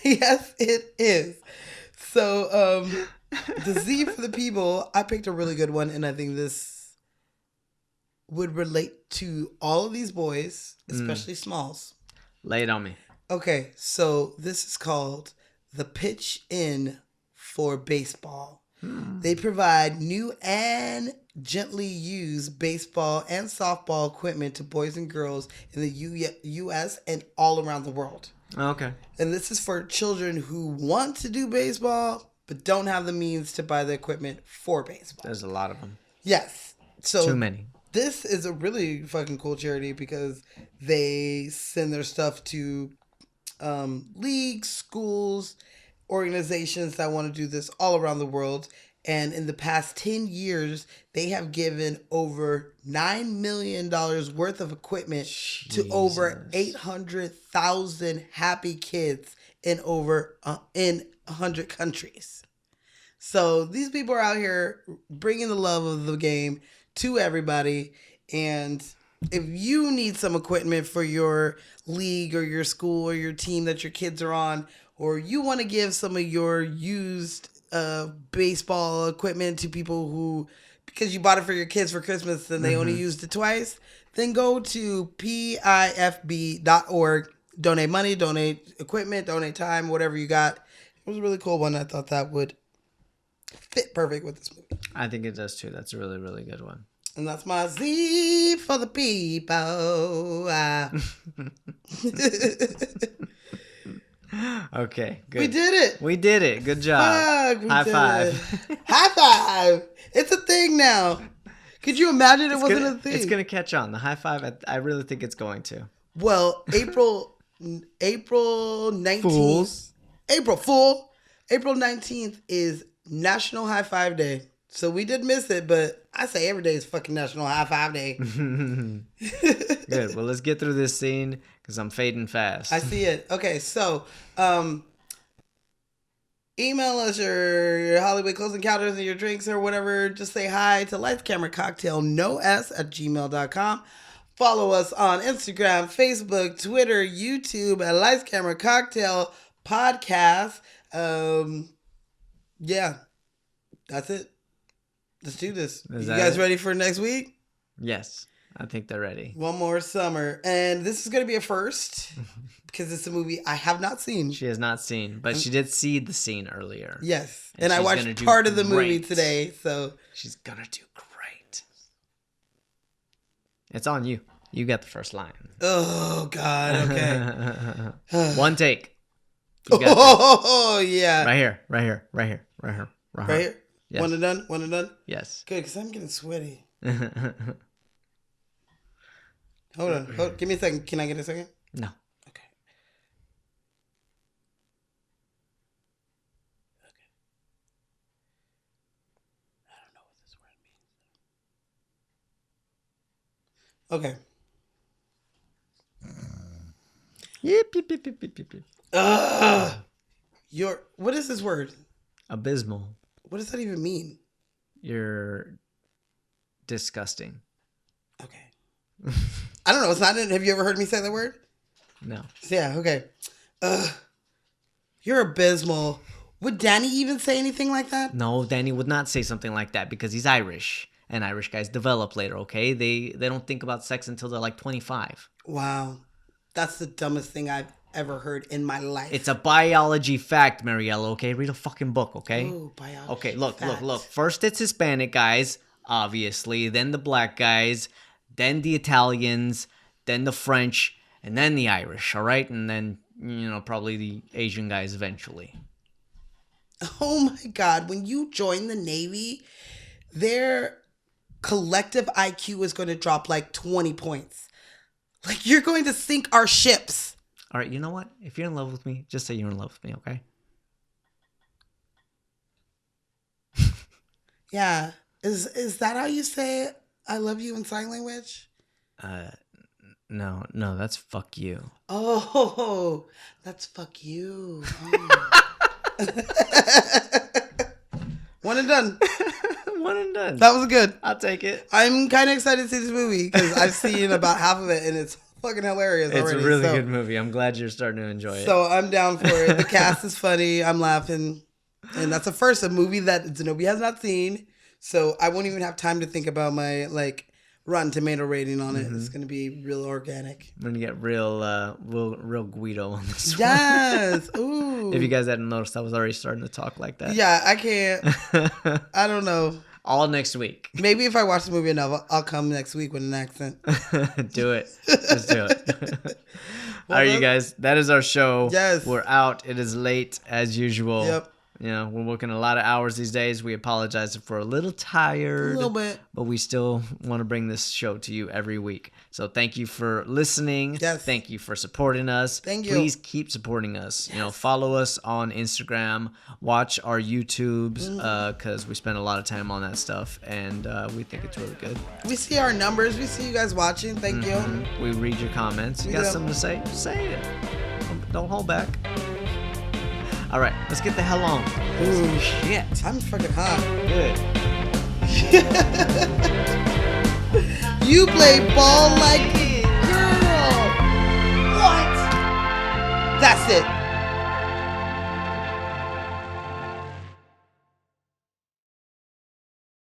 Yes, it is. So, the Z for the people, I picked a really good one, and I think this would relate to all of these boys, especially Smalls. Lay it on me. Okay, so this is called the Pitch In for Baseball. They provide new and gently used baseball and softball equipment to boys and girls in the U.S. and all around the world. Okay. And this is for children who want to do baseball but don't have the means to buy the equipment for baseball. There's a lot of them. Yes. So Too many. this is a really fucking cool charity because they send their stuff to leagues, schools, organizations that want to do this all around the world. And in the past 10 years, they have given over $9 million worth of equipment to over 800,000 happy kids in over in 100 countries. So these people are out here bringing the love of the game to everybody. And if you need some equipment for your league or your school or your team that your kids are on, or you want to give some of your used baseball equipment to people who, because you bought it for your kids for Christmas and they only used it twice, then go to pifb.org, donate money, donate equipment, donate time, whatever you got. It was a really cool one. I thought that would fit perfect with this movie. I think it does too. That's a really, really good one. And that's my Z for the people. Okay, good. We did it. We did it. Good job. Fuck, we High did five. it. High five. It's a thing now. Could you imagine it wasn't gonna, a thing? It's gonna catch on. The high five. I really think it's going to. Well, April 19th. Fools. April 19th is National High Five Day. So we did miss it, but I say every day is fucking National High Five Day. Good. Well, let's get through this scene because I'm fading fast. I see it. Okay, so email us your Hollywood close encounters and your drinks or whatever. Just say hi to Lights Camera Cocktail No S at gmail.com. Follow us on Instagram, Facebook, Twitter, YouTube at Lights Camera Cocktail Podcast. Yeah, that's it. Let's do this. You guys ready for next week? Yes, I think they're ready. One more summer. And this is going to be a first because it's a movie I have not seen. She has not seen, but she did see the scene earlier. Yes. And I she's watched gonna do part of the movie great. today. So She's gonna do great. It's on you. You got the first line. oh, God. Okay. One take. You got this. Oh, yeah. Right here. Right here? Yes. One and done? Yes. Good, because I'm getting sweaty. Hold on. Give me a second. Can I get a second? No. Okay. I don't know what this word means. Okay. Yep. What is this word? Abysmal. What does that even mean? You're disgusting. Okay. I don't know. It's not. Have you ever heard me say that word? No. Yeah. Okay. You're abysmal. Would Danny even say anything like that? No, Danny would not say something like that because he's Irish. And Irish guys develop later, okay? They don't think about sex until they're like 25. Wow. That's the dumbest thing I've ever heard in my life. It's a biology fact, Mariella, okay? Read a fucking book, okay? Ooh, biology Okay, look. fact. First it's Hispanic guys, obviously, then the black guys, then the Italians, then the French, and then the Irish, all right? And then, probably the Asian guys eventually. Oh my God. When you join the Navy, their collective IQ is going to drop like 20 points. Like, you're going to sink our ships. All right, you know what? If you're in love with me, just say you're in love with me, okay? Yeah. Is that how you say I love you in sign language? No, that's fuck you. Oh, that's fuck you. Oh. One and done. One and done. That was good. I'll take it. I'm kind of excited to see this movie because I've seen about half of it and it's fucking hilarious It's already. a really good movie. I'm glad you're starting to enjoy it. So I'm down for it. The cast is funny. I'm laughing. And that's a movie that Zenobia has not seen. So I won't even have time to think about my Rotten Tomato rating on it. It's gonna be real organic. I'm gonna get real Guido on this Yes. Ooh. one. If you guys hadn't noticed, I was already starting to talk like that. Yeah, I can't. I don't know. All next week. Maybe if I watch the movie enough, I'll come next week with an accent. Do it. Just do it. All right, you guys. That is our show. Yes. We're out. It is late as usual. Yep. We're working a lot of hours these days. We apologize if we're a little tired. A little bit. But we still want to bring this show to you every week. So thank you for listening. Yes. Thank you for supporting us. Thank you. Please keep supporting us. Yes. Follow us on Instagram. Watch our YouTubes because we spend a lot of time on that stuff. And we think it's really good. We see our numbers. We see you guys watching. Thank you. We read your comments. You got something to say? Say it. Don't hold back. All right, let's get the hell on. Ooh, Shit. I'm fucking hot. Good. You play ball like a girl. What? That's it.